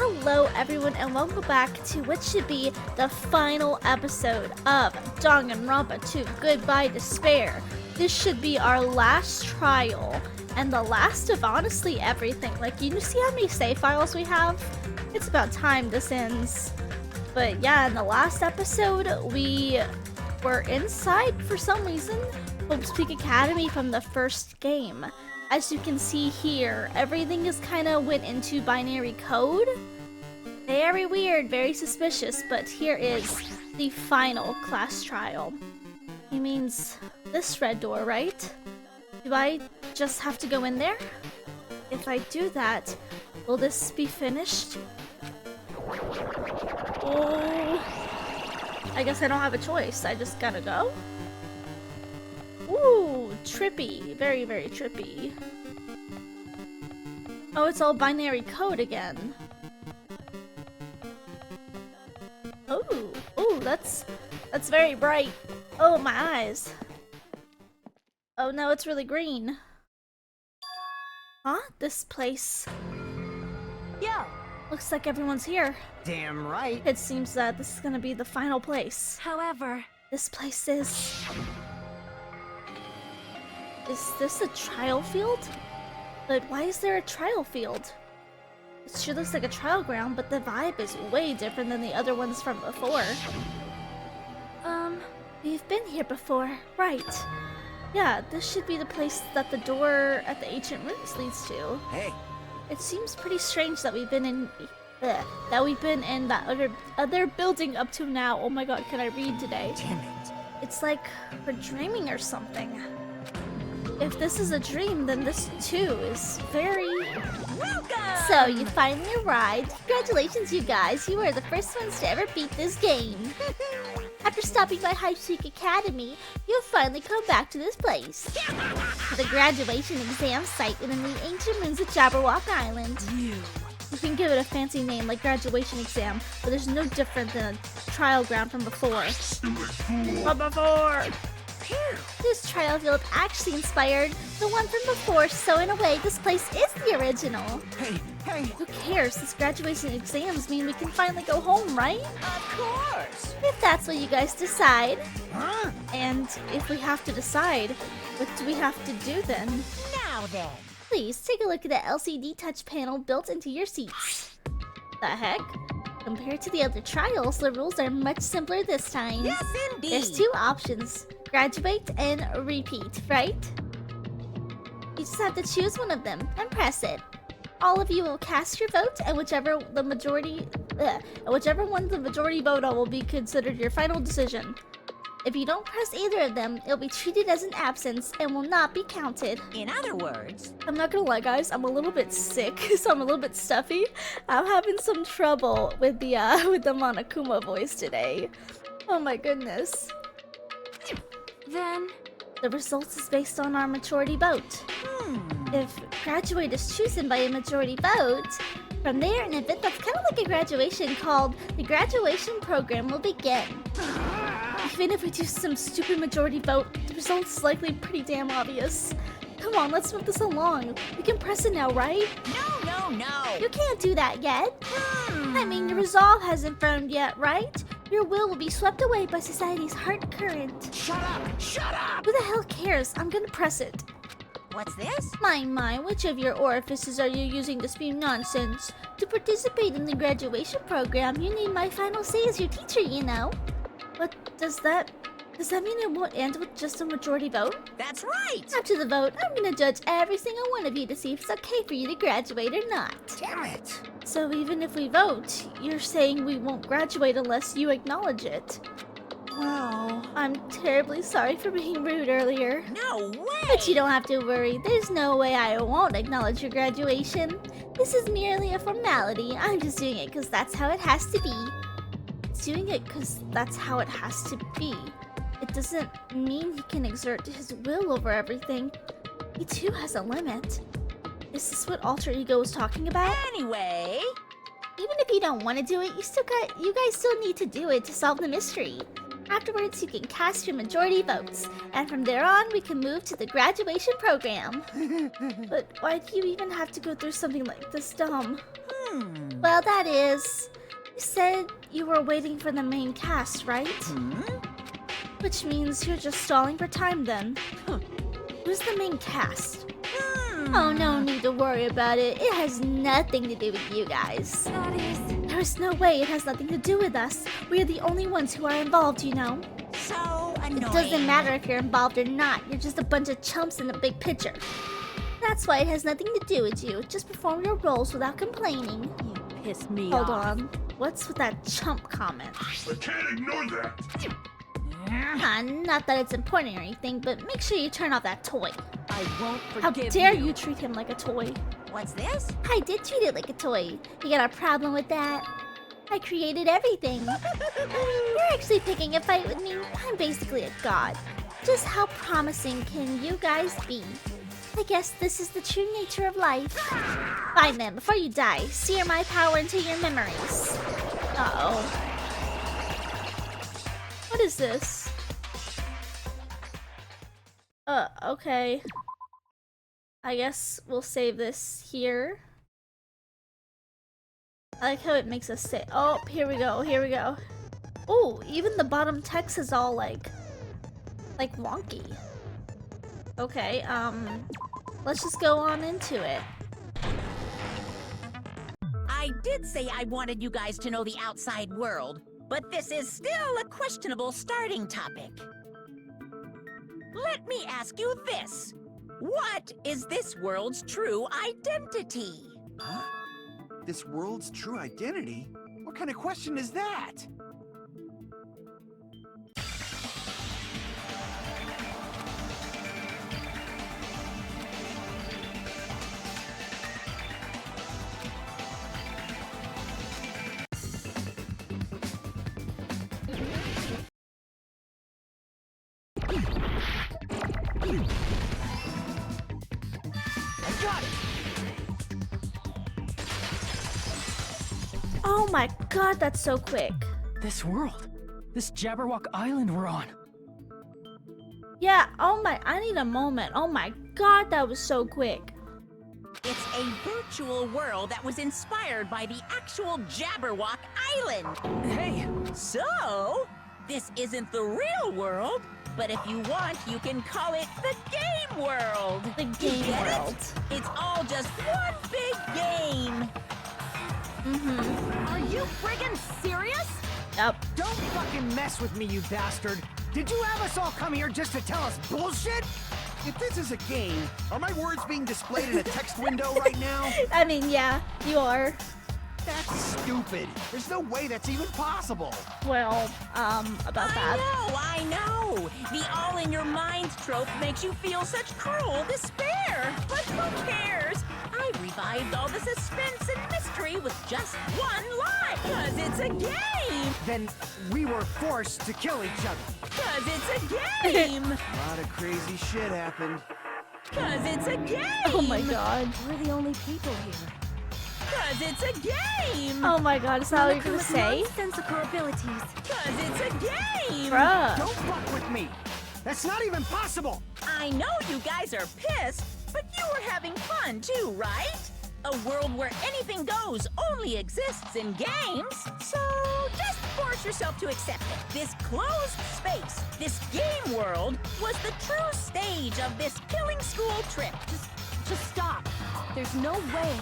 Hello everyone and welcome back to what should be the final episode of Danganronpa 2 Goodbye Despair. This should be our last trial and the last of honestly everything. Like, you see how many save files we have? It's about time this ends. But yeah, in the last episode we were inside for some reason Hope's Peak Academy from the first game. As you can see here, everything is kind of went into binary code. Very weird, very suspicious, but here is the final class trial. It means this red door, right? Do I just have to go in there? If I do that, will this be finished? Oh, I guess I don't have a choice. I just gotta go. Ooh, trippy. Very, very trippy. Oh, it's all binary code again. Oh, that's very bright. Oh, my eyes. Oh no, it's really green. Huh? This place. Yo! Looks like everyone's here. Damn right. It seems that this is gonna be the final place. However, This place is... Is this a trial field? But why is there a trial field? It sure looks like a trial ground, but the vibe is way different than the other ones from before. We've been here before, right? Yeah, this should be the place that the door at the ancient ruins leads to. hey, It seems pretty strange that we've been in that other building up to now. Oh my god, can I read today? damn it. It's like we're dreaming or something. If this is a dream, then this too is very... Welcome! So, you finally arrived. Congratulations, you guys. You are the first ones to ever beat this game. After stopping by Hope's Peak Academy, you'll finally come back to this place. The graduation exam site in the ancient ruins of Jabberwock Island. You can give it a fancy name like graduation exam, but there's no different than a trial ground from before. This trial field actually inspired the one from before, so in a way, this place is the original. Hey, Who cares? This graduation exams mean we can finally go home, right? of course! If that's what you guys decide. Huh? And if we have to decide, what do we have to do then? Now then. Please take a look at the LCD touch panel built into your seats. The heck? Compared to the other trials, the rules are much simpler this time. Yes, indeed! There's two options, graduate and repeat, right? You just have to choose one of them and press it. All of you will cast your vote, and whichever one the majority vote on will be considered your final decision. If you don't press either of them, it'll be treated as an absence and will not be counted. In other words, I'm not gonna lie, guys, I'm a little bit sick, so I'm a little bit stuffy. I'm having some trouble with the Monokuma voice today. Oh my goodness. then... The results is based on our majority vote. If graduate is chosen by a majority vote, from there an event that's kind of like a graduation called the graduation program will begin. Even if we do some stupid majority vote, the results is likely pretty damn obvious. Come on, let's move this along. We can press it now, right? No! You can't do that yet. I mean, your resolve hasn't formed yet, right? Your will be swept away by society's heart current. Shut up! Who the hell cares? I'm gonna press it. What's this? My, which of your orifices are you using to spew nonsense? To participate in the graduation program, you need my final say as your teacher, you know. What does that mean it won't end with just a majority vote? That's right! After the vote, I'm gonna judge every single one of you to see if it's okay for you to graduate or not. Damn it! So even if we vote, you're saying we won't graduate unless you acknowledge it. Well... I'm terribly sorry for being rude earlier. No way! But you don't have to worry, there's no way I won't acknowledge your graduation. This is merely a formality. I'm just doing it because that's how it has to be. It's doing it because that's how it has to be. It doesn't mean he can exert his will over everything. He too has a limit. Is this what alter ego was talking about? Anyway... Even if you don't want to do it, you guys still need to do it to solve the mystery. Afterwards, you can cast your majority votes, and from there on, we can move to the graduation program. But why do you even have to go through something like this dumb? Well, that is... You said you were waiting for the main cast, right? Which means you're just stalling for time then. Who's the main cast? Oh, no need to worry about it. It has nothing to do with you guys. That is There is no way it has nothing to do with us. We are the only ones who are involved, you know. so annoying. It doesn't matter if you're involved or not. You're just a bunch of chumps in the big picture. That's why it has nothing to do with you. Just perform your roles without complaining. You piss me Hold off. on. What's with that chump comment? I can't ignore that. Not that it's important or anything, but make sure you turn off that toy. I won't How forgive dare you treat him like a toy? What's this? I did treat it like a toy. You got a problem with that? I created everything. You're actually picking a fight with me. I'm basically a god. Just how promising can you guys be? I guess this is the true nature of life. Fine then, before you die, sear my power into your memories. Uh-oh. What is this? Okay. I guess we'll save this here. I like how it makes us say, oh, here we go, here we go. Oh, even the bottom text is all like wonky. Okay, let's just go on into it. I did say I wanted you guys to know the outside world, but this is still a questionable starting topic. Let me ask you this. What is this world's true identity? Huh? This world's true identity? What kind of question is that? I got it! Oh my god, that's so quick. This world. This Jabberwock Island we're on. Yeah, oh my, I need a moment. Oh my god, that was so quick. It's a virtual world that was inspired by the actual Jabberwock Island. Hey, So, this isn't the real world, but if you want, you can call it the game world. The You game get it? world. It's all just one big game. Mm-hmm. Are you friggin' serious? Yep. Don't fucking mess with me, you bastard! Did you have us all come here just to tell us bullshit? If this is a game, are my words being displayed in a text window right now? I mean, yeah, you are. That's stupid. There's no way that's even possible. Well, about that. I know. The all in your minds trope makes you feel such cruel despair. But who cares? I revived all the suspense and mystery with just one lie. 'Cause it's a game. Then we were forced to kill each other. 'Cause it's a game. A lot of crazy shit happened. 'Cause it's a game. Oh my god. We're the only people here. 'Cause it's a game. Oh my god, is that what you're gonna say? Nonsensical abilities. 'Cause it's a game. Bruh. Don't fuck with me! That's not even possible! I know you guys are pissed, but you were having fun too, right? A world where anything goes only exists in games. So just force yourself to accept it. This closed space, this game world, was the true stage of this killing school trip. Just stop. There's no way.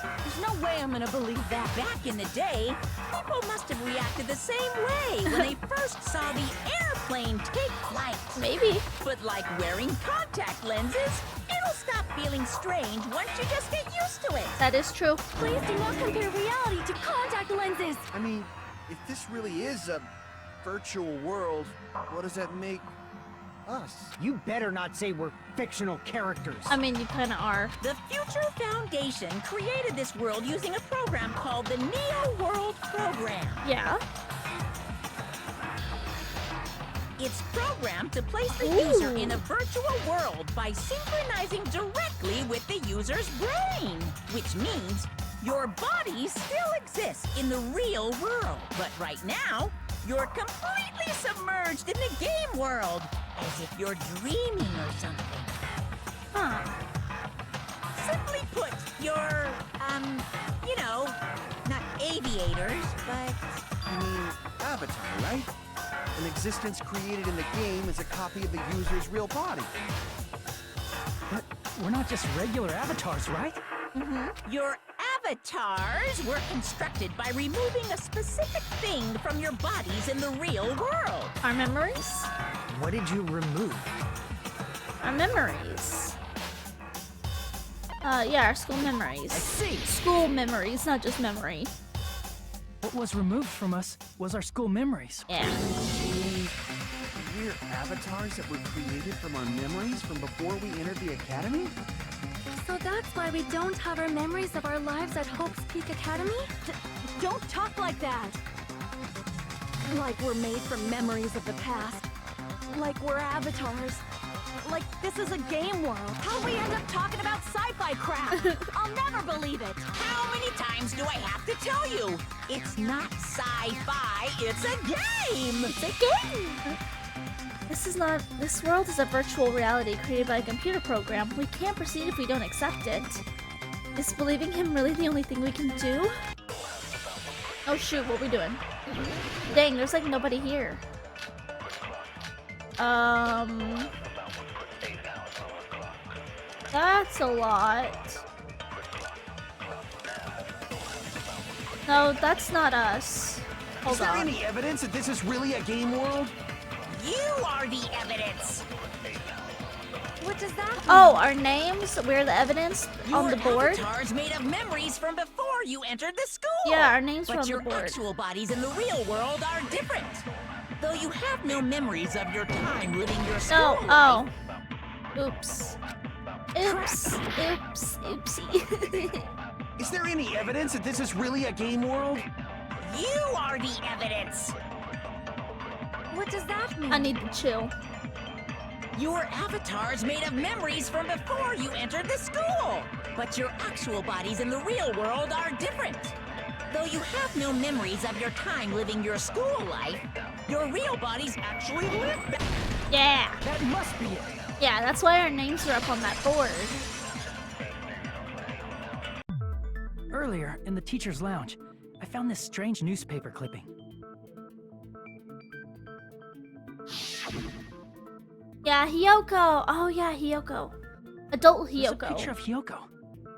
There's no way I'm gonna believe that. Back in the day, people must have reacted the same way when they first saw the airplane take flight. Maybe. But like wearing contact lenses, it'll stop feeling strange once you just get used to it. That is true. Please do not compare reality to contact lenses. I mean, if this really is a virtual world, what does that make us? You better not say we're fictional characters. I mean, you kinda are. The Future Foundation created this world using a program called the Neo World Program. Yeah. It's programmed to place the Ooh. user in a virtual world by synchronizing directly with the user's brain, which means your body still exists in the real world. But right now, you're completely submerged in the game world, as if you're dreaming or something. Huh. Simply put, your, you know, not aviators, but... You mean avatar, right? An existence created in the game is a copy of the user's real body. But we're not just regular avatars, right? Your avatars were constructed by removing a specific thing from your bodies in the real world. Our memories? What did you remove? Our memories. Yeah, our school memories. I see. School memories, not just memory. What was removed from us was our school memories. Yeah. You mean we're avatars that were created from our memories from before we entered the academy? So that's why we don't have our memories of our lives at Hope's Peak Academy? Don't talk like that! Like we're made from memories of the past. Like we're avatars. Like this is a game world. How'd we end up talking about sci-fi crap? I'll never believe it! How many times do I have to tell you? It's not sci-fi, it's a game! It's a game! This world is a virtual reality created by a computer program. We can't proceed if we don't accept it. Is believing him really the only thing we can do? Oh shoot, what are we doing? Dang, there's like nobody here. That's a lot. No, that's not us. Hold Is there on. any evidence that this is really a game world? You are the evidence! What does that mean? Oh, our names? We're the evidence on the board? Your avatars made of memories from before you entered the school! Yeah, our names were But on your the board. actual bodies in the real world are different. Though you have no memories of your time living your school No, life. oh. Oops. Oops. Oops. Oopsie. Is there any evidence that this is really a game world? You are the evidence! What does that mean? I need to chill. Your avatars made of memories from before you entered the school. But your actual bodies in the real world are different. Though you have no memories of your time living your school life, your real bodies actually live back. Yeah. That must be it. Yeah, that's why our names are up on that board. Earlier, in the teacher's lounge, I found this strange newspaper clipping. Yeah, Hiyoko. Oh, yeah, Hiyoko. Adult There's a Hiyoko. picture of Hiyoko,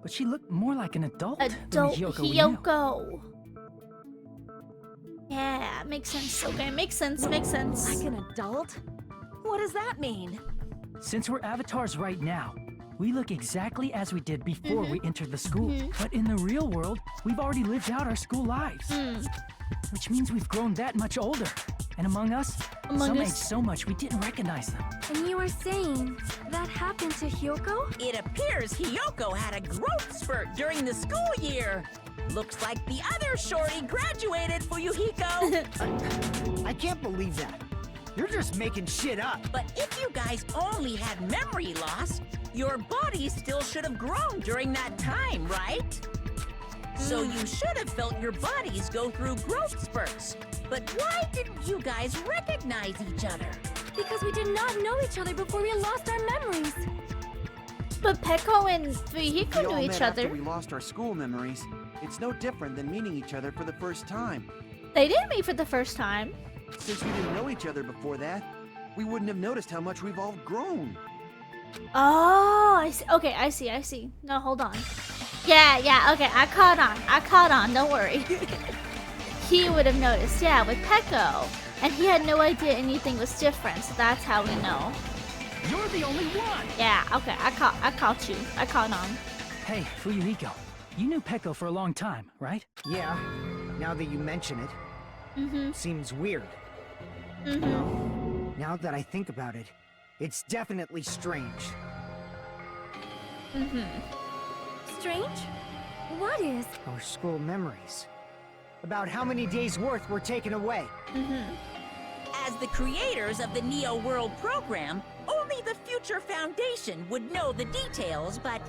but she looked more like an adult than Adult the Hiyoko we knew. Hiyoko. Yeah, makes sense. Okay, makes sense, makes sense. Like an adult? What does that mean? Since we're avatars right now, we look exactly as we did before we entered the school. But in the real world, we've already lived out our school lives. Which means we've grown that much older. And among us, some aged so much we didn't recognize them. And you were saying that happened to Hyoko? It appears Hiyoko had a growth spurt during the school year. Looks like the other shorty graduated, Fuyuhiko. I can't believe that. You're just making shit up. But if you guys only had memory loss, your bodies still should have grown during that time, right? So you should have felt your bodies go through growth spurts. But why didn't you guys recognize each other? Because we did not know each other before we lost our memories. But Peko and We Fuyuhiko all knew met each after other. we lost our school memories. It's no different than meeting each other for the first time. They didn't meet for the first time. Since we didn't know each other before that, we wouldn't have noticed how much we've all grown. Oh, I see. Okay, I see. No, hold on. Yeah, okay, I caught on, don't worry. He would have noticed, yeah, with Peko. And he had no idea anything was different, so that's how we know. You're the only one! Yeah, okay, I caught you. I caught on. Hey, Fuyuhiko, you knew Peko for a long time, right? Yeah, now that you mention it, seems weird. Now that I think about it, it's definitely strange. Strange? What is? Our school memories. About how many days' worth were taken away. As the creators of the Neo World program, only the Future Foundation would know the details, but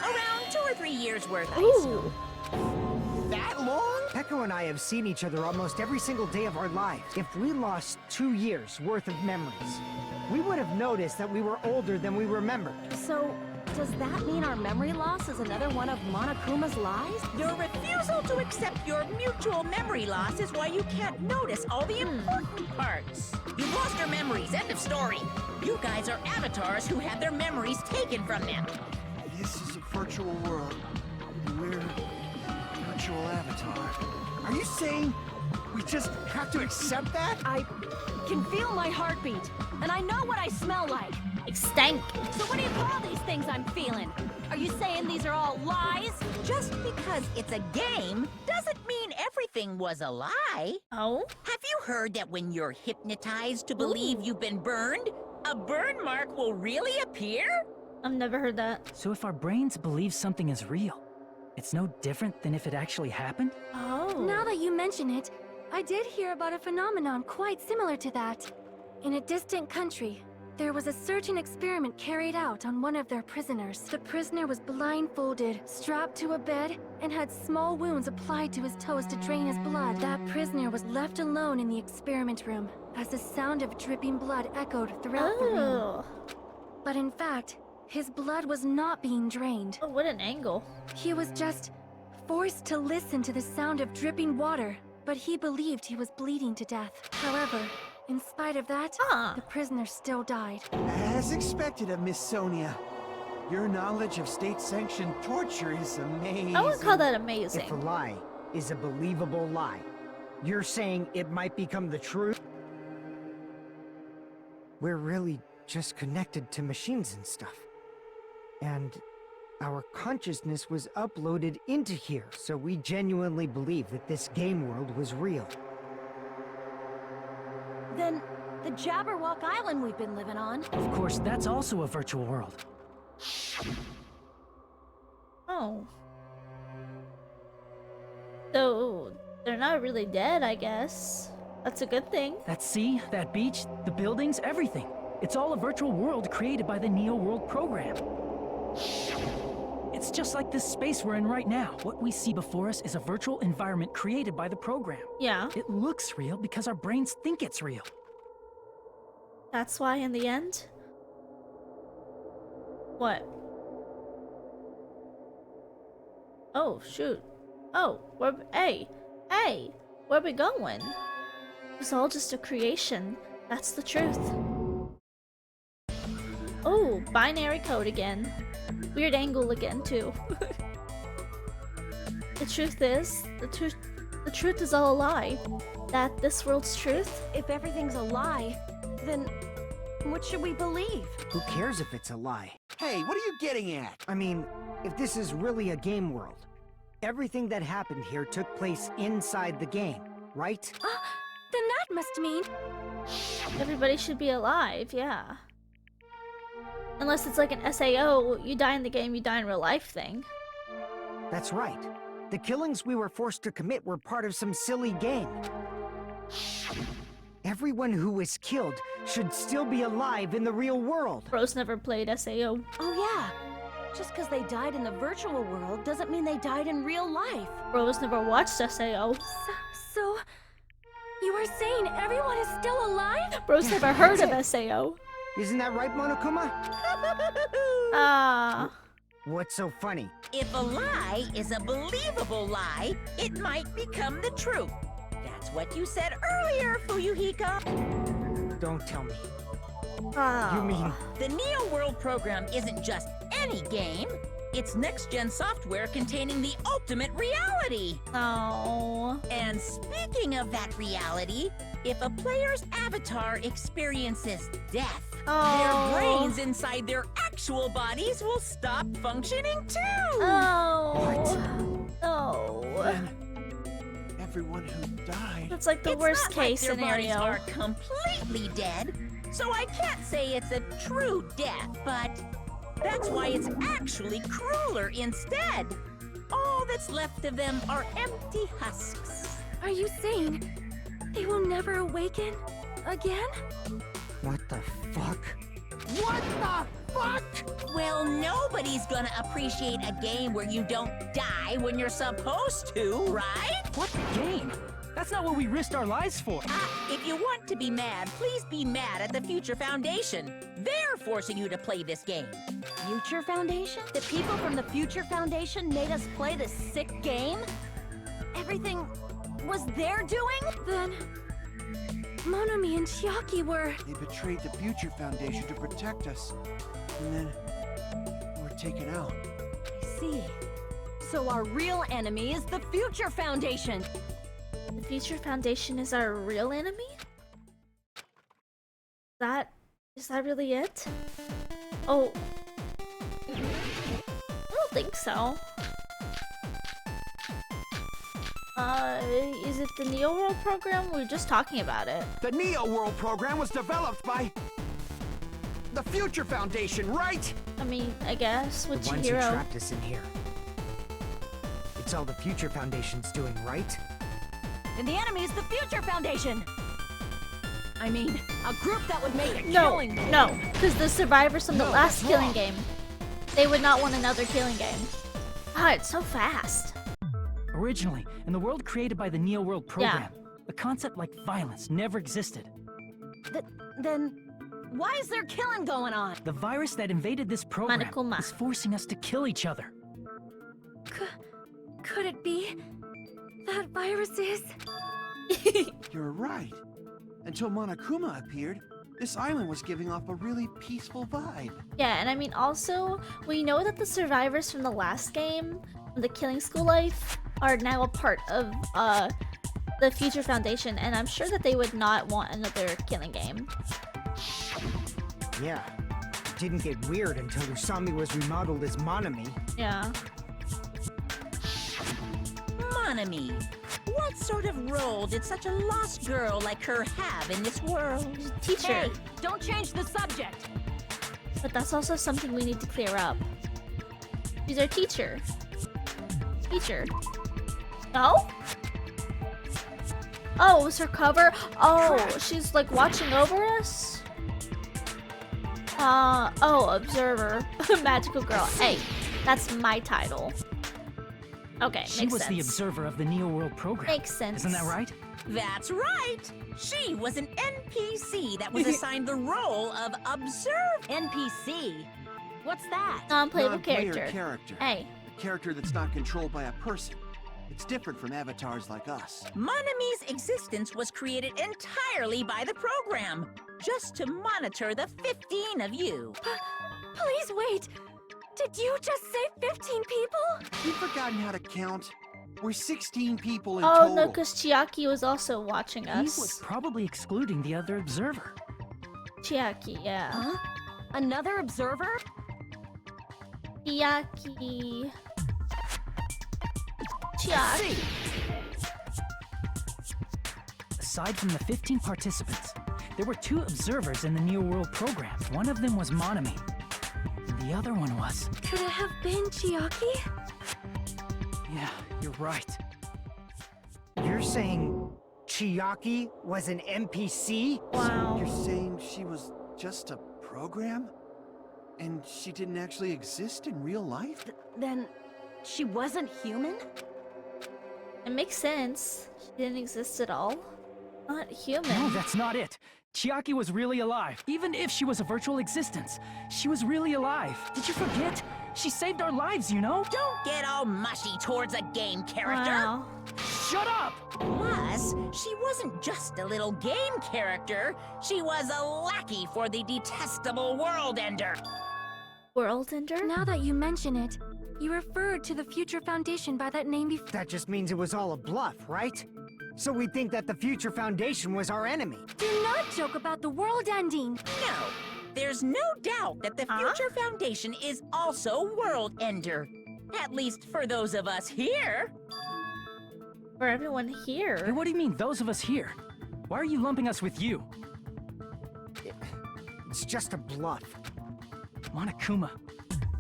around 2 or 3 years worth, I assume. Ooh. That long? Peko and I have seen each other almost every single day of our lives. If we lost 2 years' worth of memories, we would have noticed that we were older than we remembered. So Does that mean our memory loss is another one of Monokuma's lies? Your refusal to accept your mutual memory loss is why you can't notice all the important parts. You've lost your memories, end of story. You guys are avatars who had their memories taken from them. This is a virtual world, and we're virtual avatar. Are you saying we just have to accept that? I can feel my heartbeat, and I know what I smell like. Stank. So what do you call these things I'm feeling? Are you saying these are all lies? Just because it's a game doesn't mean everything was a lie. Oh? Have you heard that when you're hypnotized to believe you've been burned, a burn mark will really appear? I've never heard that. So if our brains believe something is real, it's no different than if it actually happened? Oh. Now that you mention it, I did hear about a phenomenon quite similar to that. In a distant country, there was a certain experiment carried out on one of their prisoners. The prisoner was blindfolded, strapped to a bed, and had small wounds applied to his toes to drain his blood. That prisoner was left alone in the experiment room, as the sound of dripping blood echoed throughout the room. Oh. But in fact, his blood was not being drained. Oh, what an angle. He was just forced to listen to the sound of dripping water, but he believed he was bleeding to death. However, in spite of that, the prisoner still died. As expected of Miss Sonia. Your knowledge of state-sanctioned torture is amazing. I would call that If amazing. a lie is a believable lie, you're saying it might become the truth? We're really just connected to machines and stuff. And our consciousness was uploaded into here, so we genuinely believe that this game world was real. Then, the Jabberwock Island we've been living on. Of course, that's also a virtual world. Oh. So, they're not really dead, I guess. That's a good thing. That sea, that beach, the buildings, everything. It's all a virtual world created by the Neo World program. It's just like this space we're in right now. What we see before us is a virtual environment created by the program. Yeah. It looks real because our brains think it's real. That's why in the end... What? Oh, shoot. Oh, hey, where we going? It was all just a creation. That's the truth. Oh, binary code again. Weird angle again, too. The truth is, the truth is all a lie. That this world's truth. If everything's a lie, then what should we believe? Who cares if it's a lie? Hey, what are you getting at? I mean, if this is really a game world, everything that happened here took place inside the game, right? Then that must mean... Everybody should be alive, yeah. Unless it's like an SAO, you die in the game, you die in real life thing. That's right. The killings we were forced to commit were part of some silly game. Everyone who was killed should still be alive in the real world. Bros never played SAO. Oh yeah, just because they died in the virtual world doesn't mean they died in real life. Bros never watched SAO. So you are saying everyone is still alive? Bros never heard That's of it. SAO. Isn't that right, Monokuma? Ah. What's so funny? If a lie is a believable lie, it might become the truth. That's what you said earlier, Fuyuhiko. Don't tell me. Ah. You mean... The Neo World program isn't just any game. It's next-gen software containing the ultimate reality. Oh. And speaking of that reality, if a player's avatar experiences death, Oh. their brains inside their actual bodies will stop functioning too. Oh. No. Everyone who died. That's like the It's worst not case like their scenario. bodies are completely dead, so I can't say it's a true death, but that's why it's actually crueler instead. All that's left of them are empty husks. Are you saying they will never awaken again? What the fuck? What the fuck? Well, nobody's gonna appreciate a game where you don't die when you're supposed to, right? What game? That's not what we risked our lives for. If you want to be mad, please be mad at the Future Foundation. They're forcing you to play this game. Future Foundation? The people from the Future Foundation made us play this sick game? Everything was their doing? Then Monomi and Chiaki were... They betrayed the Future Foundation to protect us. And then we're taken out. I see. So our real enemy is the Future Foundation. The Future Foundation is our real enemy? Is that really it? Oh. I don't think so. Is it the Neo World program? We were just talking about it. The Neo World program was developed by the Future Foundation, right? I mean, I guess, with The ones who Chihiro. trapped us in here. It's all the Future Foundation's doing, right? And the enemy is the Future Foundation. I mean, a group that would make a No, killing. no, because the survivors from the No, last that's killing wrong. game, they would not want another killing game. Ah, it's so fast. Originally, in the world created by the Neo World program, a concept like violence never existed. Then why is there killing going on? The virus that invaded this program Manakuma. is forcing us to kill each other. Could it be that virus is... You're right. Until Monokuma appeared, this island was giving off a really peaceful vibe. Yeah, and I mean also, we know that the survivors from the last game, from the Killing School Life, are now a part of the Future Foundation, and I'm sure that they would not want another killing game. Yeah. It didn't get weird until Usami was remodeled as Monomi. Yeah. Monomi, what sort of role did such a lost girl like her have in this world? Teacher. Hey, don't change the subject. But that's also something we need to clear up. She's our teacher. Teacher. No? Oh, it was her cover? Oh, she's like watching over us? Oh, observer. Magical girl. Hey, that's my title. Okay, She makes was sense. the observer of the Neo World program. Makes sense. Isn't that right? That's right. She was an NPC that was assigned the role of observer. NPC? What's that? Non-playable Non-player character. Hey, A character that's not controlled by a person. It's different from avatars like us. Monomi's existence was created entirely by the program, just to monitor the 15 of you. Please wait. Did you just say 15 people? You've forgotten how to count. We're 16 people in oh total. no, because Chiaki was also watching He us. was probably excluding the other observer. Chiaki, yeah. Huh? Another observer? Chiaki. Chiaki. Aside from the 15 participants, there were 2 observers in the Neo World program. One of them was Monomi. And the other one was... Could it have been Chiaki? Yeah, you're right. You're saying Chiaki was an NPC? Wow. You're saying she was just a program? And she didn't actually exist in real life? Then she wasn't human? It makes sense. She didn't exist at all. Not human. No, that's not it. Chiaki was really alive. Even if she was a virtual existence, she was really alive. Did you forget? She saved our lives, you know? Don't get all mushy towards a game character. Wow. Shut up! Plus, she wasn't just a little game character. She was a lackey for the detestable World Ender. World Ender? Now that you mention it, you referred to the Future Foundation by that name before. That just means it was all a bluff, right? So we think that the Future Foundation was our enemy. Do not joke about the world ending. No, there's no doubt that the Future Foundation is also World Ender. At least for those of us here. For everyone Hey, here. what do you mean, those of us here? Why are you lumping us with you? It's just a bluff. Monokuma,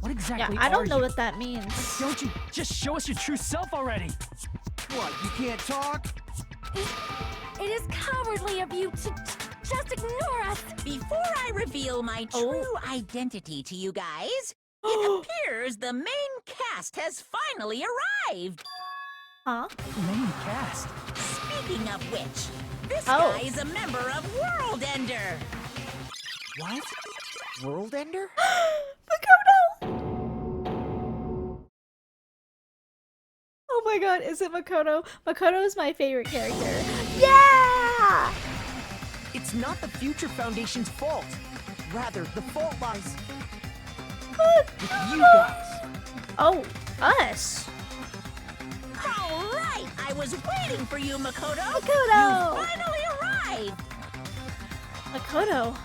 what Yeah, exactly I are don't know you? what that means. Don't you just show us your true self already? What, you can't talk? It is cowardly of you to just ignore us! Before I reveal my true identity to you guys, it appears the main cast has finally arrived. Huh? Main cast. Speaking of which, this Oh. guy is a member of World Ender. What? World Ender? Makoto! Oh my god, is it Makoto? Makoto is my favorite character. Yeah! It's not the Future Foundation's fault. Rather, the fault lies with you guys. Oh, us. All right, I was waiting for you, Makoto. Makoto! You finally arrived. Makoto.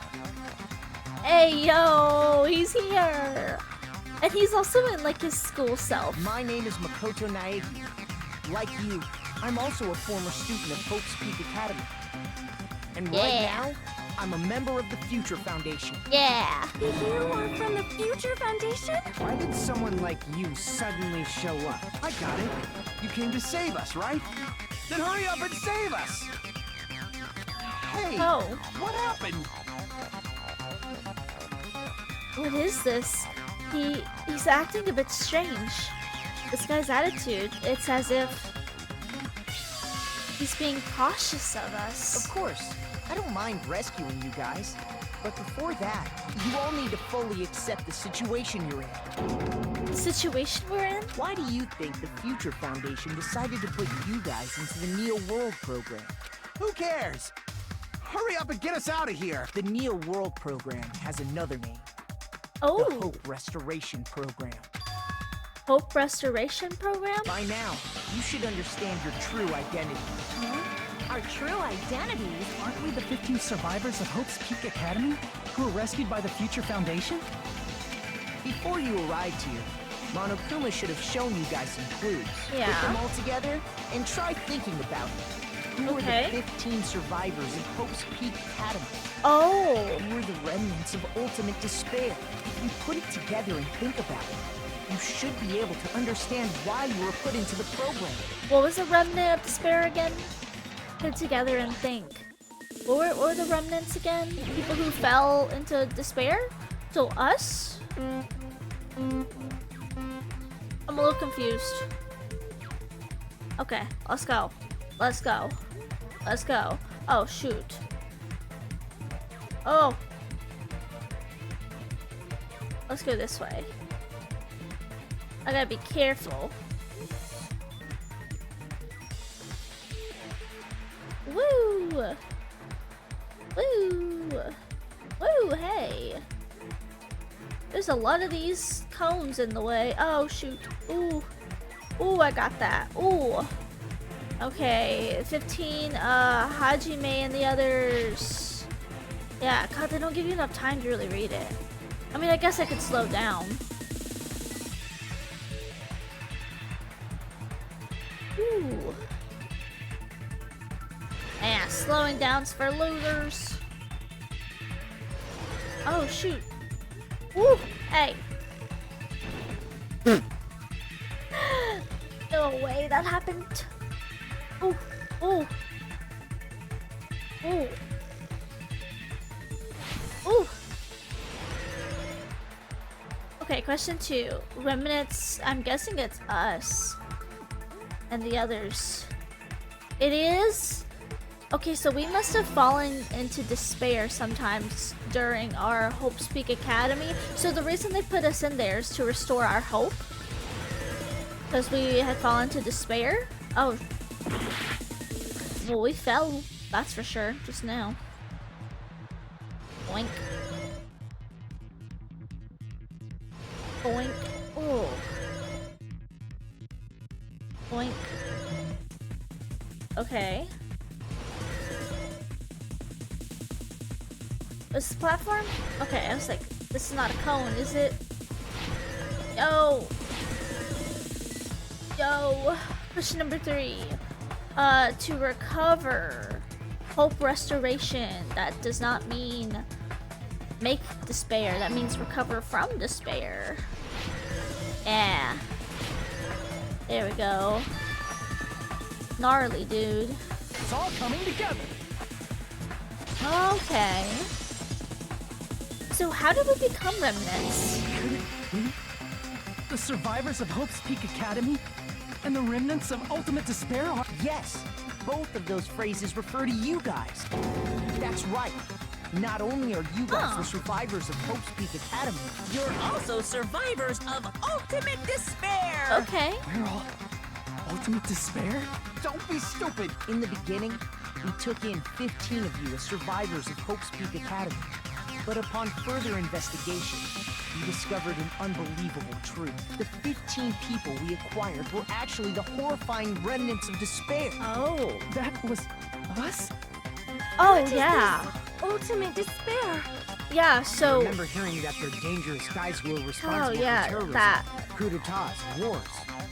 Hey, yo, he's here. And he's also in like his school self. My name is Makoto Naegi. Like you, I'm also a former student of Hope's Peak Academy. And right Yeah. now, I'm a member of the Future Foundation. Yeah. You are from the Future Foundation? Why did someone like you suddenly show up? I got it. You came to save us, right? Then hurry up and save us! Hey, Oh, what happened? what is this? He's acting a bit strange. This guy's attitude, it's as if he's being cautious of us. Of course, I don't mind rescuing you guys. But before that, you all need to fully accept the situation you're in. The situation we're in? Why do you think the Future Foundation decided to put you guys into the Neo World program? Who cares? Hurry up and get us out of here! The Neo World program has another name. The Oh, Hope Restoration Program. Hope Restoration Program? By now, you should understand your true identity. Our true identities? Aren't we the 15 survivors of Hope's Peak Academy who were rescued by the Future Foundation? Before you arrived here, Monokuma should have shown you guys some clues. Yeah. Put them all together and try thinking about it. You were Okay. the 15 survivors of Hope's Peak Academy. Oh, You were the remnants of ultimate despair. If you put it together and think about it, you should be able to understand why you were put into the program. what was the remnant of despair again? Put together and think. What were the remnants again? People who fell into despair? So us? I'm a little confused. Okay, let's go. Let's go. Let's go. Oh, shoot. Oh. Let's go this way. I gotta be careful. Woo! Woo! Woo, hey! There's a lot of these cones in the way. Oh, shoot. Ooh. Ooh, I got that. Ooh. Okay, 15, Hajime and the others. Yeah, God, they don't give you enough time to really read it. I mean, I guess I could slow down. Ooh. Yeah, slowing down's for losers. Oh, shoot. Woo! Hey. No way that happened. Ooh. Ooh. Ooh. Ooh. Okay, question 2. Remnants, I'm guessing it's us. And the others. It is? Okay, so we must have fallen into despair sometimes during our Hope's Peak Academy. So the reason they put us in there is to restore our hope. Because we had fallen to despair? Oh. Well, we fell, that's for sure, just now. Boink. Boink. Oh. Boink. Okay. Is this a platform? Okay, I was like, this is not a cone, is it? Yo! Yo! Question number 3. To recover hope restoration. That does not mean make despair. That means recover from despair. Yeah. There we go. Gnarly, dude. It's all coming together. Okay. So how did we become remnants? Could it be the survivors of Hope's Peak Academy and the remnants of Ultimate Despair are... Yes, both of those phrases refer to you guys. That's right. Not only are you guys the survivors of Hope's Peak Academy, You're also survivors of Ultimate Despair! Okay. We're all Ultimate Despair? Don't be stupid! in the beginning, we took in 15 of you as survivors of Hope's Peak Academy. But upon further investigation, we discovered an unbelievable truth. The 15 people we acquired were actually the horrifying remnants of despair. Oh. That was us? Oh, What is yeah. this ultimate despair. Yeah, I so... remember hearing that they're dangerous guys who are responsible yeah, for terrorism, that. coup d'etats, and wars.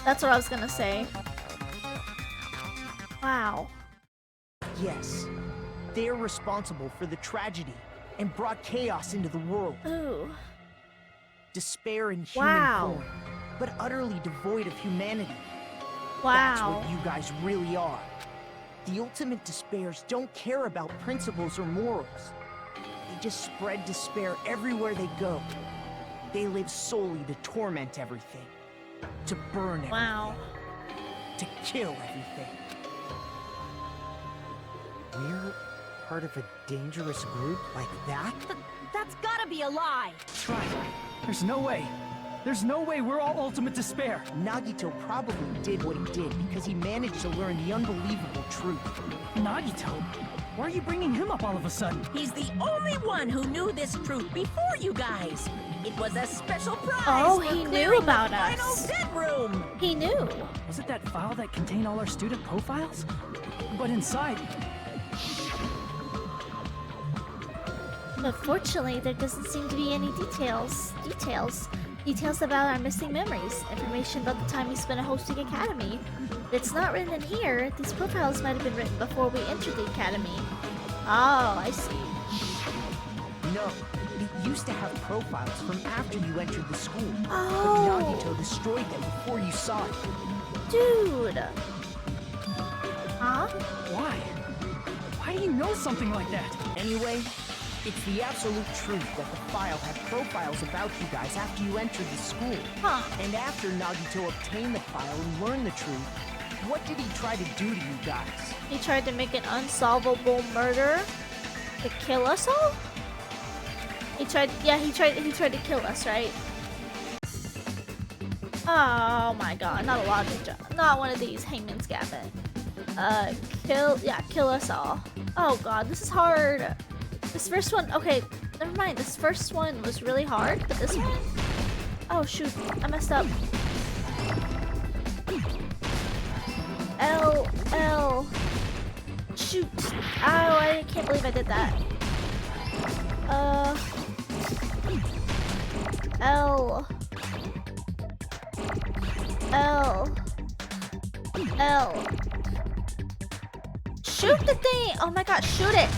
That's what I was gonna say. Wow. Yes, they're responsible for the tragedy and brought chaos into the world. Ooh. Despair in human Wow. form, but utterly devoid of humanity. That's Wow. what you guys really are. The ultimate despairs don't care about principles or morals. They just spread despair everywhere they go. They live solely to torment everything, to burn everything, Wow. to kill everything. We're part of a dangerous group like that? That's gotta be a lie. That's right. There's no way. There's no way we're all Ultimate Despair. Nagito probably did what he did because he managed to learn the unbelievable truth. Nagito? Why are you bringing him up all of a sudden? He's the only one who knew this truth before you guys. It was a special prize Oh, for he knew clearing about the final us. dead room. He knew. Was it that file that contained all our student profiles? But inside... But fortunately, there doesn't seem to be any details. Details about our missing memories. Information about the time we spent at Hope's Peak Academy. It's not written in here. These profiles might have been written before we entered the academy. Oh, I see. No, it used to have profiles from after you entered the school. Oh. But Nagito destroyed them before you saw it. Dude. Huh? Why? Why do you know something like that? Anyway, it's the absolute truth that the file had profiles about you guys after you entered the school. Huh. And after Nagito obtained the file and learned the truth, what did he try to do to you guys? He tried to make an unsolvable murder to kill us all? He tried to kill us, right? Oh my god, not a logic, not one of these Hangman's Gambit. Kill us all. Oh god, this is hard. This first one, okay, never mind. This first one was really hard, but this one, oh shoot, I messed up. L, shoot. Oh, I can't believe I did that. L. Shoot the thing! Oh my god, shoot it!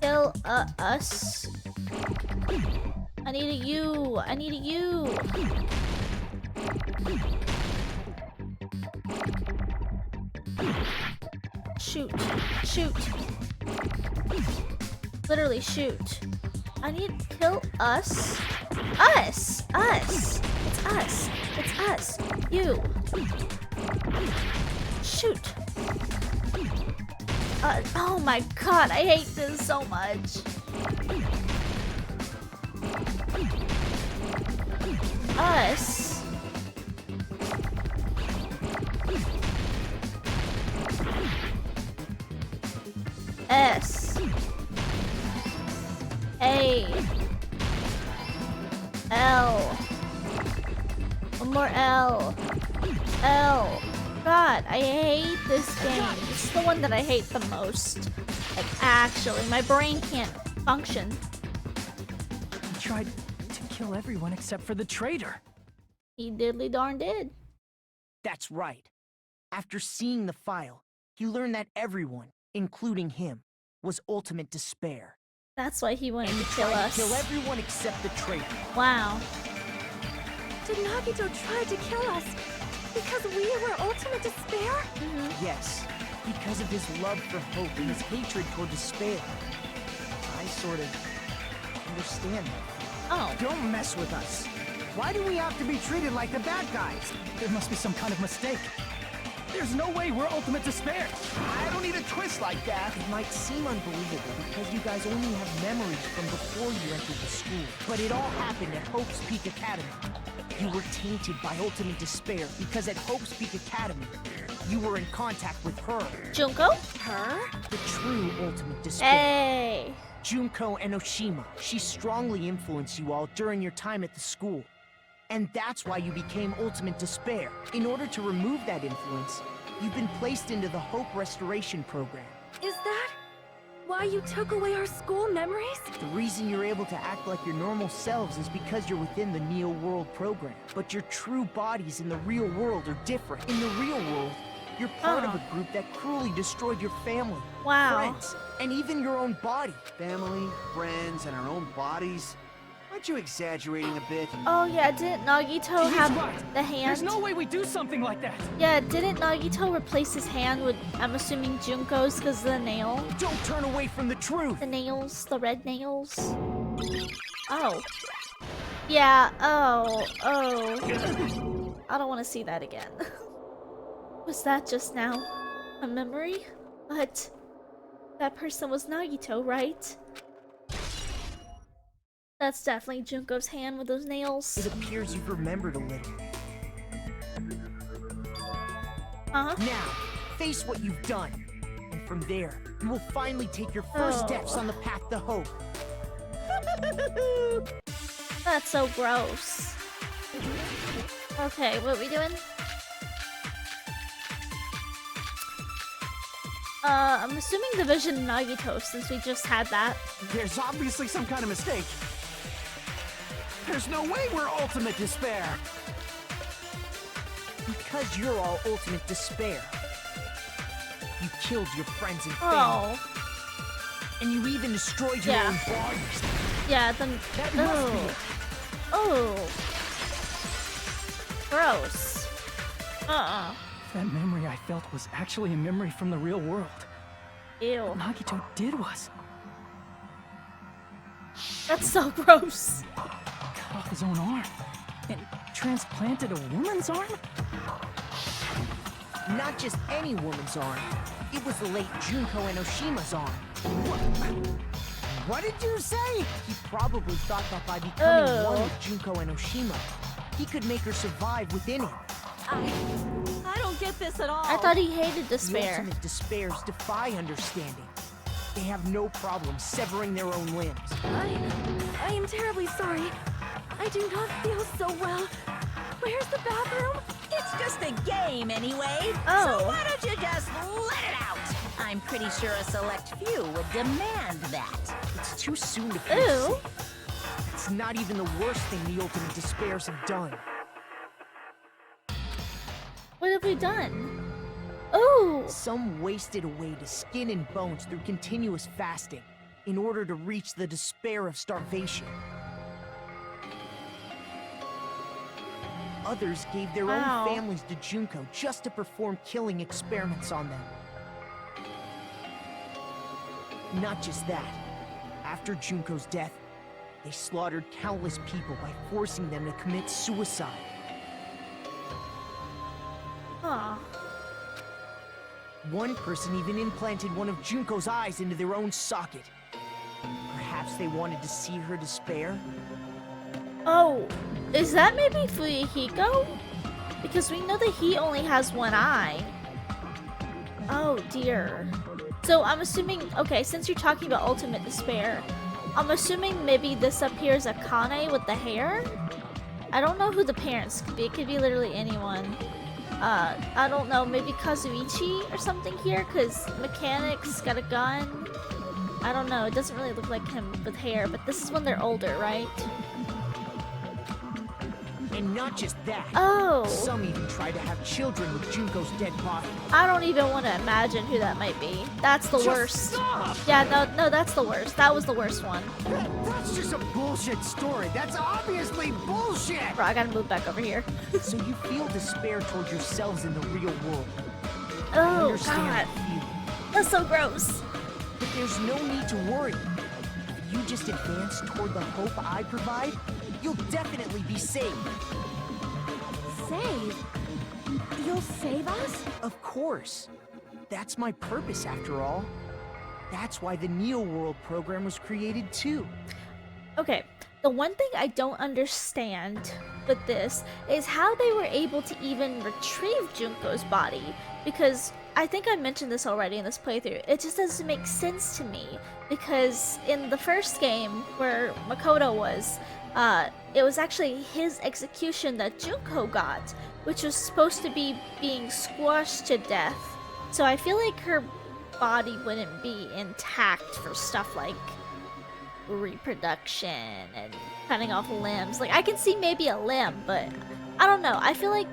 Kill us. I need a U. I need a U. Shoot. Shoot. Literally shoot. I need to kill us. Us! Us! It's us! It's us! You! Shoot! Oh my god, I hate this so much. Us. S. A. L. One more L. L. God, I hate this game. It's the one that I hate the most. Like, actually, my brain can't function. He tried to kill everyone except for the traitor. He diddly darn did. That's right. After seeing the file, he learned that everyone, including him, was ultimate despair. That's why he wanted And to he kill tried us. to kill everyone except the traitor. Wow. Did Nagito try to kill us because we were ultimate despair? Yes, because because of his love for hope and his hatred toward despair. I sort of understand that. Oh. Don't mess with us. Why do we have to be treated like the bad guys? There must be some kind of mistake. There's no way we're ultimate despair. I don't need a twist like that. It might seem unbelievable because you guys only have memories from before you entered the school. But it all happened at Hope's Peak Academy. You were tainted by ultimate despair because at Hope's Peak Academy, you were in contact with her. Junko? Her? The true ultimate despair. Hey. Junko Enoshima. She strongly influenced you all during your time at the school. And that's why you became ultimate despair. In order to remove that influence, you've been placed into the Hope Restoration Program. Is that why you took away our school memories? The reason you're able to act like your normal selves is because you're within the Neo World program. But your true bodies in the real world are different. In the real world, you're part of a group that cruelly destroyed your family, Wow. friends, and even your own body. Family, friends, and our own bodies. Aren't you exaggerating a bit? Oh yeah, didn't Nagito He's have right. the hand? There's no way we do something like that. Yeah, didn't Nagito replace his hand with, I'm assuming, Junko's because of the nail? Don't turn away from the truth! The nails, the red nails. Oh. Yeah, oh. I don't want to see that again. Was that just now a memory? But that person was Nagito, right? That's definitely Junko's hand with those nails. It appears you've remembered a little. Huh? Now, face what you've done. And from there, you will finally take your first steps on the path to hope. That's so gross. Okay, what are we doing? I'm assuming the vision of Nagito since we just had that. There's obviously some kind of mistake. There's no way we're ultimate despair. Because you're all ultimate despair. You killed your friends and family. Oh. And you even destroyed your Yeah. own bodies. Yeah, then. That must be it. Oh. Gross. That memory I felt was actually a memory from the real world. Ew. What Nagito did was That's so gross. cut off his own arm and transplanted a woman's arm? Not just any woman's arm. It was the late Junko Enoshima's arm. What did you say? He probably thought that by becoming Oh. one with Junko Enoshima, he could make her survive within him. I don't get this at all. I thought he hated The despair. ultimate despairs defy understanding. They have no problem severing their own limbs. I am terribly sorry. I do not feel so well. Where's the bathroom? It's just a game anyway. Oh. So why don't you just let it out? I'm pretty sure a select few would demand that. It's too soon to feel Ew. sick. It's not even the worst thing the ultimate despairs have done. What have we done? Oh. Some wasted away to skin and bones through continuous fasting in order to reach the despair of starvation. Others gave their Wow. own families to Junko just to perform killing experiments on them. Not just that. After Junko's death, they slaughtered countless people by forcing them to commit suicide. Huh. One person even implanted one of Junko's eyes into their own socket. Perhaps they wanted to see her despair? Oh. Is that maybe Fuyuhiko? Because we know that he only has one eye. Oh dear. So I'm assuming, okay, since you're talking about ultimate despair, I'm assuming maybe this up here is Akane with the hair? I don't know who the parents could be. It could be literally anyone. I don't know, maybe Kazuichi or something here, because Mechanic's got a gun. I don't know, it doesn't really look like him with hair, but this is when they're older, right? And not just that. Oh! Some even tried to have children with Junko's dead body. I don't even want to imagine who that might be. That's the worst. Stop! Yeah, no, that's the worst. That was the worst one. That's just a bullshit story. That's obviously bullshit! Bro, I gotta move back over here. So you feel despair toward yourselves in the real world. I Oh, understand God. that feeling. That's so gross. But there's no need to worry. If you just advance toward the hope I provide, you'll definitely be saved. Save? You'll save us? Of course. That's my purpose, after all. That's why the Neo World program was created, too. Okay, the one thing I don't understand with this is how they were able to even retrieve Junko's body, because I think I mentioned this already in this playthrough. It just doesn't make sense to me, because in the first game where Makoto was, it was actually his execution that Junko got, which was supposed to be being squashed to death. So I feel like her body wouldn't be intact for stuff like reproduction and cutting off limbs. Like, I can see maybe a limb, but I don't know. I feel like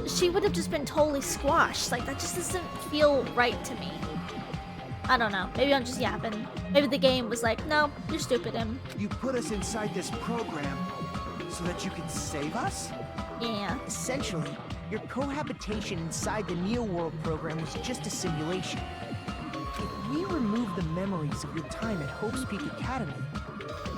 she would have just been totally squashed. Like, that just doesn't feel right to me. I don't know. Maybe I'm just yapping. Maybe the game was like, no, you're stupid, Em. You put us inside this program so that you can save us? Yeah. Essentially, your cohabitation inside the Neo World program was just a simulation. If we remove the memories of your time at Hope's Peak Academy,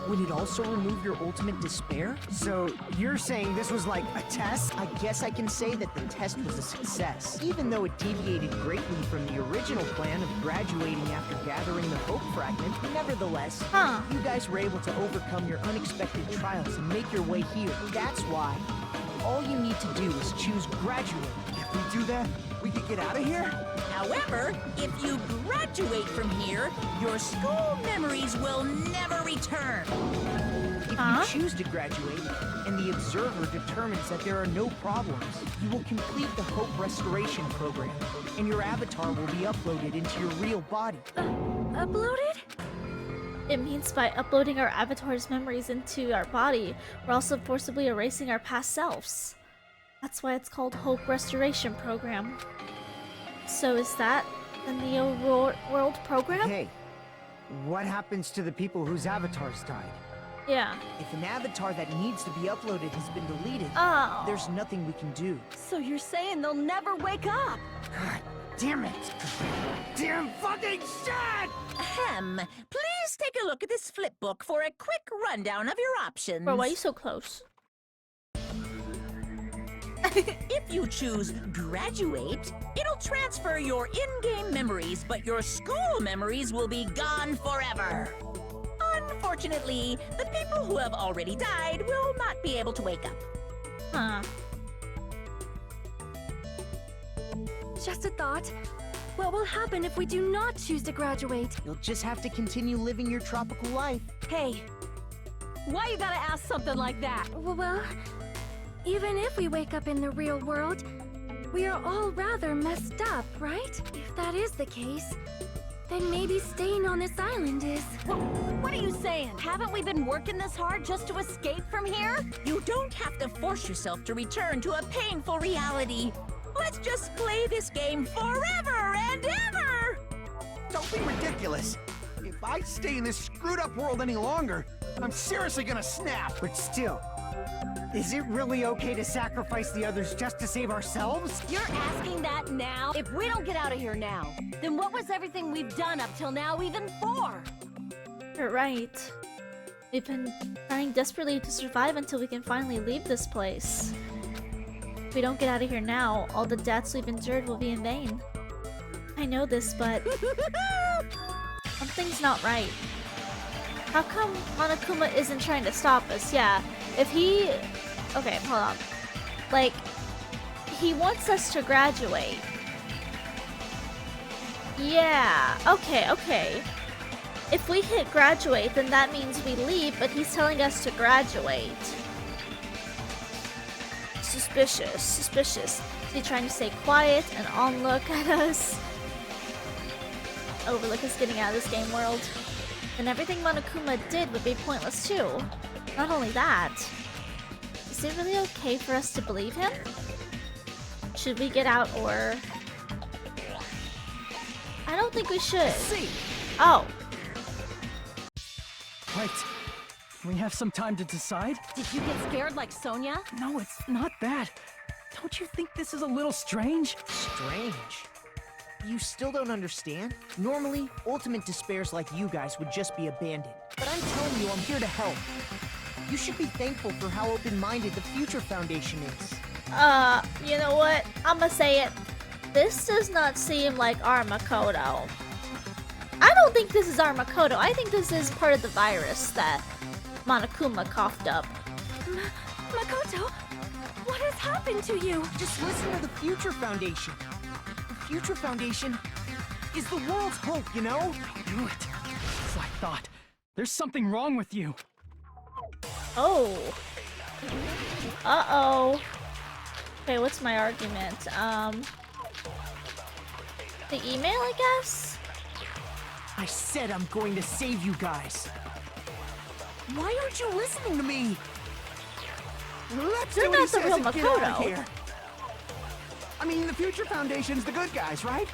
would it also remove your ultimate despair? So, you're saying this was like a test? I guess I can say that the test was a success, even though it deviated greatly from the original plan of graduating after gathering the Hope Fragment. Nevertheless, you guys were able to overcome your unexpected trials and make your way here. That's why all you need to do is choose graduate. If we do that, we could get out of here? However, if you graduate from here, your school memories will never return. If you choose to graduate, and the observer determines that there are no problems, you will complete the Hope Restoration Program, and your avatar will be uploaded into your real body. Uploaded? It means by uploading our avatar's memories into our body, we're also forcibly erasing our past selves. That's why it's called Hope Restoration Program. So is that the Neo World program? Hey, what happens to the people whose avatars died? Yeah. If an avatar that needs to be uploaded has been deleted, Oh. there's nothing we can do. So you're saying they'll never wake up? God damn it! Damn fucking shit! Ahem. Please take a look at this flip book for a quick rundown of your options. Bro, why are you so close? If you choose graduate, it'll transfer your in-game memories, but your school memories will be gone forever. Unfortunately, the people who have already died will not be able to wake up. Huh. Just a thought. What will happen if we do not choose to graduate? You'll just have to continue living your tropical life. Hey, why you gotta ask something like that? Well, even if we wake up in the real world, we are all rather messed up, right? If that is the case, then maybe staying on this island is... What are you saying? Haven't we been working this hard just to escape from here? You don't have to force yourself to return to a painful reality. Let's just play this game forever and ever! Don't be ridiculous. If I stay in this screwed up world any longer, I'm seriously gonna snap. But still, is it really okay to sacrifice the others just to save ourselves? You're asking that now? If we don't get out of here now, then what was everything we've done up till now even for? You're right. We've been trying desperately to survive until we can finally leave this place. If we don't get out of here now, all the deaths we've endured will be in vain. I know this, but something's not right. How come Monokuma isn't trying to stop us? Yeah, if he... Okay, hold on. Like, he wants us to graduate. Yeah, okay. If we hit graduate, then that means we leave, but he's telling us to graduate. Suspicious. Is he trying to stay quiet and onlook at us? Overlook us getting out of this game world. Then everything Monokuma did would be pointless too. Not only that, is it really okay for us to believe him? Should we get out or... I don't think we should. See. Oh. Right. We have some time to decide? Did you get scared like Sonia? No, it's not that. Don't you think this is a little strange? Strange. You still don't understand? Normally, ultimate despairs like you guys would just be abandoned. But I'm telling you, I'm here to help. You should be thankful for how open-minded the Future Foundation is. You know what? I'ma say it. This does not seem like our Makoto. I don't think this is our Makoto. I think this is part of the virus that Monokuma coughed up. Makoto, what has happened to you? Just listen to the Future Foundation. The Future Foundation is the world's hope, you know? Do it. As I thought. There's something wrong with you. Oh. Uh-oh. Okay, what's my argument? The email, I guess? I said I'm going to save you guys. Why aren't you listening to me? Let's They're do what he not the says real and get out Makoto. of here. I mean, the Future Foundation's the good guys, right?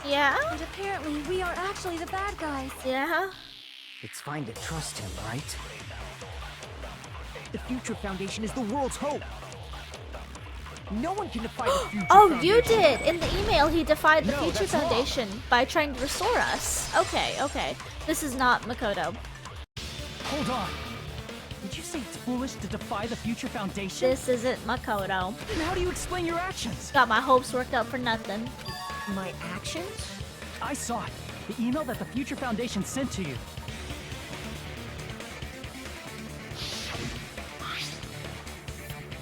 Yeah? And apparently, we are actually the bad guys. Yeah? It's fine to trust him, right? The Future Foundation is the world's hope. No one can defy the Future Oh, Foundation. you did! In the email, he defied the No, Future that's wrong. Foundation by trying to restore us. Okay, okay. This is not Makoto. Hold on. Did you say it's foolish to defy the Future Foundation? This isn't Makoto. Then how do you explain your actions? Got my hopes worked out for nothing. My actions? I saw it. The email that the Future Foundation sent to you.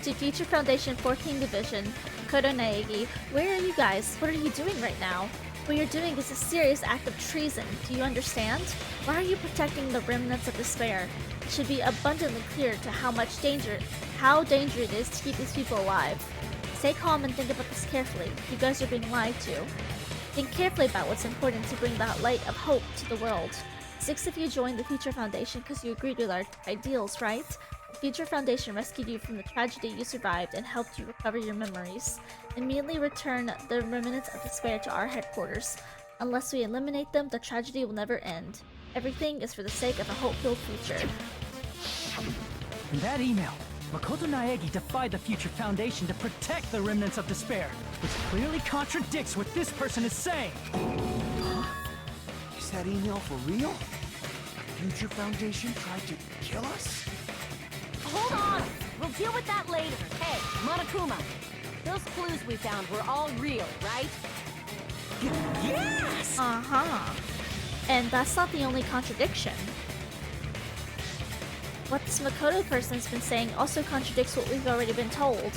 To Future Foundation 14 Division, Makoto Naegi, where are you guys? What are you doing right now? What you're doing is a serious act of treason. Do you understand? Why are you protecting the remnants of despair? It should be abundantly clear to how dangerous it is to keep these people alive. Stay calm and think about this carefully. You guys are being lied to. Think carefully about what's important to bring that light of hope to the world. 6 of you joined the Future Foundation because you agreed with our ideals, right? The Future Foundation rescued you from the tragedy you survived and helped you recover your memories. Immediately return the remnants of despair to our headquarters. Unless we eliminate them, the tragedy will never end. Everything is for the sake of a hope-filled future. In that email, Makoto Naegi defied the Future Foundation to protect the remnants of despair, which clearly contradicts what this person is saying. Is that email for real? Future Foundation tried to kill us? Hold on! We'll deal with that later. Hey, Monokuma, those clues we found were all real, right? Yes! Uh-huh. And that's not the only contradiction. What this Makoto person's been saying also contradicts what we've already been told.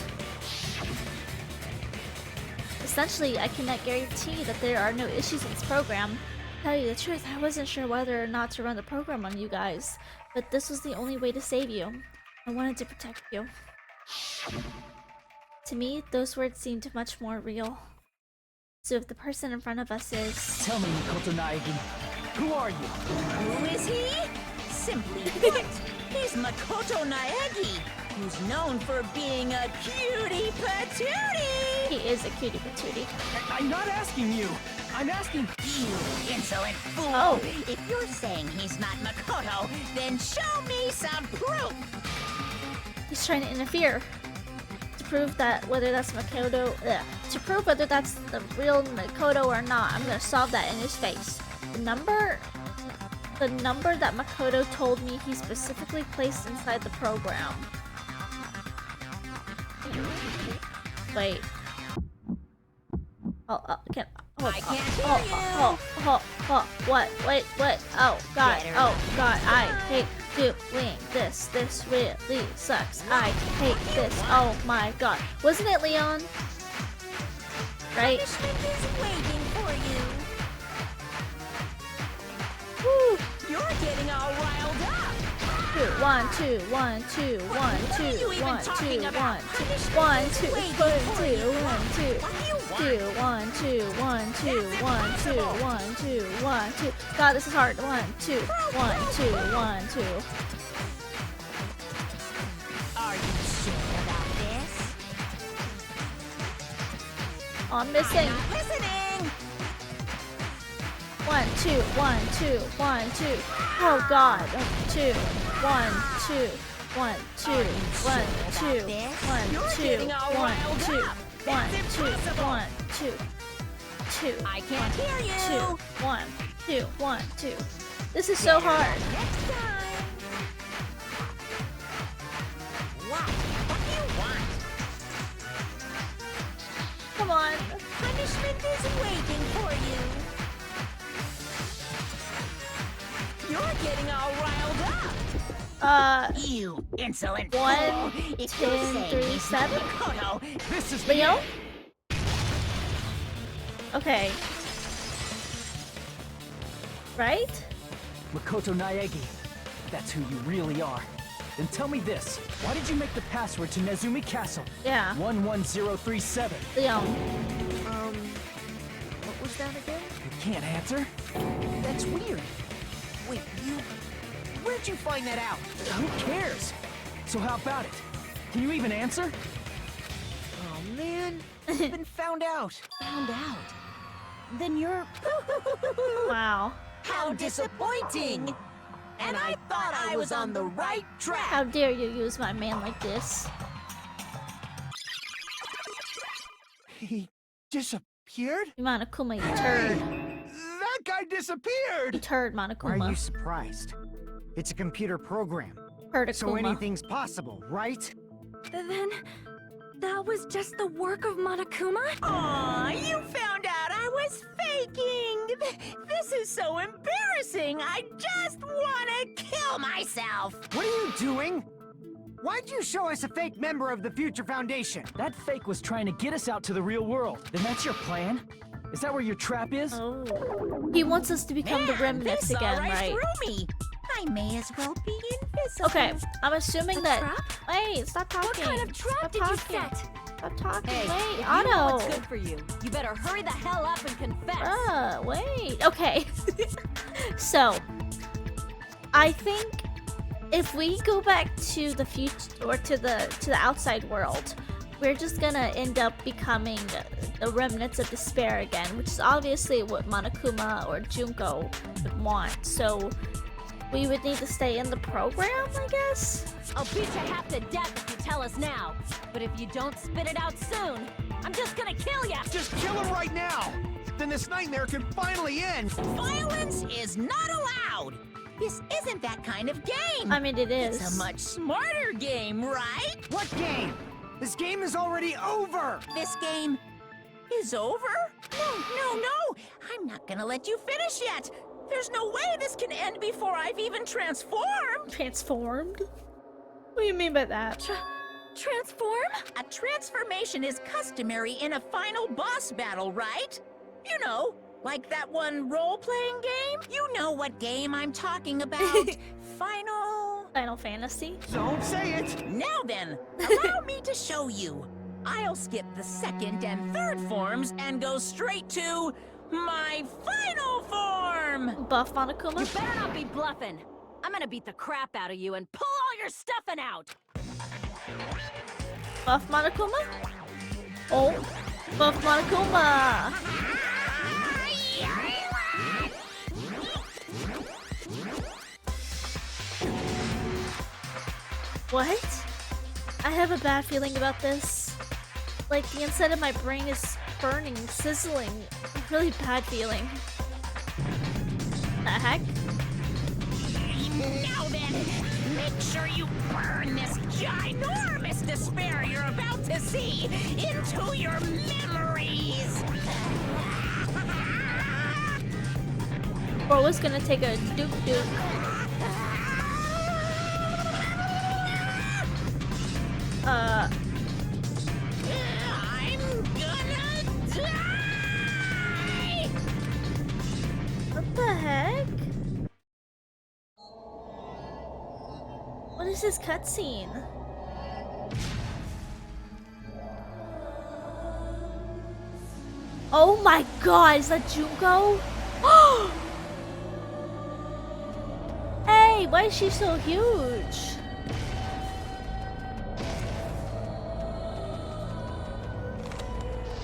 Essentially, I cannot guarantee that there are no issues in this program. To tell you the truth, I wasn't sure whether or not to run the program on you guys, but this was the only way to save you. I wanted to protect you. To me, those words seemed much more real. So if the person in front of us is... Tell me, Makoto Naegi, who are you? Who is he? Simply put, he's Makoto Naegi, who's known for being a cutie patootie. He is a cutie patootie. I'm not asking you. I'm asking... You insolent fool! Oh. If you're saying he's not Makoto, then show me some proof! He's trying to interfere. To prove that whether that's Makoto... to prove whether that's the real Makoto or not, I'm gonna solve that in his face. The number that Makoto told me he specifically placed inside the program. Wait. I can't hear What? Wait, what? Oh, God. Oh, God. I hate doing this. This really sucks. I hate this. Oh, my God. Wasn't it Leon? Right? Punishment is waiting for you. Woo! You're getting all riled up. 1, 2, 1, 2, 1, 2, 1, 2, 1, 2, 1, 2, 1, 2, 1, 2, 1, 2, 1, 2, 1, 2, 1, 2. God, this is hard. 1, 2, 1, 2, 1, 2. Are you sure about this? Oh, I'm missing. Listening! 1, 2, 1, 2, 1, 2. Oh God. 2, 1, 2, 1, 2, 1, 2, 1, 2, 1, 2, 1, 2, 1, 2, 2, 2. I can't hear you. 2, 1, 2, 1, 2. This is so hard. Next time. What? What do you want? Come on. Punishment is waiting for you. You're getting all riled up. You insolent 1, fool. 10, If you say 3, he's 7. Makoto, This is Leo? Okay. Right? Makoto Naegi, that's who you really are. Then tell me this, why did you make the password to Nezumi Castle? Yeah. 11037. Leo. what was that again? You can't answer? That's weird. Wait, where'd you find that out? Who cares? So how about it? Can you even answer? Oh man, you've been found out. Found out. Then you're... Wow. How disappointing! And I thought I was on the right track! How dare you use my man like this? He disappeared? Monokuma, you turd. That guy You disappeared! turd, Why are you Monokuma. surprised? It's a computer program, so Hurtakuma. anything's possible, right? Then that was just the work of Monokuma? Aw, you found out I was faking! This is so embarrassing! I just wanna kill myself! What are you doing? Why'd you show us a fake member of the Future Foundation? That fake was trying to get us out to the real world. Then that's your plan? Is that where your trap is? Oh. He wants us to become the Man, remnants this again, saw right? through me. I may as well be invisible. Okay, I'm assuming A that. trap? Wait, stop talking. What kind of trap Stop did you talking. set? Stop talking. Hey, Wait, if Otto. you know what's good for you, you better hurry the hell up and confess. Wait. Okay. So, I think if we go back to the future or to the outside world, we're just gonna end up becoming the remnants of despair again, which is obviously what Monokuma or Junko would want. So, we would need to stay in the program, I guess. I'll beat you half to death if you tell us now. But if you don't spit it out soon, I'm just gonna kill ya! Just kill him right now! Then this nightmare can finally end! Violence is not allowed! This isn't that kind of game! I mean, it is. It's a much smarter game, right? What game? This game is already over! This game is over? No! I'm not gonna let you finish yet! There's no way this can end before I've even transformed! Transformed? What do you mean by that? Transform? A transformation is customary in a final boss battle, right? You know, like that one role-playing game? You know what game I'm talking about. Final Fantasy? Don't say it! Now then, allow me to show you. I'll skip the second and third forms and go straight to my final form! Buff Monokuma? You better not be bluffing. I'm gonna beat the crap out of you and pull all your stuffing out. Buff Monokuma? Oh, Buff Monokuma! What? I have a bad feeling about this. Like, the inside of my brain is burning, sizzling. A really bad feeling. The heck? Now then, make sure you burn this ginormous despair you're about to see into your memories! Or was gonna take a duke. I'm gonna die! What the heck? What is this cutscene? Oh my god, is that Junko? Hey, why is she so huge?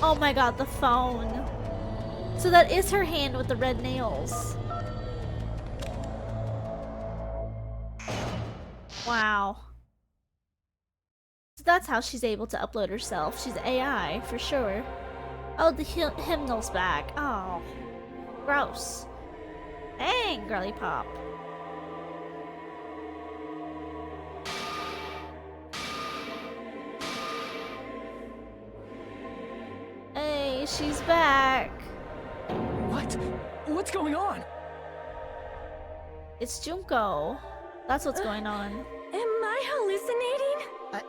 Oh my god, the phone. So that is her hand with the red nails. Wow. So that's how she's able to upload herself. She's AI, for sure. Oh, the hymnal's back. Oh, gross. Dang, girly pop. Hey, she's back. What? What's going on? It's Junko. That's what's going on. Am I hallucinating?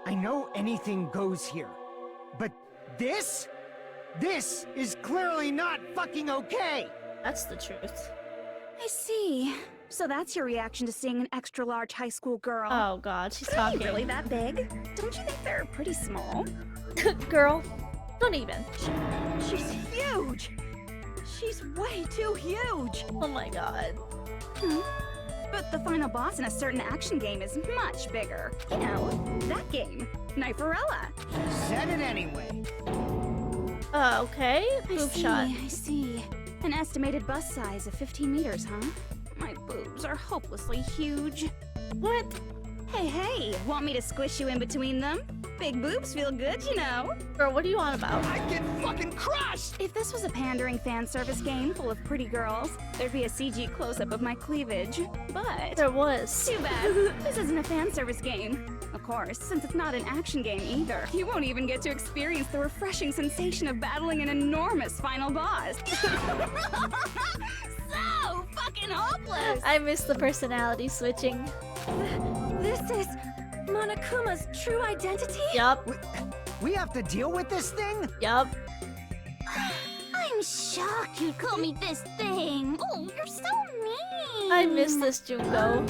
I know anything goes here, but this is clearly not fucking okay! That's the truth. I see. So that's your reaction to seeing an extra-large high school girl. Oh god, she's Are talking. you really that big? Don't you think they're pretty small? Girl, don't even. She's huge! She's way too huge! Oh my god. But the final boss in a certain action game is much bigger. You know, that game. Kniferella. Said it anyway. Okay. Boob shot. I see. An estimated bust size of 15 meters, huh? My boobs are hopelessly huge. What? Hey, want me to squish you in between them? Big boobs feel good, you know. Girl, what are you on about? I get fucking crushed! If this was a pandering fan service game full of pretty girls, there'd be a CG close-up of my cleavage. But There was. too bad. This isn't a fan service game. Of course, since it's not an action game either, you won't even get to experience the refreshing sensation of battling an enormous final boss. So fucking hopeless! I miss the personality switching. This is Monokuma's true identity? Yup. We have to deal with this thing? Yup. I'm shocked you'd call me this thing. Oh, you're so mean. I miss this Junko.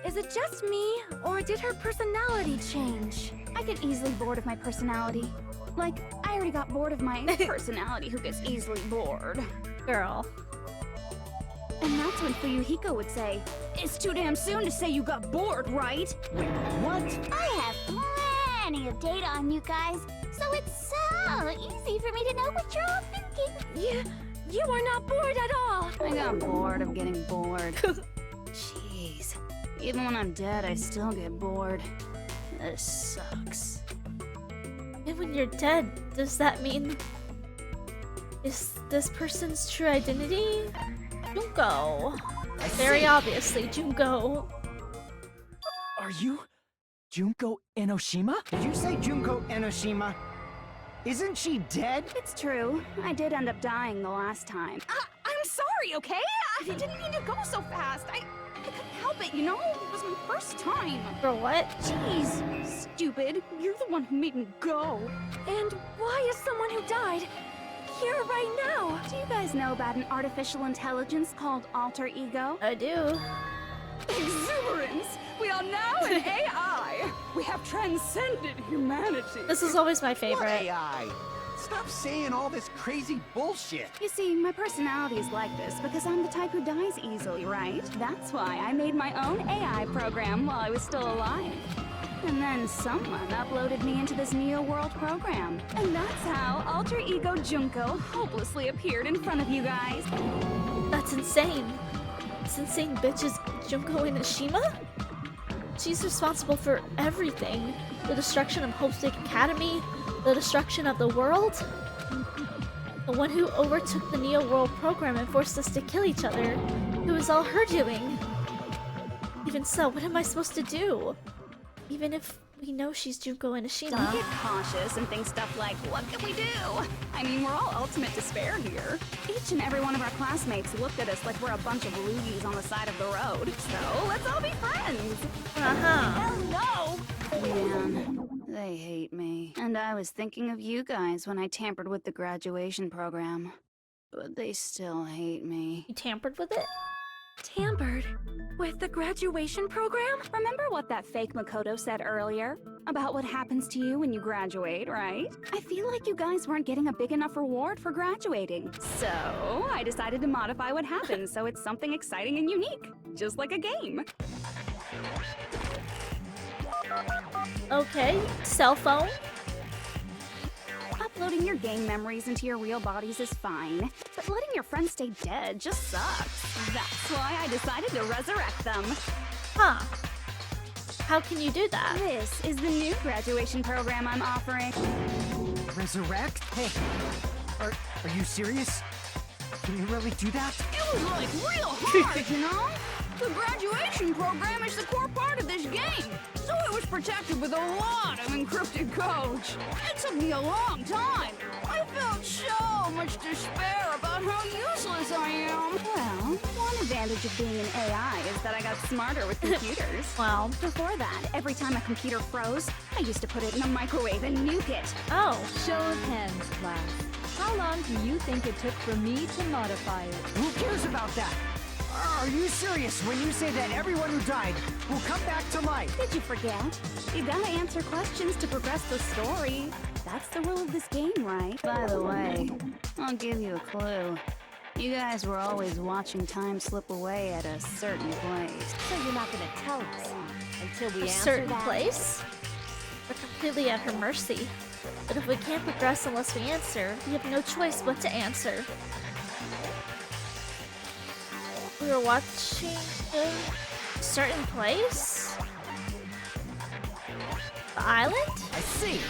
Is it just me, or did her personality change? I get easily bored of my personality. Like, I already got bored of my personality who gets easily bored. Girl. And that's when Fuyuhiko would say, "It's too damn soon to say you got bored, right?" Wait, what? I have plenty of data on you guys, so it's so easy for me to know what you're all thinking. You are not bored at all! I got bored of getting bored. Jeez. Even when I'm dead, I still get bored. This sucks. And when you're dead, does that mean... Is this person's true identity? Junko. Very obviously, Junko. Are you Junko Enoshima? Did you say Junko Enoshima? Isn't she dead? It's true. I did end up dying the last time. I'm sorry, okay? I didn't mean to go so fast. I couldn't help it, you know? It was my first time. For what? Jeez, stupid. You're the one who made me go. And why is someone who died here right now? Do you guys know about an artificial intelligence called alter ego? I do. Exuberance! We are now an AI! We have transcended humanity! This is always my What favorite. AI? Stop saying all this crazy bullshit. You see, my personality is like this because I'm the type who dies easily, right? That's why I made my own AI program while I was still alive. And then someone uploaded me into this Neo World program. And that's how Alter Ego Junko hopelessly appeared in front of you guys. That's insane. This insane bitch is Junko Enoshima? She's responsible for everything. The destruction of Hope's Peak Academy, the destruction of the world. The one who overtook the Neo World program and forced us to kill each other. It was all her doing. Even so, what am I supposed to do? Even if we know she's Junko Enoshima. Don't get cautious and think stuff like, what can we do? I mean, we're all ultimate despair here. Each and every one of our classmates looked at us like we're a bunch of loogies on the side of the road. So let's all be friends. Uh-huh. Oh no! Man, they hate me. And I was thinking of you guys when I tampered with the graduation program. But they still hate me. You tampered with it? Tampered with the graduation program? Remember what that fake Makoto said earlier? About what happens to you when you graduate, right? I feel like you guys weren't getting a big enough reward for graduating. So I decided to modify what happens so it's something exciting and unique. Just like a game. Okay. Cell phone? Uploading your game memories into your real bodies is fine, but letting your friends stay dead just sucks. That's why I decided to resurrect them. Huh. How can you do that? This is the new graduation program I'm offering. Resurrect? Hey, are you serious? Can you really do that? It was like real hard, you know? The graduation program is the core part of this game, so it was protected with a lot of encrypted codes. It took me a long time. I felt so much despair about how useless I am. Well, one advantage of being an AI is that I got smarter with computers. Well, Before that, every time a computer froze, I used to put it in the microwave and nuke it. oh. Show of hands, class. How long do you think it took for me to modify it? Who cares about that? Are you serious when you say that everyone who died will come back to life? Did you forget? You gotta answer questions to progress the story. That's the rule of this game, right? By the way, I'll give you a clue. You guys were always watching time slip away at a certain place. So you're not gonna tell us until we A answer certain that? place? We're completely at her mercy. But if we can't progress unless we answer, we have no choice but to answer. We were watching a certain place? The island? I see.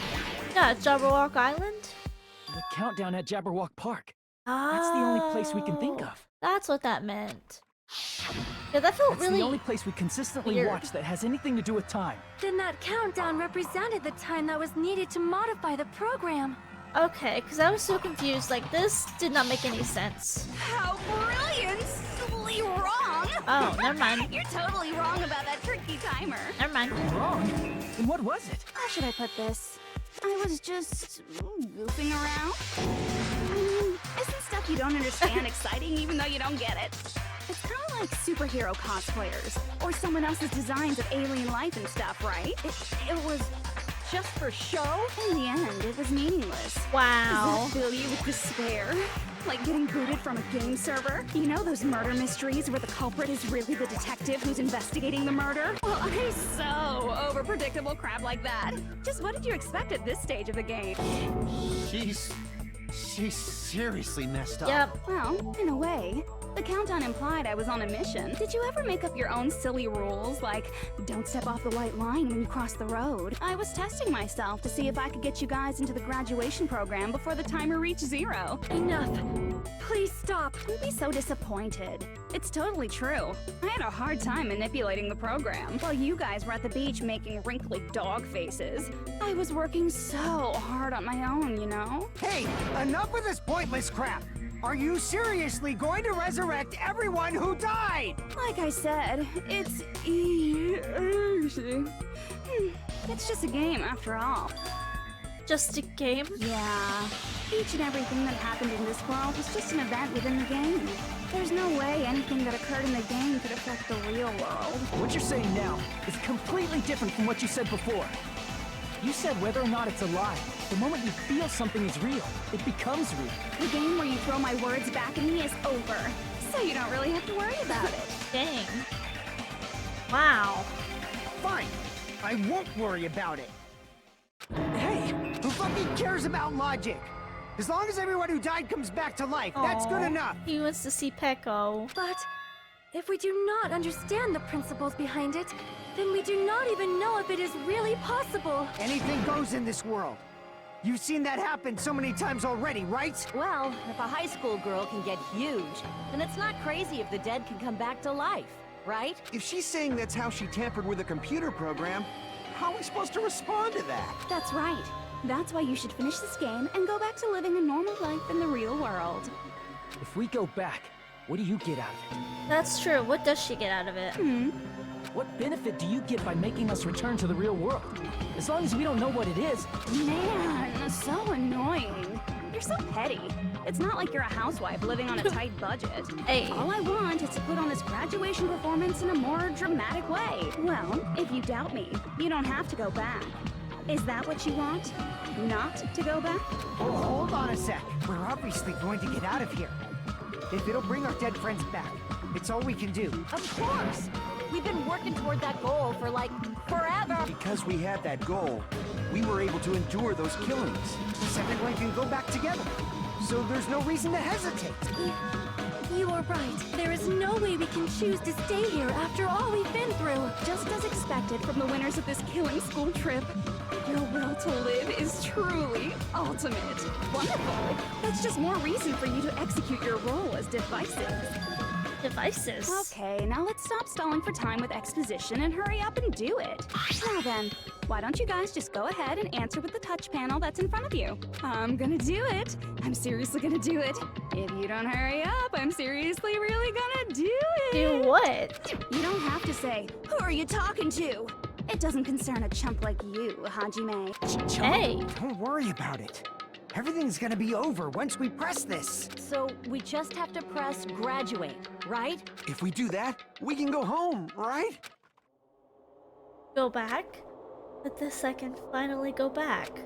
Yeah, Jabberwock Island? The countdown at Jabberwock Park. Oh, That's the only place we can think of. That's what that meant. Yeah, that felt It's really the only place we consistently weird. watch that has anything to do with time. Then that countdown represented the time that was needed to modify the program. Okay, because I was so confused. Like, this did not make any sense. How brilliantly wrong! Oh, never mind. You're totally wrong about that tricky timer. Never mind. Wrong? And what was it? How should I put this? I was just goofing around. Isn't stuff you don't understand exciting even though you don't get it? It's kind of like superhero cosplayers or someone else's designs of alien life and stuff, right? It was just for show. In the end, it was meaningless. Wow. Does that fill you with despair? Like getting booted from a game server? You know those murder mysteries where the culprit is really the detective who's investigating the murder? Well, I'm so over predictable crap like that. Just what did you expect at this stage of the game? She's seriously messed up. Yep. Well, in a way. The countdown implied I was on a mission. Did you ever make up your own silly rules, like don't step off the white line when you cross the road? I was testing myself to see if I could get you guys into the graduation program before the timer reached 0. Enough. Please stop. Don't be so disappointed. It's totally true. I had a hard time manipulating the program. While you guys were at the beach making wrinkly dog faces, I was working so hard on my own, you know? Hey, enough with this pointless crap! Are you seriously going to resurrect everyone who died? Like I said, it's easy. It's just a game after all. Just a game? Yeah. Each and everything that happened in this world was just an event within the game. There's no way anything that occurred in the game could affect the real world. What you're saying now is completely different from what you said before. You said whether or not it's alive. The moment you feel something is real, it becomes real. The game where you throw my words back at me is over, so you don't really have to worry about it. Dang. Wow. Fine. I won't worry about it. Hey, Who fucking cares about logic? As long as everyone who died comes back to life, that's good Aw. enough. He wants to see Peko. But if we do not understand the principles behind it, then we do not even know if it is really possible. Anything goes in this world. You've seen that happen so many times already, right? Well, if a high school girl can get huge, then it's not crazy if the dead can come back to life, right? If she's saying that's how she tampered with a computer program, how are we supposed to respond to that? That's right. That's why you should finish this game and go back to living a normal life in the real world. if we go back, what do you get out of it? That's true. What does she get out of it? What benefit do you get by making us return to the real world? As long as we don't know what it is. Man, so annoying. You're so petty. It's not like you're a housewife living on a tight budget. Hey. All I want is to put on this graduation performance in a more dramatic way. Well, if you doubt me, you don't have to go back. Is that what you want? Not to go back? Oh, hold on a sec. We're obviously going to get out of here. If it'll bring our dead friends back, it's all we can do. Of course! We've been working toward that goal for, like, forever! Because we had that goal, we were able to endure those killings. So everyone can go back together. so there's no reason to hesitate. You are right. There is no way we can choose to stay here after all we've been through. Just as expected from the winners of this killing school trip, your will to live is truly ultimate. Wonderful. That's just more reason for you to execute your role as Devices. Okay, now let's stop stalling for time with exposition and hurry up and do it. Now then, why don't you guys just go ahead and answer with the touch panel that's in front of you? I'm gonna do it. I'm seriously gonna do it. If you don't hurry up, I'm seriously really gonna do it. Do what? You don't have to say, who are you talking to? It doesn't concern a chump like you, Hajime. Hey. Don't worry about it. Everything's gonna be over once we press this. So we just have to press graduate, right? If we do that, we can go home, right? Go back? With this, I can finally go back.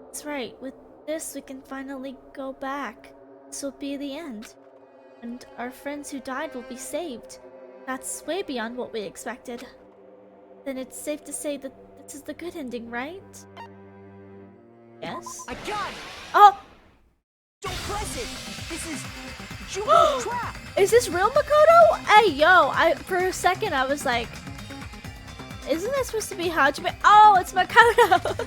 That's right. With this, we can finally go back. This will be the end. And our friends who died will be saved. That's way beyond what we expected. Then it's safe to say that this is the good ending, right? Yes? I got it! Oh! Don't press it! This is Junko's trap! Is this real Makoto? Hey, yo! For a second, I was like, isn't that supposed to be Hajime? Oh, it's Makoto!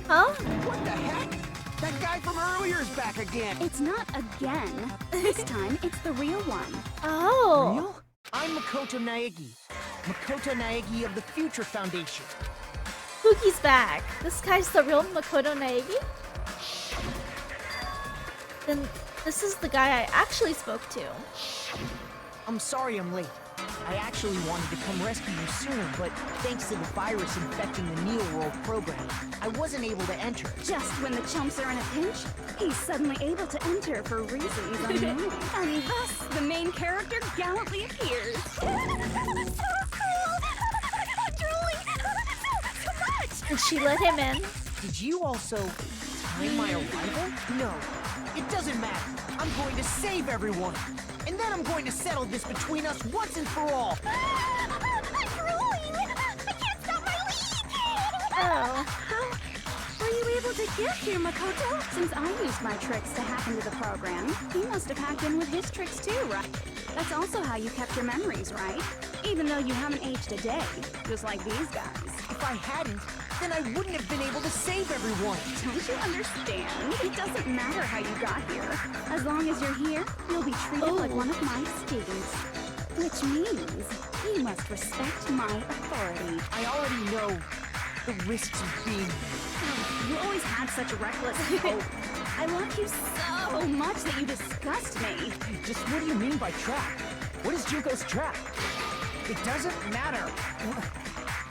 Huh? What the heck? That guy from earlier is back again. It's not again. This time, it's the real one. Oh! Real? I'm Makoto Naegi. Makoto Naegi of the Future Foundation. Pookie's back. This guy's the real Makoto Naegi? Then this is the guy I actually spoke to. I'm sorry I'm late. I actually wanted to come rescue you sooner, but thanks to the virus infecting the Neo World program, I wasn't able to enter. Just when the chumps are in a pinch, he's suddenly able to enter for reasons unknown. And thus, the main character gallantly appears. So cool! Julie! So much! And she let him in. Did you also time my arrival? No, it doesn't matter. I'm going to save everyone. And then I'm going to settle this between us once and for all. I'm drooling! I can't stop my leak! Oh. How were you able to get here, Makoto? Since I used my tricks to hack into the program, he must have hacked in with his tricks too, right? That's also how you kept your memories, right? Even though you haven't aged a day, just like these guys. If I hadn't, then I wouldn't have been able to save everyone. Don't you understand? It doesn't matter how you got here. As long as you're here, you'll be treated like one of my students. Which means you must respect my authority. I already know the risks of being here. You always had such reckless hope. I love you so much that you disgust me. Just what do you mean by trap? What is Junko's trap? It doesn't matter.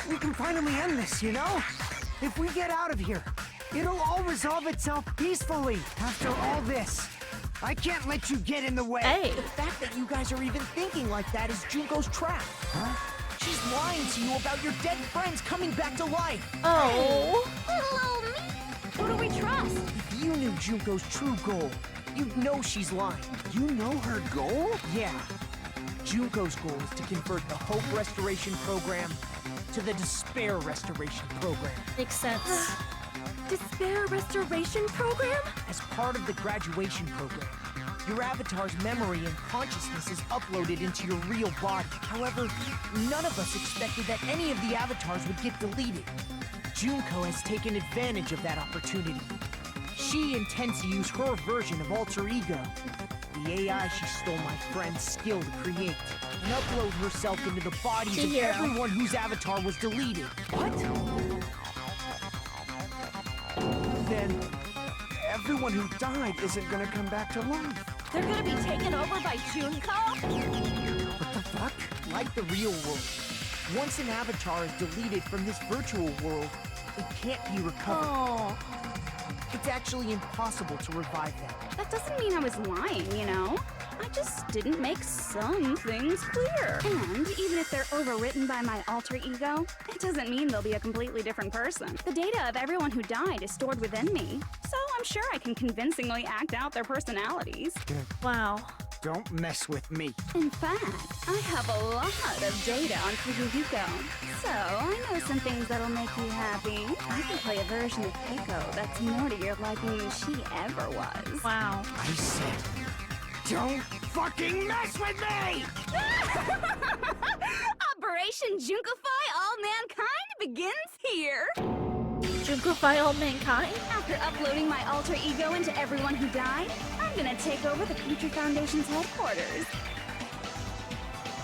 We can finally end this, you know? If we get out of here, it'll all resolve itself peacefully after all this. I can't let you get in the way. Hey. The fact that you guys are even thinking like that is Junko's trap. Huh? She's lying to you about your dead friends coming back to life. Oh. Little me! Who do we trust? If you knew Junko's true goal, you'd know she's lying. You know her goal? Yeah. Junko's goal is to convert the Hope Restoration Program to the Despair Restoration Program. Makes sense. Despair Restoration Program? As part of the graduation program, your avatar's memory and consciousness is uploaded into your real body. However, none of us expected that any of the avatars would get deleted. Junko has taken advantage of that opportunity. She intends to use her version of Alter Ego, the AI she stole my friend's skill to create, and upload herself into the bodies of Chihiro. everyone whose avatar was deleted. What? Then everyone who died isn't gonna come back to life. They're gonna be taken over by Junko? What the fuck? Like the real world, once an avatar is deleted from this virtual world, it can't be recovered. Oh. It's actually impossible to revive them. That doesn't mean I was lying, you know? I just didn't make some things clear. And even if they're overwritten by my alter ego, it doesn't mean they'll be a completely different person. The data of everyone who died is stored within me, so I'm sure I can convincingly act out their personalities. Wow. Don't mess with me. In fact, I have a lot of data on Kuyuko, so I know some things that'll make you happy. I can play a version of Keiko that's more to your liking than she ever was. Wow. I said, don't fucking mess with me! Operation Junkify All Mankind begins here! Junkify all mankind? After uploading my alter ego into everyone who died, I'm gonna take over the Future Foundation's headquarters.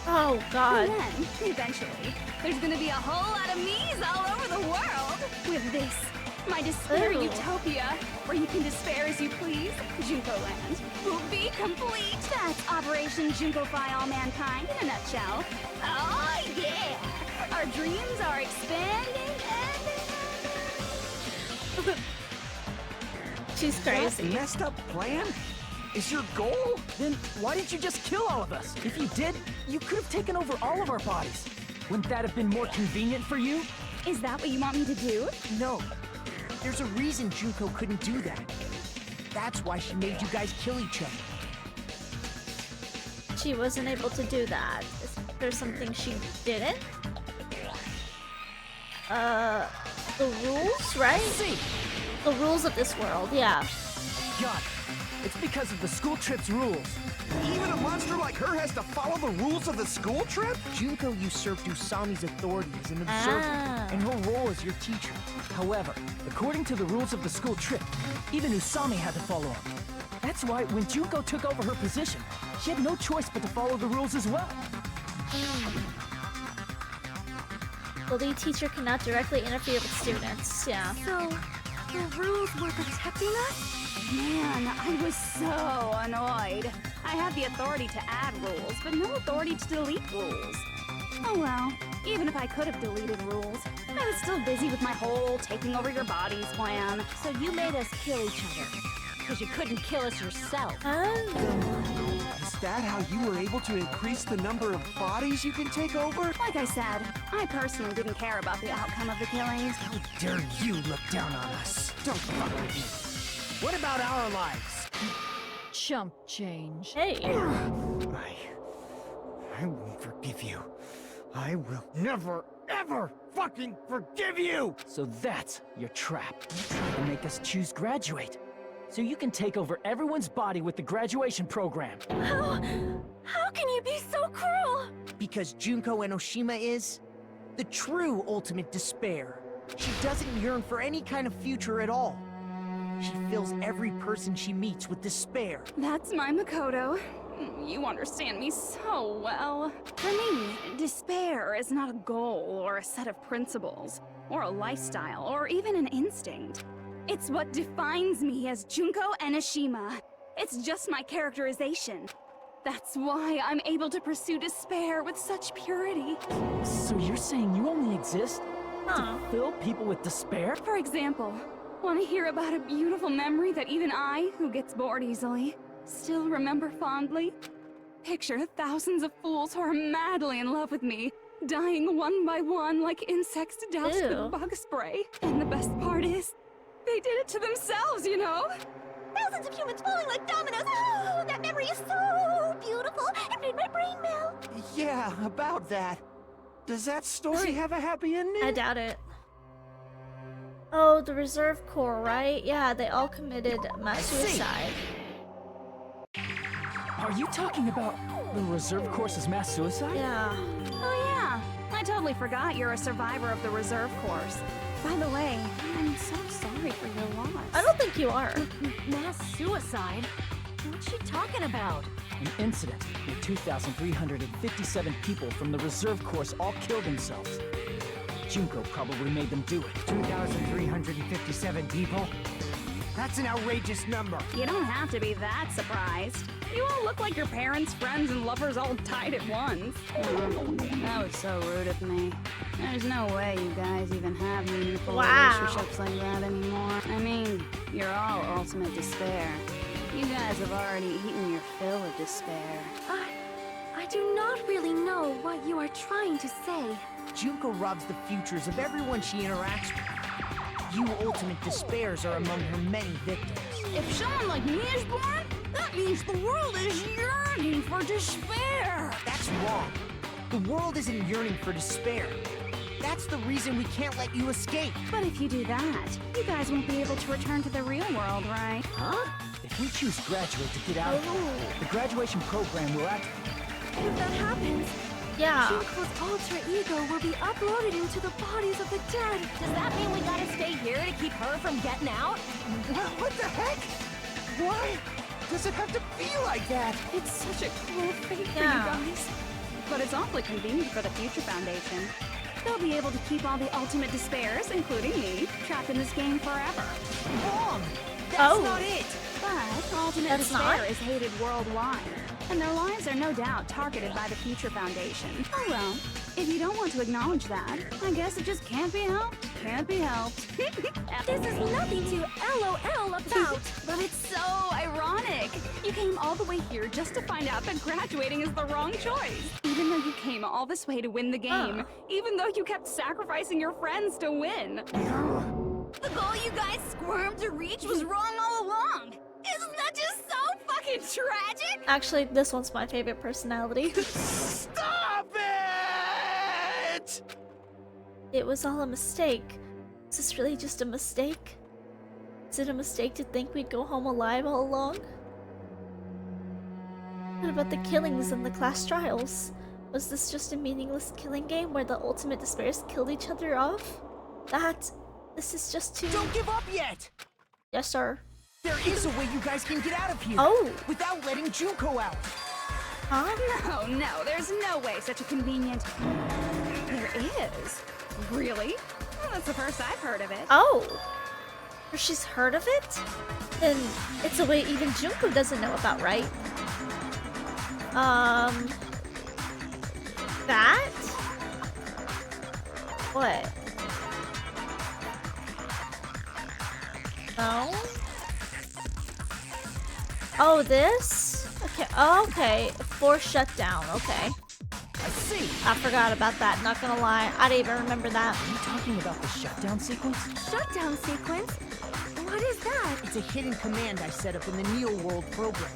Oh, God. And then, eventually, there's gonna be a whole lot of me's all over the world! With this, my despair Ew. utopia, where you can despair as you please, Junko Land, will be complete! That's Operation Junkify All Mankind in a nutshell. Oh, yeah! Our dreams are expanding and... She's That crazy. messed up plan is your goal? Then why didn't you just kill all of us? If you did, you could have taken over all of our bodies. Wouldn't that have been more convenient for you? Is that what you want me to do? No. There's a reason Junko couldn't do that. That's why she made you guys kill each other. She wasn't able to do that. Is there something she didn't? The rules, right? See, The rules of this world, yeah. got it. It's because of the school trip's rules. Even a monster like her has to follow the rules of the school trip? Junko usurped Usami's authority as an observer, Ah. and her role as your teacher. However, according to the rules of the school trip, even Usami had to follow them. That's why when Junko took over her position, she had no choice but to follow the rules as well. The lead teacher cannot directly interfere with students, yeah. So, the rules were protecting us? Man, I was so annoyed. I had the authority to add rules, but no authority to delete rules. Oh well, even if I could have deleted rules, I was still busy with my whole taking over your bodies plan. So you made us kill each other. Because you couldn't kill us yourself. Oh. Is that how you were able to increase the number of bodies you can take over? Like I said, I personally didn't care about the outcome of the killings. How dare you look down on us? Don't fuck with me. What about our lives? Chump change. Hey. I won't forgive you. I will never, ever fucking forgive you! So that's your trap. You tried to make us choose graduate. So you can take over everyone's body with the graduation program. How can you be so cruel? Because Junko Enoshima is the true ultimate despair. She doesn't yearn for any kind of future at all. She fills every person she meets with despair. That's my Makoto. You understand me so well. For me, despair is not a goal or a set of principles, or a lifestyle, or even an instinct. It's what defines me as Junko Enoshima. It's just my characterization. That's why I'm able to pursue despair with such purity. So you're saying you only exist Huh. to fill people with despair? For example, want to hear about a beautiful memory that even I, who gets bored easily, still remember fondly? Picture thousands of fools who are madly in love with me, dying one by one like insects doused Ew. with bug spray. And the best part is, they did it to themselves, you know? Thousands of humans falling like dominoes. Oh, that memory is so beautiful. It made my brain melt. Yeah, about that. Does that story have a happy ending? I doubt it. Oh, the reserve corps, right? Yeah, they all committed mass suicide. Are you talking about the reserve course's mass suicide? Yeah. Oh yeah, I totally forgot you're a survivor of the reserve course. By the way, I'm so sorry for your loss. I don't think you are. Mass suicide? What's she talking about? An incident where 2,357 people from the reserve course all killed themselves. Junko probably made them do it. 2,357 people? That's an outrageous number. You don't have to be that surprised. You all look like your parents, friends, and lovers all died at once. That was so rude of me. There's no way you guys even have meaningful relationships like that anymore. I mean, you're all ultimate despair. You guys have already eaten your fill of despair. I do not really know what you are trying to say. Junko robs the futures of everyone she interacts with. You ultimate despairs are among her many victims. If someone like me is born, that means the world is yearning despair! That's wrong. The world isn't yearning for despair. That's the reason we can't let you escape. But if you do that, you guys won't be able to return to the real world, right? Huh? If we choose graduate to get out of here, the graduation program will act. If that happens, Yeah. Junko's alter ego will be uploaded into the bodies of the dead. Does that mean we gotta stay here to keep her from getting out? What the heck? Why does it have to be like that? It's such a cruel fate for Yeah. you guys. But it's awfully convenient for the Future Foundation. They'll be able to keep all the ultimate despairs, including me, trapped in this game forever. Wrong! That's Oh. not it! But ultimate That's despair not? is hated worldwide, and their lives are no doubt targeted by the Future Foundation. Oh well, if you don't want to acknowledge that, I guess it just can't be helped. Can't be helped. This is nothing to LOL about. But it's so ironic. You came all the way here just to find out that graduating is the wrong choice. Even though you came all this way to win the game. Even though you kept sacrificing your friends to win. The goal you guys squirmed to reach was wrong all along. Isn't that just so fucking tragic? Actually, this one's my favorite personality. Stop it! It was all a mistake. Is this really just a mistake? Is it a mistake to think we'd go home alive all along? What about the killings and the class trials? Was this just a meaningless killing game where the ultimate despairs killed each other off? This is just too... Don't give up yet! Yes, sir. There is a way you guys can get out of here! Oh! Without letting Junko out! Huh? No, there's no way such a convenient... There is? Really? Well, that's the first I've heard of it. Oh! Or she's heard of it? Then it's a way even Junko doesn't know about, right? That? What? No? Oh, this? Okay, okay. Force shutdown, okay. I see! I forgot about that, not gonna lie. I didn't even remember that. Are you talking about the shutdown sequence? Shutdown sequence? What is that? It's a hidden command I set up in the Neo World program.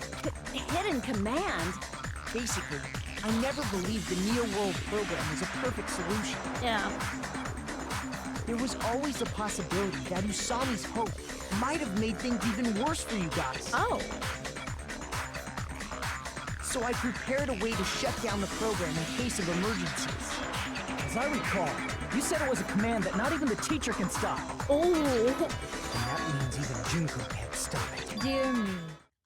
Hidden command? Basically, I never believed the Neo World program was a perfect solution. Yeah. There was always the possibility that Usami's hope might have made things even worse for you guys. Oh. So I prepared a way to shut down the program in case of emergencies. As I recall, you said it was a command that not even the teacher can stop. Oh. And that means even Junko can't stop it. Dear me,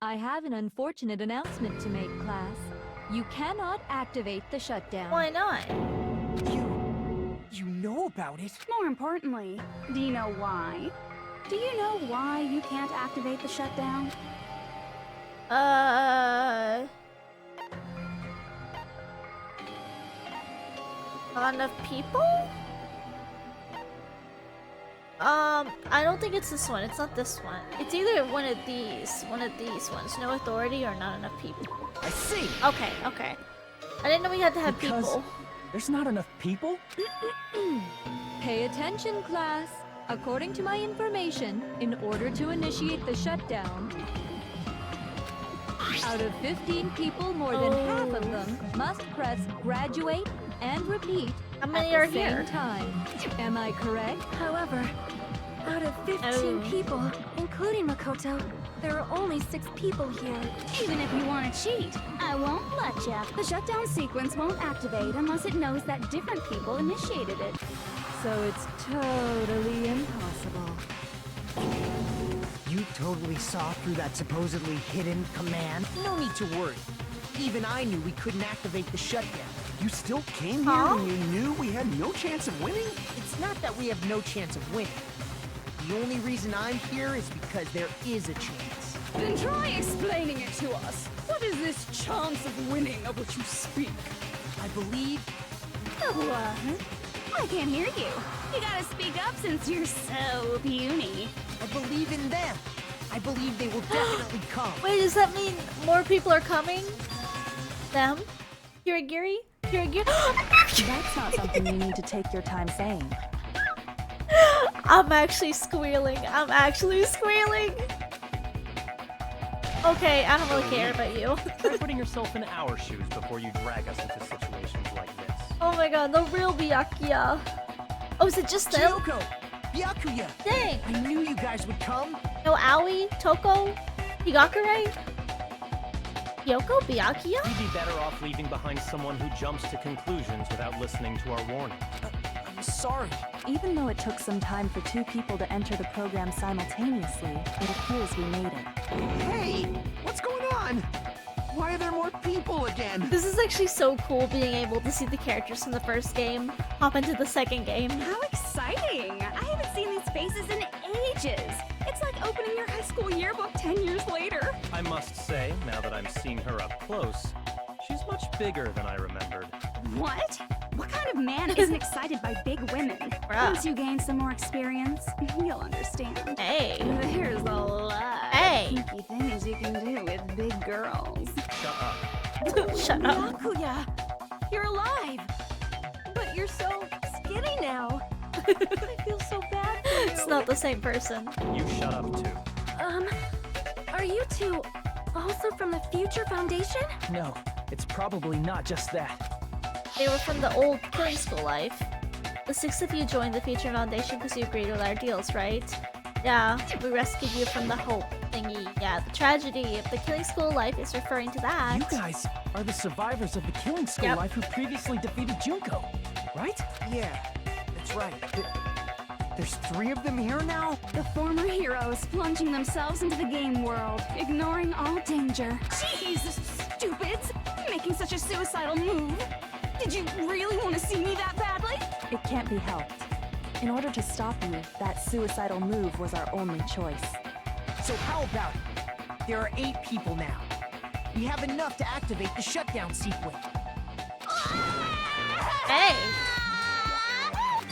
I have an unfortunate announcement to make, class. You cannot activate the shutdown. Why not? You know about it? More importantly, do you know why? Do you know why you can't activate the shutdown? Not enough people? I don't think it's this one. It's not this one. It's either one of these ones. No authority or not enough people. I see! Okay, okay. I didn't know we had to have Because people. there's not enough people? Pay attention, class. According to my information, in order to initiate the shutdown, out of 15 people, more than half of them must press graduate and repeat How many at are the same here? time. Am I correct? However, out of 15 people, including Makoto, there are only 6 people here. Even if you want to cheat, I won't let ya. The shutdown sequence won't activate unless it knows that different people initiated it. So it's totally impossible. You totally saw through that supposedly hidden command? No need to worry. Even I knew we couldn't activate the shutdown. You still came here when you knew we had no chance of winning? It's not that we have no chance of winning. The only reason I'm here is because there is a chance. Then try explaining it to us. What is this chance of winning of which you speak? I believe I can't hear you. You gotta speak up since you're so puny. I believe in them. I believe they will definitely come. Wait, does that mean more people are coming? Them? Hiragiri? Hiragiri? That's not something you need to take your time saying. I'm actually squealing. I'm actually squealing. Okay, I don't really care about you. Try putting yourself in our shoes before you drag us into situations like this. Oh my god, the real Byakuya. Oh, is it just them? Kyoko! Byakuya! Dang! I knew you guys would come! No Aoi, Toko, Higakure, Kyoko, Byakuya? We'd be better off leaving behind someone who jumps to conclusions without listening to our warning. I'm sorry. Even though it took some time for 2 people to enter the program simultaneously, it appears we made it. Hey! What's going on? Why are there more people again? This is actually so cool being able to see the characters from the first game hop into the second game. How exciting! I haven't seen these faces in ages. It's like opening your high school yearbook 10 years later. I must say, now that I'm seeing her up close, she's much bigger than I remembered. What? What kind of man isn't excited by big women? Once you gain some more experience, you'll understand. Hey. There's a lot Hey. of kinky things you can do with big girls. Shut up. Shut up. Byakuya, you're alive! But you're so skinny now. I feel so bad for you. It's not the same person. You shut up too. Are you 2 also from the Future Foundation? No, it's probably not just that. They were from the old Killing School life. The 6 of you joined the Future Foundation because you agreed with our deals, right? Yeah, we rescued you from the hope thingy. Yeah, the tragedy of the Killing School life is referring to that. You guys are the survivors of the Killing School Yep. life who previously defeated Junko, right? Yeah, that's right. There's 3 of them here now? The former heroes plunging themselves into the game world, ignoring all danger. Jeez, stupids! Making such a suicidal move. Did you really want to see me that badly? It can't be helped. In order to stop you, that suicidal move was our only choice. So how about it? There are 8 people now. We have enough to activate the shutdown sequence. Hey!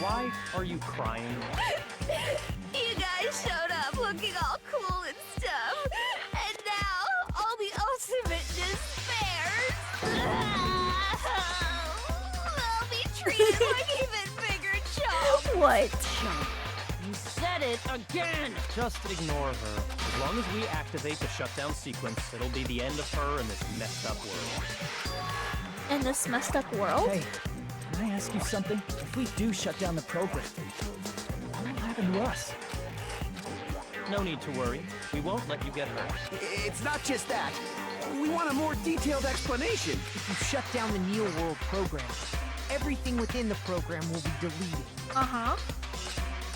Why are you crying? You guys showed up looking all cool and stuff, and now all the ultimate despairs. They'll be treated like even bigger chumps. What? You said it again! Just ignore her. As long as we activate the shutdown sequence, it'll be the end of her in this messed up world. In this messed up world? Hey, can I ask you something? If we do shut down the program, what will happen to us? No need to worry. We won't let you get hurt. It's not just that. We want a more detailed explanation. If you shut down the Neo World program, everything within the program will be deleted. Uh-huh.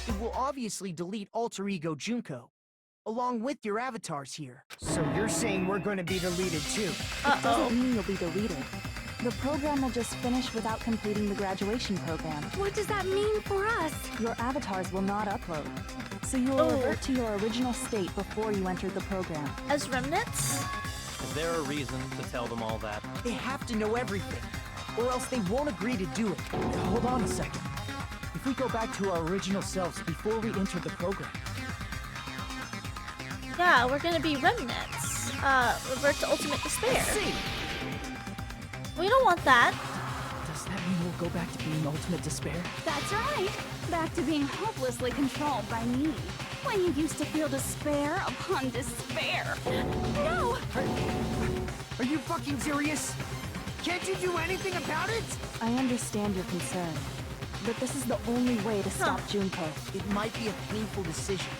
It will obviously delete Alter Ego Junko, along with your avatars here. So you're saying we're going to be deleted too? It doesn't mean you'll be deleted. The program will just finish without completing the graduation program. What does that mean for us? Your avatars will not upload, so you will revert to your original state before you entered the program. As remnants? Is there a reason to tell them all that? They have to know everything, or else they won't agree to do it. Hold on a second. If we go back to our original selves before we enter the program, Yeah, we're gonna be remnants. Revert to ultimate despair. See, We don't want that. does that mean we'll go back to being ultimate despair? That's right. Back to being hopelessly controlled by me. When you used to feel despair upon despair. No! Are you fucking serious? Can't you do anything about it? I understand your concern, but this is the only way to stop Junko. it might be a painful decision,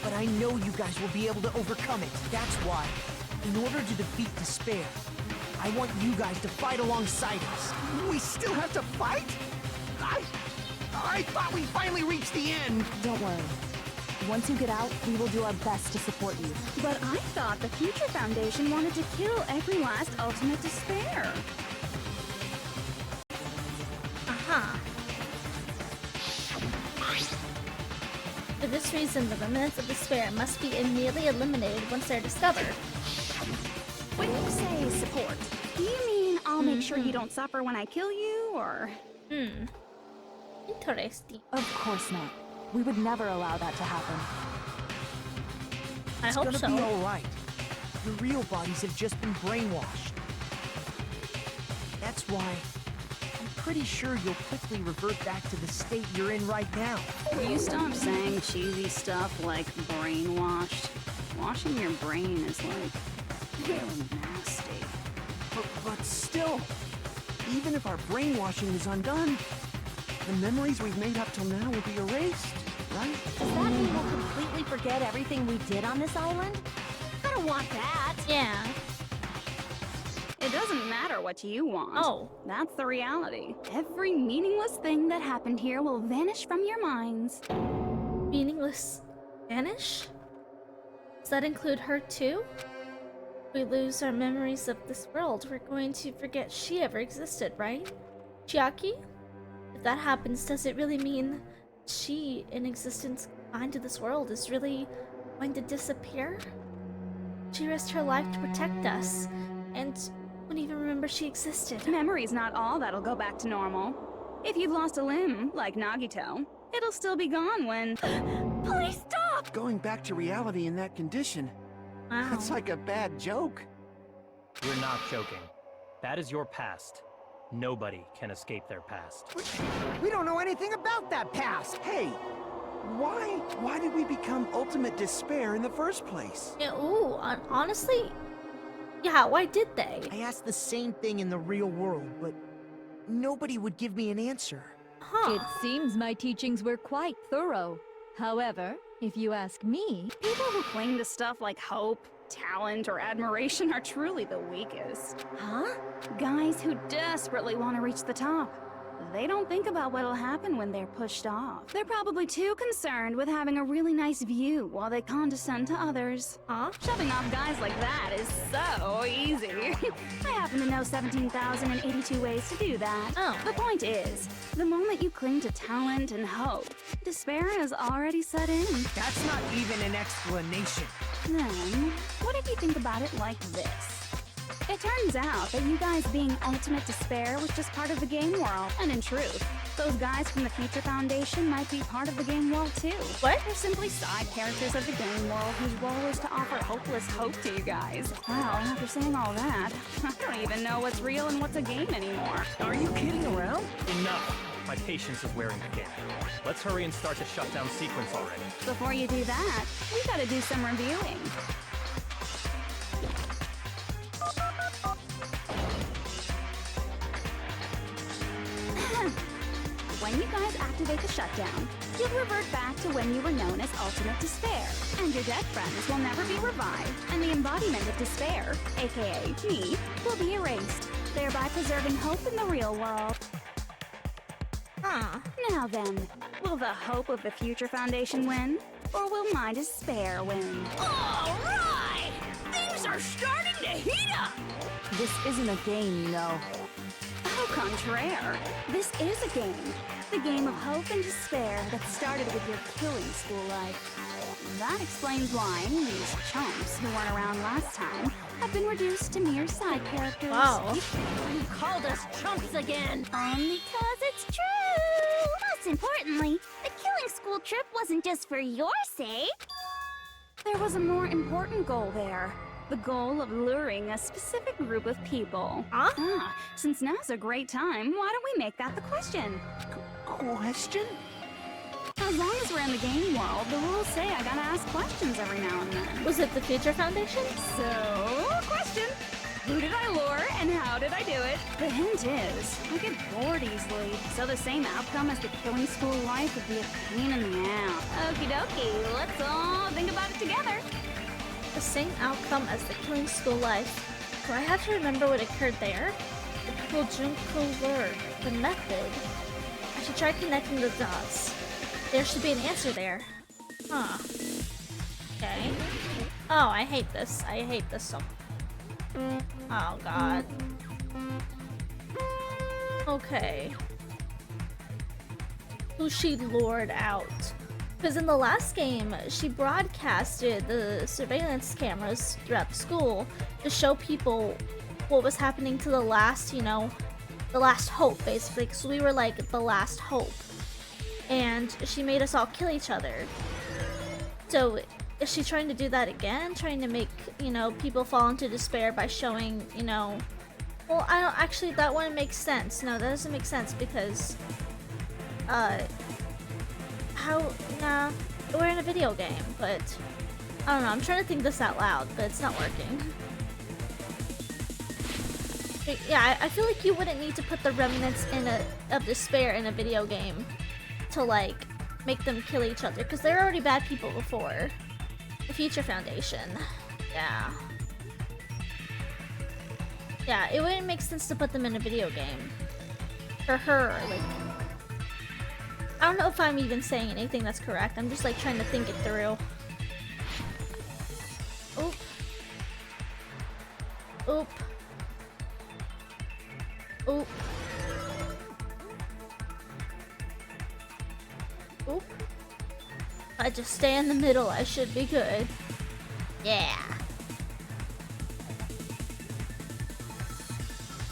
but I know you guys will be able to overcome it. That's why, in order to defeat despair, I want you guys to fight alongside us. We still have to fight? I thought we finally reached the end. Don't worry. Once you get out, we will do our best to support you. But I thought the Future Foundation wanted to kill every last ultimate despair. Uh-huh. For this reason, the remnants of despair must be immediately eliminated once they're discovered. When you say support, do you mean I'll make sure you don't suffer when I kill you, or...? Interesting. Of course not. We would never allow that to happen. I hope It's so. gonna be alright. Your real bodies have just been brainwashed. That's why I'm pretty sure you'll quickly revert back to the state you're in right now. Will you stop saying cheesy stuff like brainwashed? Washing your brain is like Nasty. But still, even if our brainwashing is undone, the memories we've made up till now will be erased, right? Does that mean we'll completely forget everything we did on this island? I don't want that. Yeah. It doesn't matter what you want. Oh. That's the reality. Every meaningless thing that happened here will vanish from your minds. Meaningless vanish? Does that include her too? If we lose our memories of this world, we're going to forget she ever existed, right? Chiaki? If that happens, does it really mean she, in existence confined to this world, is really going to disappear? She risked her life to protect us, and wouldn't even remember she existed. Memory's not all that'll go back to normal. If you've lost a limb, like Nagito, it'll still be gone when... Please stop! Going back to reality in that condition, Wow. that's like a bad joke. You're not joking. That is your past. Nobody can escape their past. We don't know anything about that past. Hey, why did we become ultimate despair in the first place? Yeah, ooh, honestly, yeah, why did they? I asked the same thing in the real world, but nobody would give me an answer. Huh. It seems my teachings were quite thorough. However, if you ask me, People who cling to stuff like hope, talent, or admiration are truly the weakest. Huh? Guys who desperately want to reach the top. They don't think about what'll happen when they're pushed off. They're probably too concerned with having a really nice view while they condescend to others. Huh? Shoving off guys like that is so easy. I happen to know 17,082 ways to do that. Oh. The point is, the moment you cling to talent and hope, despair has already set in. That's not even an explanation. Then, what if you think about it like this? It turns out that you guys being ultimate despair was just part of the game world. And in truth, those guys from the Future Foundation might be part of the game world too. What? They're simply side characters of the game world whose role is to offer hopeless hope to you guys. Wow, after saying all that, I don't even know what's real and what's a game anymore. Are you kidding around? Enough! My patience is wearing thin. Let's hurry and start the shutdown sequence already. Before you do that, we gotta do some reviewing. When you guys activate the shutdown, you'll revert back to when you were known as Ultimate Despair, and your dead friends will never be revived, and the embodiment of despair, aka me, will be erased, thereby preserving hope in the real world. Huh. Now then, will the hope of the Future Foundation win, or will my despair win? All right! Things are starting to heat up! This isn't a game, you know. Au contraire, this is a game. The game of hope and despair that started with your killing school life. That explains why these chumps who weren't around last time have been reduced to mere side characters. Wow. You called us chumps again! Because it's true! Most importantly, the killing school trip wasn't just for your sake. There was a more important goal there. The goal of luring a specific group of people. Huh? Since now's a great time, why don't we make that the question? Question? As long as we're in the game world, the rules say I gotta ask questions every now and then. Was it the Future Foundation? So, question. Who did I lure and how did I do it? The hint is, I get bored easily, so the same outcome as the killing school life would be a pain in the ass. Okie dokie, let's all think about it together. The same outcome as the killing school life. Do I have to remember what occurred there? The people Junko lured. The method. I should try connecting the dots. There should be an answer there. Huh. Okay. Oh, I hate this. I hate this so much. Oh, God. Okay. Who she lured out? Because in the last game, she broadcasted the surveillance cameras throughout the school to show people what was happening to the last, you know, the last hope, basically. Because we were like the last hope. And she made us all kill each other. So, is she trying to do that again? Trying to make, you know, people fall into despair by showing, you know... Well, I don't... Actually, that wouldn't make sense. No, that doesn't make sense because... Nah, we're in a video game, but... I don't know, I'm trying to think this out loud, but it's not working. Yeah, I feel like you wouldn't need to put the remnants of despair in a video game to like make them kill each other, because they're already bad people before. The Future Foundation. Yeah. Yeah, it wouldn't make sense to put them in a video game. For her, like... I don't know if I'm even saying anything that's correct. I'm just like trying to think it through. Oop. Oop. Oop. Oop. I just stay in the middle. I should be good. Yeah.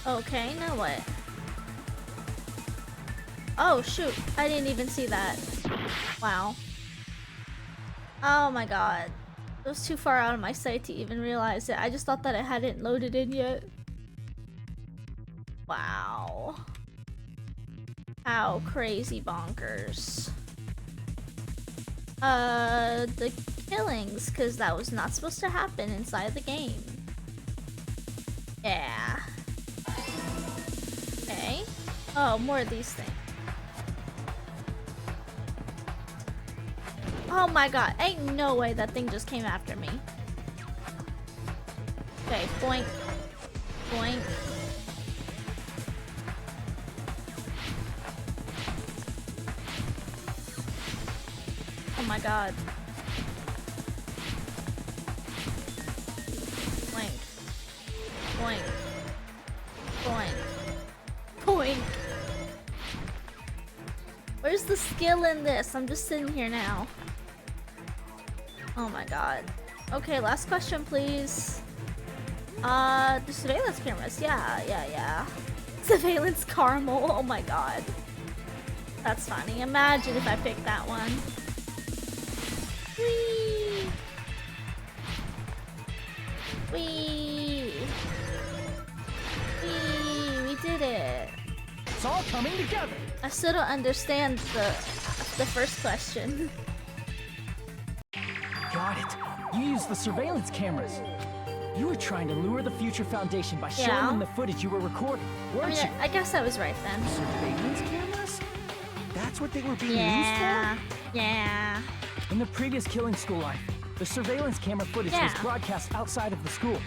Okay, now what? Oh shoot, I didn't even see that. Wow. Oh my god. It was too far out of my sight to even realize it. I just thought that it hadn't loaded in yet. Wow. How crazy bonkers. The killings, because that was not supposed to happen inside the game. Yeah. Okay. Oh, more of these things. Oh my god, ain't no way that thing just came after me. Okay, boink. Boink. Oh my god. Boink. Boink. Boink. Boink. Where's the skill in this? I'm just sitting here now. Oh my god. Okay, last question, please. The surveillance cameras. Yeah. Surveillance caramel. Oh my god. That's funny. Imagine if I picked that one. Whee! Whee! Whee! We did it. It's all coming together. I still don't understand the first question. Got it. You used the surveillance cameras. You were trying to lure the Future Foundation by showing them the footage you were recording, weren't you? I guess I was right then. Surveillance cameras? That's what they were being used for? Yeah. In the previous Killing School life, the surveillance camera footage was broadcast outside of the school.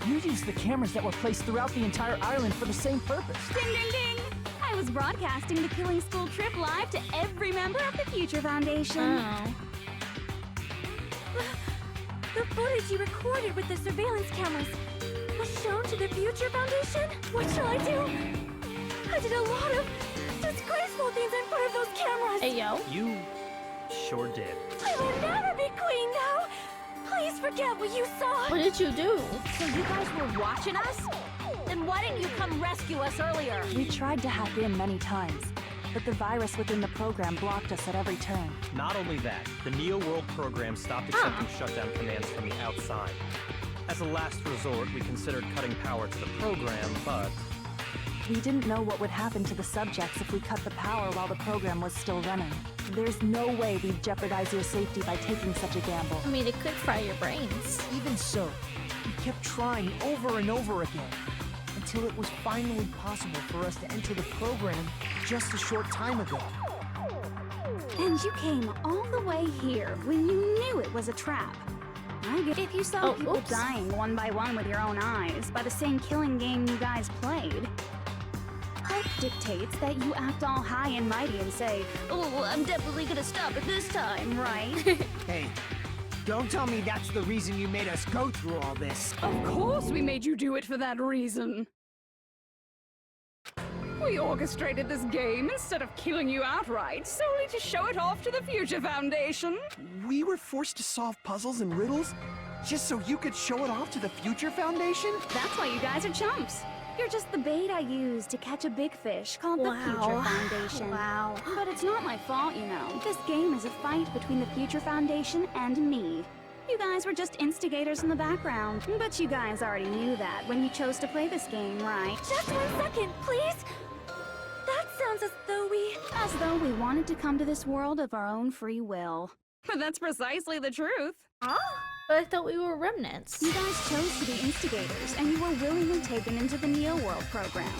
You used the cameras that were placed throughout the entire island for the same purpose. Ding, ding, ding! I was broadcasting the Killing School trip live to every member of the Future Foundation. Oh. The footage you recorded with the surveillance cameras was shown to the Future Foundation? What shall I do? I did a lot of disgraceful things in front of those cameras. Hey, yo. You sure did. I will never be queen now. Please forget what you saw. What did you do? So you guys were watching us? Then why didn't you come rescue us earlier? We tried to hack in many times, but the virus within the program blocked us at every turn. Not only that, the Neo World program stopped accepting shutdown commands from the outside. As a last resort, we considered cutting power to the program, but... We didn't know what would happen to the subjects if we cut the power while the program was still running. There's no way we'd jeopardize your safety by taking such a gamble. I mean, it could fry your brains. Even so, we kept trying over and over again, until it was finally possible for us to enter the program just a short time ago. And you came all the way here when you knew it was a trap. I get if you saw people dying one by one with your own eyes by the same killing game you guys played. Hope dictates that you act all high and mighty and say, "Oh, I'm definitely gonna stop it this time, right?" Hey, don't tell me that's the reason you made us go through all this. Of course we made you do it for that reason. We orchestrated this game instead of killing you outright, solely to show it off to the Future Foundation. We were forced to solve puzzles and riddles just so you could show it off to the Future Foundation? That's why you guys are chumps. You're just the bait I used to catch a big fish called the Future Foundation. Wow. But it's not my fault, you know. This game is a fight between the Future Foundation and me. You guys were just instigators in the background. But you guys already knew that when you chose to play this game, right? Just 1 second, please. That sounds as though we wanted to come to this world of our own free will. But that's precisely the truth. Huh? But I thought we were remnants. You guys chose to be instigators, and you were willingly taken into the Neo World program.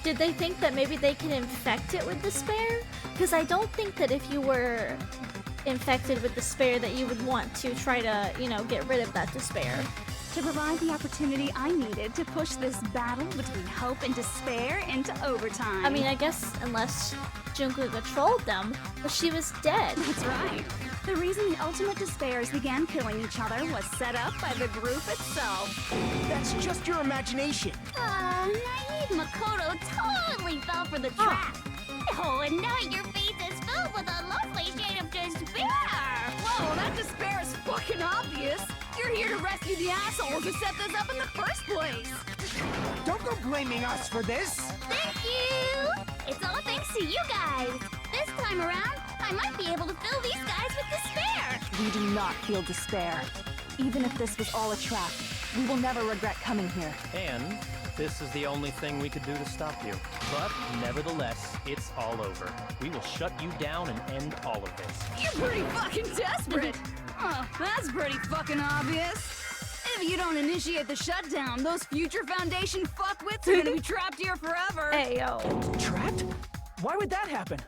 Did they think that maybe they can infect it with despair? Because I don't think that if you were infected with despair that you would want to try to, you know, get rid of that despair. To provide the opportunity I needed to push this battle between hope and despair into overtime. I mean, I guess unless Junko controlled them, but she was dead. That's right. The reason the ultimate despairs began killing each other was set up by the group itself. That's just your imagination. Naive Makoto totally fell for the trap. Oh, and now your face is filled with a lovely shade of despair. Whoa, that despair is fucking obvious. You're here to rescue the assholes who set this up in the first place. Don't go blaming us for this. Thank you. It's all thanks to you guys. This time around, I might be able to fill these guys with despair. We do not feel despair. Even if this was all a trap, we will never regret coming here. And this is the only thing we could do to stop you. But nevertheless, it's all over. We will shut you down and end all of this. You're pretty fucking desperate. Oh, that's pretty fucking obvious. If you don't initiate the shutdown, those future Foundation fuckwits are gonna be trapped here forever. Hey, yo. Trapped? Why would that happen?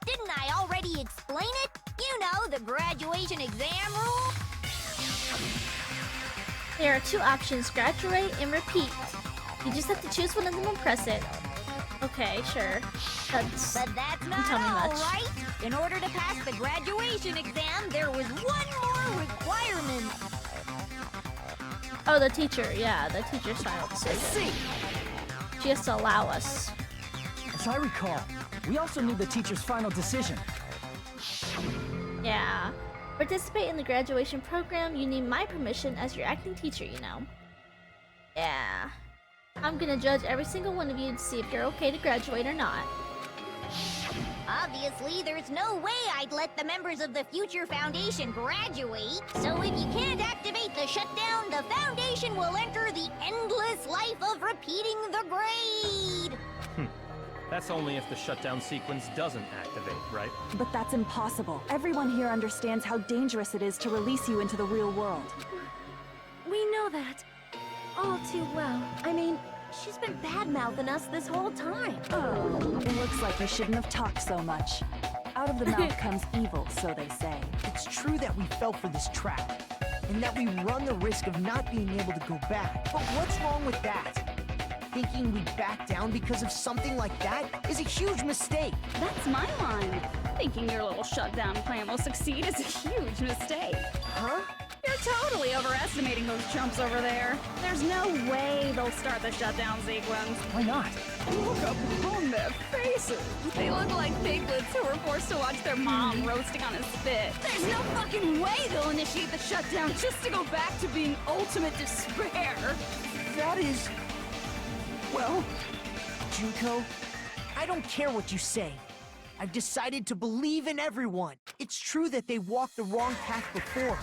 Didn't I already explain it? You know, the graduation exam rule. There are two options, graduate and repeat. You just have to choose one of them and press it. Okay, sure. But that's not tell me all, much. right? In order to pass the graduation exam, there was one more requirement. Oh, the teacher. Yeah, the teacher's final decision. She has to allow us. As I recall, we also need the teacher's final decision. Yeah. Participate in the graduation program, you need my permission as your acting teacher, you know. Yeah. I'm gonna judge every single one of you to see if you're okay to graduate or not. Obviously, there's no way I'd let the members of the Future Foundation graduate. So if you can't activate the shutdown, the Foundation will enter the endless life of repeating the grade. That's only if the shutdown sequence doesn't activate, right? But that's impossible. Everyone here understands how dangerous it is to release you into the real world. We know that. All too well. I mean, she's been bad-mouthing us this whole time. Oh, it looks like you shouldn't have talked so much. Out of the mouth comes evil, so they say. It's true that we fell for this trap, and that we run the risk of not being able to go back. But what's wrong with that? Thinking we'd back down because of something like that is a huge mistake. That's my line. Thinking your little shutdown plan will succeed is a huge mistake. Huh? You're totally overestimating those chumps over there. There's no way they'll start the shutdown sequence. Why not? Look upon their faces. They look like piglets who were forced to watch their mom roasting on a spit. There's no fucking way they'll initiate the shutdown just to go back to being ultimate despair. That is... Well, Junko, I don't care what you say. I've decided to believe in everyone. It's true that they walked the wrong path before,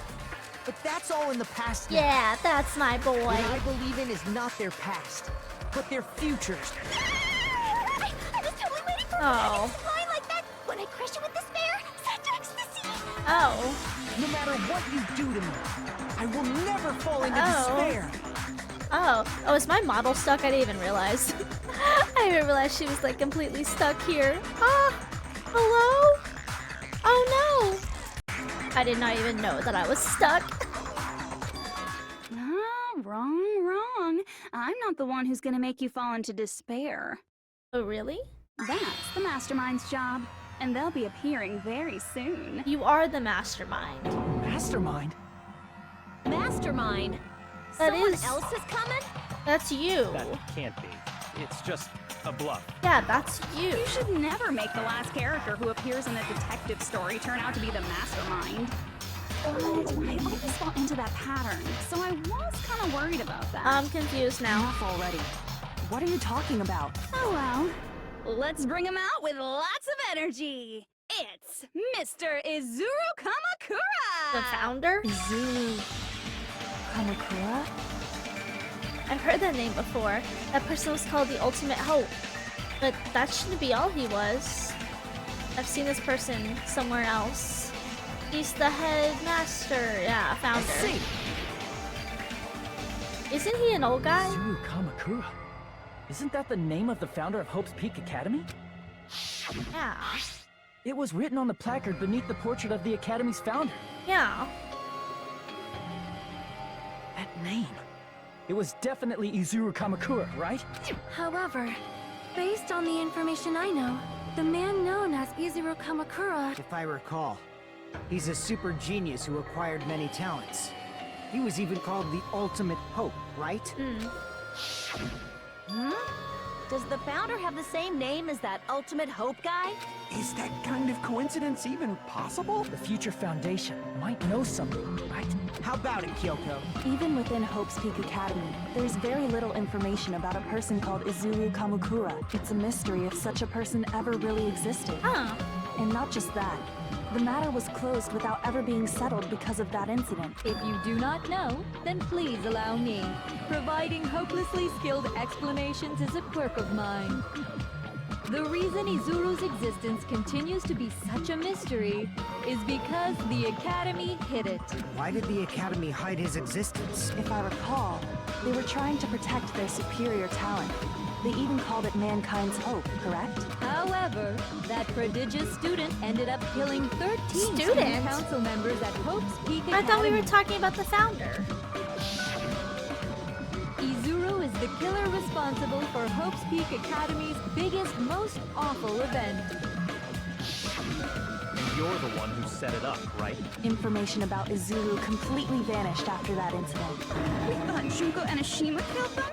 but that's all in the past now. Yeah, that's my boy. What I believe in is not their past, but their futures. I was totally waiting for Oh. a line like that when I crush you with despair, such ecstasy. Oh. No matter what you do to me, I will never fall into despair. Oh, it's my model stuck? I didn't even realize. I didn't realize she was like completely stuck here. Hello? Oh no! I did not even know that I was stuck. Wrong. I'm not the one who's gonna make you fall into despair. Oh, really? That's the Mastermind's job, and they'll be appearing very soon. You are the mastermind. Mastermind? Mastermind? That Someone is- else is coming? That's you. That can't be. It's just a bluff. Yeah, that's you. You should never make the last character who appears in a detective story turn out to be the mastermind. But I always fall into that pattern, so I was kind of worried about that. I'm confused now. Enough already. What are you talking about? Oh well. Let's bring him out with lots of energy. It's Mr. Izuru Kamakura! The founder? Izuru Kamakura? I've heard that name before. That person was called the Ultimate Hope. But that shouldn't be all he was. I've seen this person somewhere else. He's the headmaster, yeah, founder. I see. Isn't he an old guy? Izuru Kamakura. Isn't that the name of the founder of Hope's Peak Academy? Yeah. It was written on the placard beneath the portrait of the Academy's founder. Yeah. That name. It was definitely Izuru Kamakura, right? However, based on the information I know, the man known as Izuru Kamakura... If I recall, he's a super genius who acquired many talents. He was even called the Ultimate Hope, right? Does the founder have the same name as that Ultimate Hope guy? Is that kind of coincidence even possible? The Future Foundation might know something, right? How about it, Kyoko? Even within Hope's Peak Academy, there's very little information about a person called Izuru Kamakura. It's a mystery if such a person ever really existed. Huh. And not just that. The matter was closed without ever being settled because of that incident. If you do not know, then please allow me. Providing hopelessly skilled explanations is a quirk of mine. The reason Izuru's existence continues to be such a mystery is because the Academy hid it. Why did the Academy hide his existence? If I recall, they were trying to protect their superior talent. They even called it mankind's hope, correct? However, that prodigious student ended up killing 13 student council members at Hope's Peak Academy. I thought we were talking about the founder. Izuru is the killer responsible for Hope's Peak Academy's biggest, most awful event. And you're the one who set it up, right? Information about Izuru completely vanished after that incident. We thought Junko and Ashima killed them?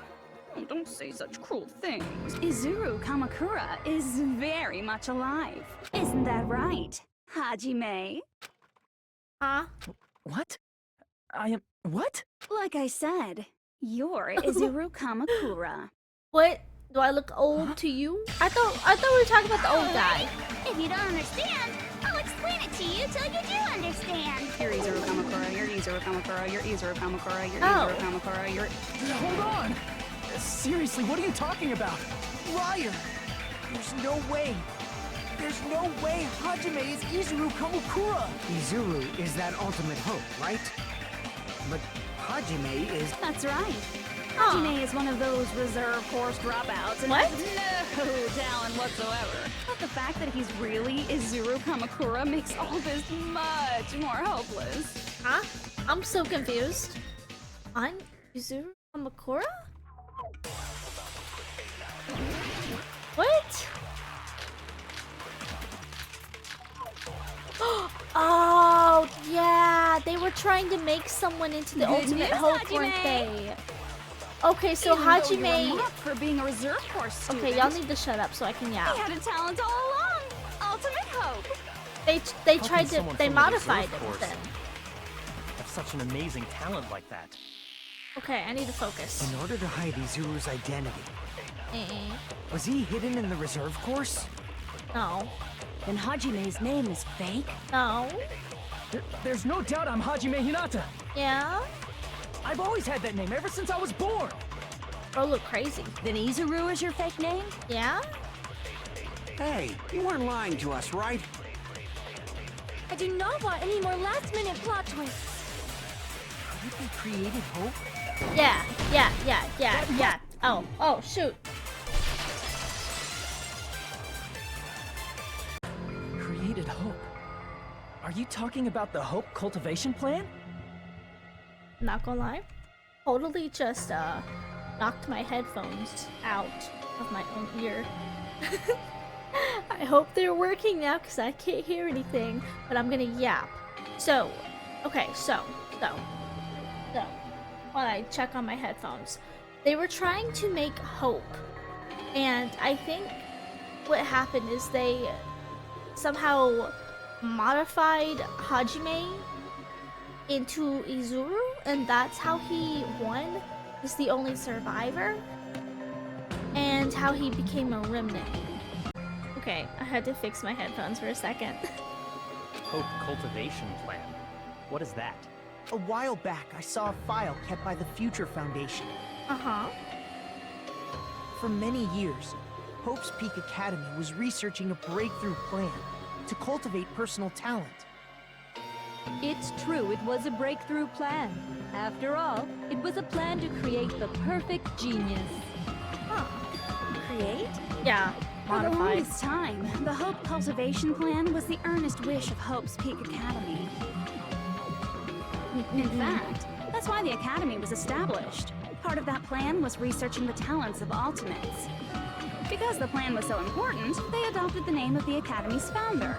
Oh, don't say such cruel things. Izuru Kamakura is very much alive. Isn't that right, Hajime? Huh? What? I am... what? Like I said, you're Izuru Kamakura. What? Do I look old to you? I thought we were talking about the old guy. If you don't understand, I'll explain it to you till you do understand. You're Izuru Kamakura, you're Izuru Kamakura, you're Izuru Kamakura, you're Oh. Izuru Kamakura, you're... Hold on! Seriously, what are you talking about? Liar! There's no way! There's no way Hajime is Izuru Kamakura! Izuru is that Ultimate Hope, right? But Hajime is... That's right. Hajime is one of those reserve course dropouts and What? has no talent whatsoever. But the fact that he's really Izuru Kamakura makes all this much more hopeless. Huh? I'm so confused. I'm Izuru Kamakura? What? Oh, yeah. They were trying to make someone into the Good Ultimate news, Hope, weren't Hajime. they? Okay, so Even though you were Hajime... mocked for being a reserve course student. Okay, y'all need to shut up so I can He yap. had a talent all along. Ultimate hope. They How tried can to... someone They from the modified reserve it force then. have such an amazing talent like that? Okay, I need to focus. In order to hide Izuru's identity, Eh, was he hidden in the reserve course? no. Then Hajime's name is fake? No. There's no doubt I'm Hajime Hinata. Yeah? I've always had that name ever since I was born. Bro, look crazy. Then Izuru is your fake name? Yeah? Hey, you weren't lying to us, right? I do not want any more last-minute plot twists. They created hope? Yeah. Oh, shoot. Created hope. Are you talking about the Hope Cultivation Plan? Not gonna lie. Totally just, knocked my headphones out of my own ear. I hope they're working now because I can't hear anything, but I'm gonna yap. So, while I check on my headphones, they were trying to make hope, and I think what happened is they somehow modified Hajime into Izuru, and that's how he won, is the only survivor, and how he became a remnant. Okay, I had to fix my headphones for a second. Hope Cultivation Plan. What is that? A while back, I saw a file kept by the Future Foundation. Uh-huh. For many years, Hope's Peak Academy was researching a breakthrough plan to cultivate personal talent. It's true, it was a breakthrough plan. After all, it was a plan to create the perfect genius. Huh. Create? Yeah. For the Modified. longest time, the Hope Cultivation Plan was the earnest wish of Hope's Peak Academy. In fact, that's why the Academy was established. Part of that plan was researching the talents of Ultimates. Because the plan was so important, they adopted the name of the Academy's founder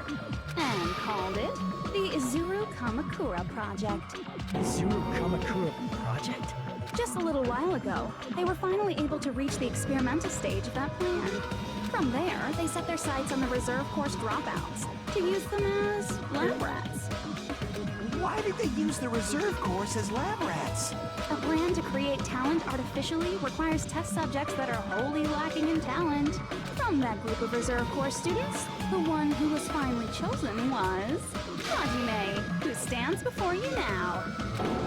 and called it the Izuru Kamakura Project. Izuru Kamakura Project? Just a little while ago, they were finally able to reach the experimental stage of that plan. From there, they set their sights on the reserve course dropouts to use them as lab rats. Why did they use the reserve course as lab rats? A plan to create talent artificially requires test subjects that are wholly lacking in talent. From that group of reserve course students, the one who was finally chosen was Hajime, who stands before you now.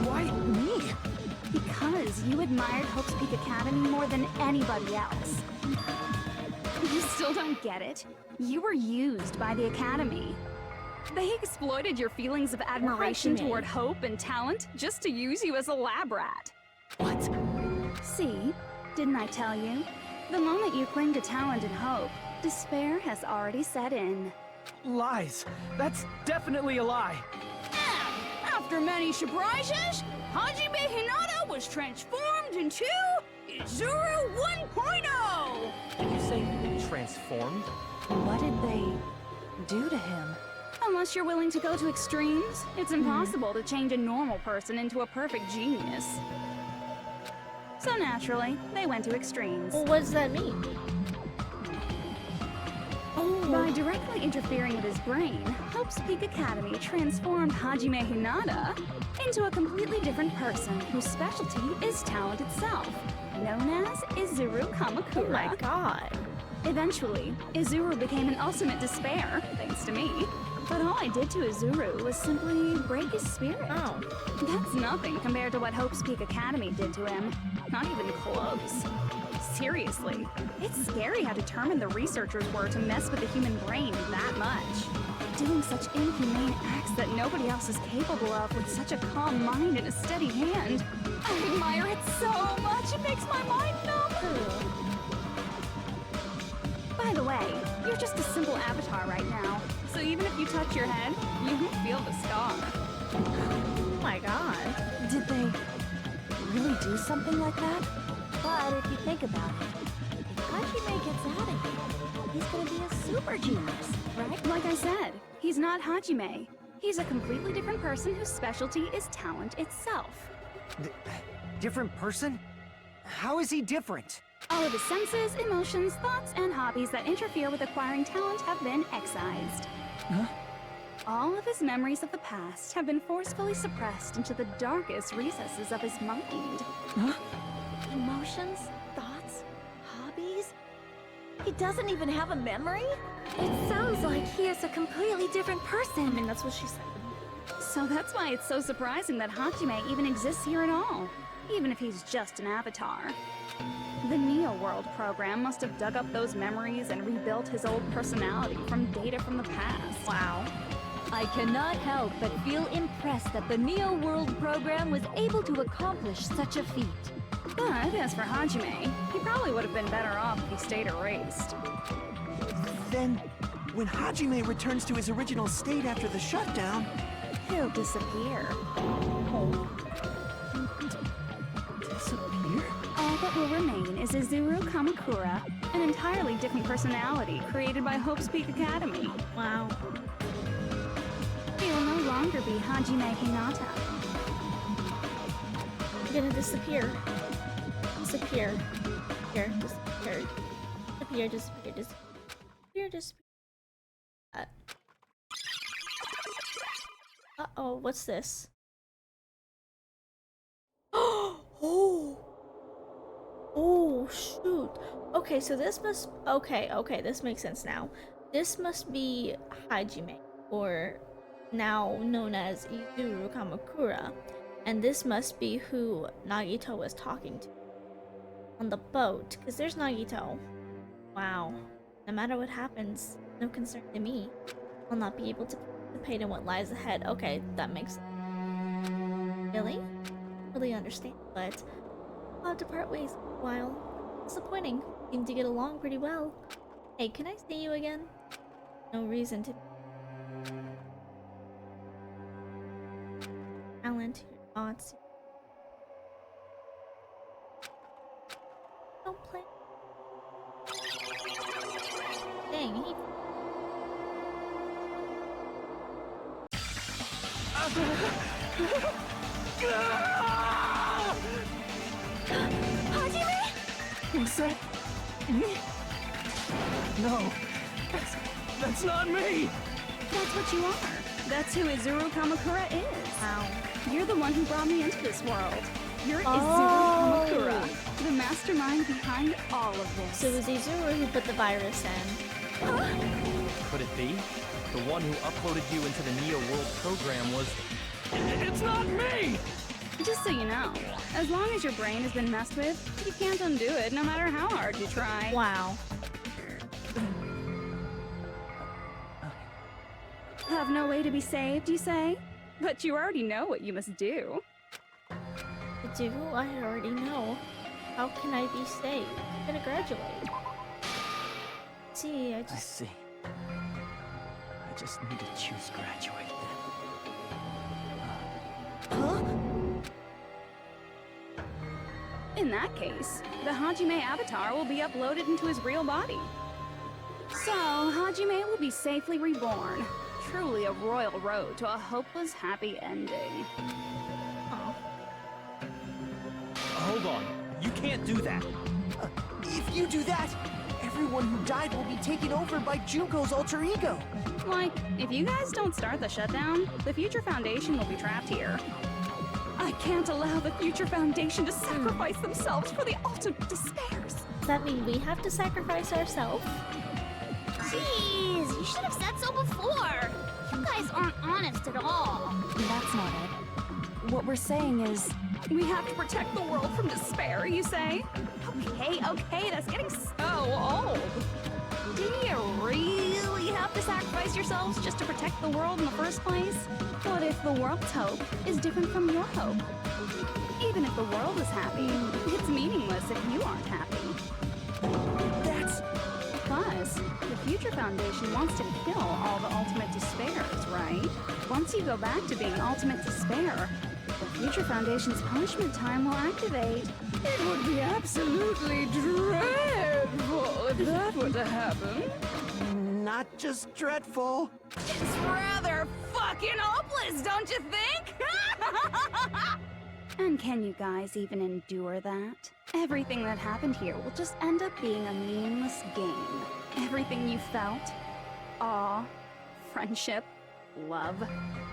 Why me? Because you admired Hope's Peak Academy more than anybody else. You still don't get it? You were used by the Academy. They exploited your feelings of admiration toward hope and talent just to use you as a lab rat. What? See? Didn't I tell you? The moment you cling to talent and hope, despair has already set in. Lies. That's definitely a lie. After many surprises, Hajime Hinata was transformed into Izuru 1.0! Did you say transformed? What did they do to him? Unless you're willing to go to extremes, it's impossible to change a normal person into a perfect genius. So naturally, they went to extremes. Well, what does that mean? By directly interfering with his brain, Hope's Peak Academy transformed Hajime Hinata into a completely different person whose specialty is talent itself, known as Izuru Kamakura. Oh my god. Eventually, Izuru became an ultimate despair, thanks to me. But all I did to Izuru was simply break his spirit. Oh. That's nothing compared to what Hope's Peak Academy did to him. Not even close. Seriously, it's scary how determined the researchers were to mess with the human brain that much. Doing such inhumane acts that nobody else is capable of with such a calm mind and a steady hand. I admire it so much, it makes my mind numb. By the way, you're just a simple avatar right now, so even if you touch your head, you won't feel the scar. Oh my god. Did they really do something like that? But if you think about it, if Hajime gets out of here, he's gonna be a super genius, right? Like I said, he's not Hajime. He's a completely different person whose specialty is talent itself. Different person? How is he different? All of his senses, emotions, thoughts, and hobbies that interfere with acquiring talent have been excised. Huh? All of his memories of the past have been forcefully suppressed into the darkest recesses of his mind. Huh? Emotions? Thoughts? Hobbies? He doesn't even have a memory? It sounds like he is a completely different I person. mean, that's what she said. So that's why it's so surprising that Hajime even exists here at all, even if he's just an avatar. The Neo World program must have dug up those memories and rebuilt his old personality from data from the past. Wow. I cannot help but feel impressed that the Neo World program was able to accomplish such a feat. But as for Hajime, he probably would have been better off if he stayed erased. Then, when Hajime returns to his original state after the shutdown, He'll disappear. Disappear? All that will remain is Izuru Kamakura, an entirely different personality created by Hope's Peak Academy. Wow. He will no longer be Hajime Hinata. You're gonna disappear. Disappear. Here, disappear. Disappear, disappear, disappear, disappear. Uh-oh, what's this? Oh! Oh, shoot. Okay, so this must... Okay, this makes sense now. This must be Hajime, or now known as Izuru Kamakura. And this must be who Nagito was talking to on the boat, because there's Nagito. Wow. No matter what happens, no concern to me. I'll not be able to pick participate in what lies ahead. Okay, that makes sense. Really? Really understand, but I'll have to part ways for a while. Disappointing. Seem to get along pretty well. Hey, can I see you again? No reason to. Talent, your thoughts. Don't play. Dang, he. Hajime? Is that me? No, that's not me! That's what you are. That's who Izuru Kamakura is. Wow. You're the one who brought me into this world. You're Oh. Izuru Kamakura, the mastermind behind all of this. So it was Izuru who put the virus in. Could it be? The one who uploaded you into the Neo World program was... It's not me! Just so you know, as long as your brain has been messed with, you can't undo it no matter how hard you try. Wow. Have no way to be saved, you say? But you already know what you must do. Do I already know? How can I be saved? I'm gonna graduate. See, I see. I just need to choose graduate then. In that case, the Hajime avatar will be uploaded into his real body. So, Hajime will be safely reborn. Truly a royal road to a hopeless, happy ending. Oh. Hold on. You can't do that. If you do that, everyone who died will be taken over by Junko's alter ego. Like, if you guys don't start the shutdown, the Future Foundation will be trapped here. I can't allow the Future Foundation to sacrifice themselves for the ultimate despairs. Does that mean we have to sacrifice ourselves? Jeez, you should have said so before. You guys aren't honest at all. That's not it. What we're saying is... We have to protect the world from despair, you say? Okay, that's getting so old. Do you really have to sacrifice yourselves just to protect the world in the first place? What if the world's hope is different from your hope? Even if the world is happy, it's meaningless if you aren't happy. That's... Plus, the Future Foundation wants to kill all the ultimate despairs, right? Once you go back to being ultimate despair, the Future Foundation's punishment time will activate. It would be absolutely dreadful if that were to happen. Not just dreadful. It's rather fucking hopeless, don't you think? And can you guys even endure that? Everything that happened here will just end up being a meaningless game. Everything you felt, awe, friendship, love,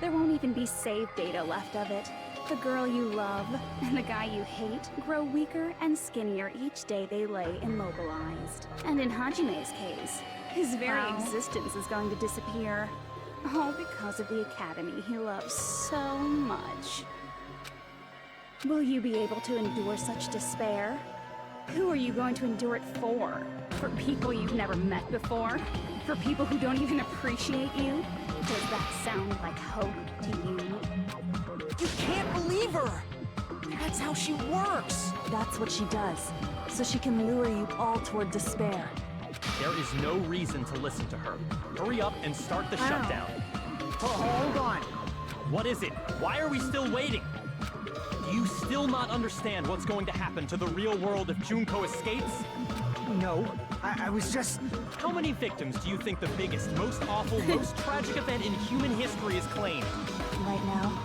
there won't even be save data left of it. The girl you love and the guy you hate grow weaker and skinnier each day they lay immobilized. And in Hajime's case, his very existence is going to disappear. All because of the academy he loves so much. Will you be able to endure such despair? Who are you going to endure it for? For people you've never met before? For people who don't even appreciate you? Does that sound like hope to you? You can't believe her! That's how she works! That's what she does, so she can lure you all toward despair. There is no reason to listen to her. Hurry up and start the shutdown. Hold on. What is it? Why are we still waiting? Do you still not understand what's going to happen to the real world if Junko escapes? No, I was just... How many victims do you think the biggest, most awful, most tragic event in human history has claimed? Right now,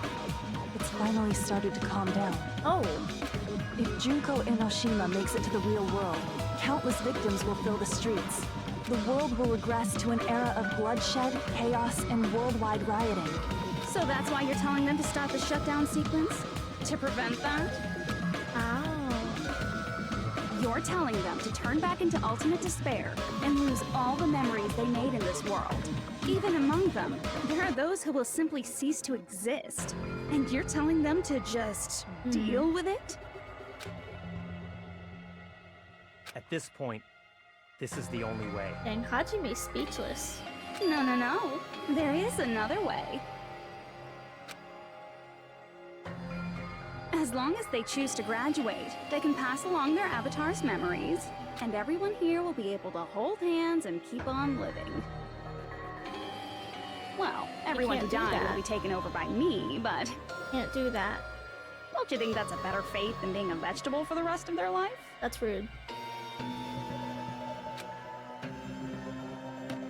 it's finally started to calm down. Oh. If Junko Enoshima makes it to the real world, countless victims will fill the streets. The world will regress to an era of bloodshed, chaos, and worldwide rioting. So that's why you're telling them to start the shutdown sequence? To prevent that? Oh. You're telling them to turn back into ultimate despair and lose all the memories they made in this world. Even among them, there are those who will simply cease to exist. And you're telling them to just deal with it? At this point, this is the only way. Dang, Hajime's speechless. No. There is another way. As long as they choose to graduate, they can pass along their avatar's memories, and everyone here will be able to hold hands and keep on living. Well, everyone who died will be taken over by me, but... Can't do that. Don't you think that's a better fate than being a vegetable for the rest of their life? That's rude.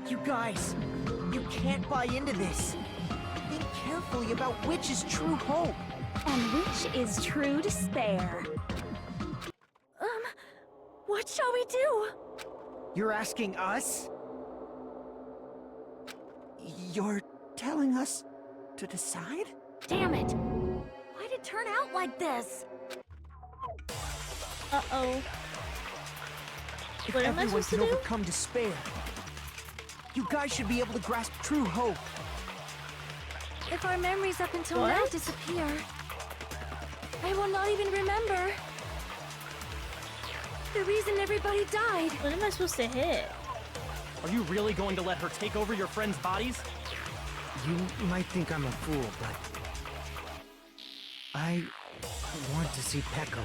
You guys, you can't buy into this. Think carefully about which is true hope. And which is true despair. What shall we do? You're asking us? You're telling us to decide? Damn it! Why'd it turn out like this? Uh-oh. If What am I everyone supposed to can do? overcome despair, you guys should be able to grasp true hope. If our memories up until What? now disappear, I will not even remember the reason everybody died. What am I supposed to hit? Are you really going to let her take over your friends' bodies? You might think I'm a fool, but I want to see Pekko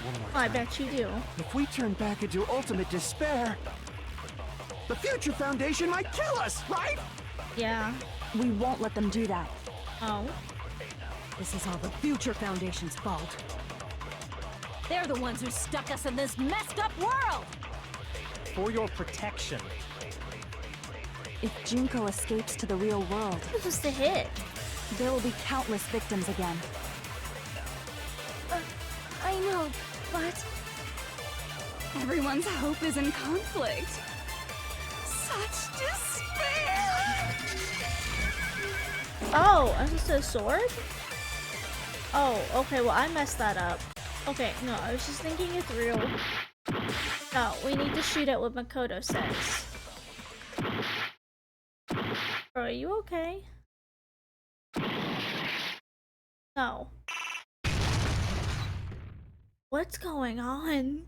one more time. I bet you do. If we turn back into ultimate despair, the Future Foundation might kill us, right? Yeah. We won't let them do that. Oh. This is all the Future Foundation's fault. They're the ones who stuck us in this messed up world! For your protection. If Junko escapes to the real world, What was the hit? there will be countless victims again. I know, but Everyone's hope is in conflict. Such despair! Oh, is this a sword? Oh, okay, well I messed that up. Okay, no, I was just thinking it through. No, we need to shoot at what Makoto says. Bro, are you okay? No. What's going on?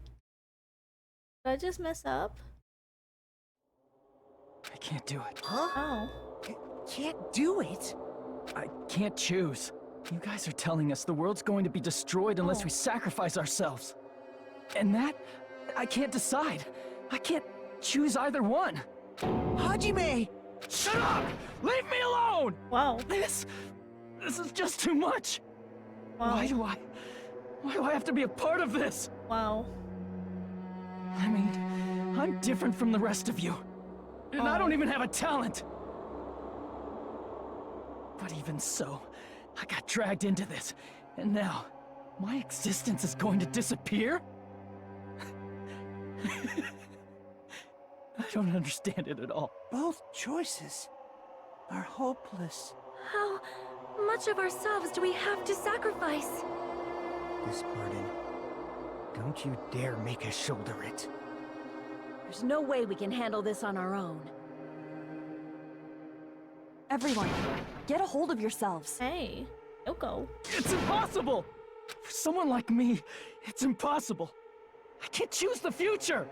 Did I just mess up? I can't do it. Huh? Oh. Can't do it? I can't choose. You guys are telling us the world's going to be destroyed unless Oh. we sacrifice ourselves. And that, I can't decide. I can't choose either one. Hajime! Shut up! Leave me alone! Wow. This is just too much. Wow. Why do I have to be a part of this? Wow. I mean, I'm different from the rest of you. And I don't even have a talent. But even so, I got dragged into this. And now, my existence is going to disappear? I don't understand it at all. Both choices are hopeless. how much of ourselves do we have to sacrifice? This burden, don't you dare make us shoulder it. There's no way we can handle this on our own. Everyone, get a hold of yourselves. Hey, Yoko. It's impossible! For someone like me, it's impossible. I can't choose the future!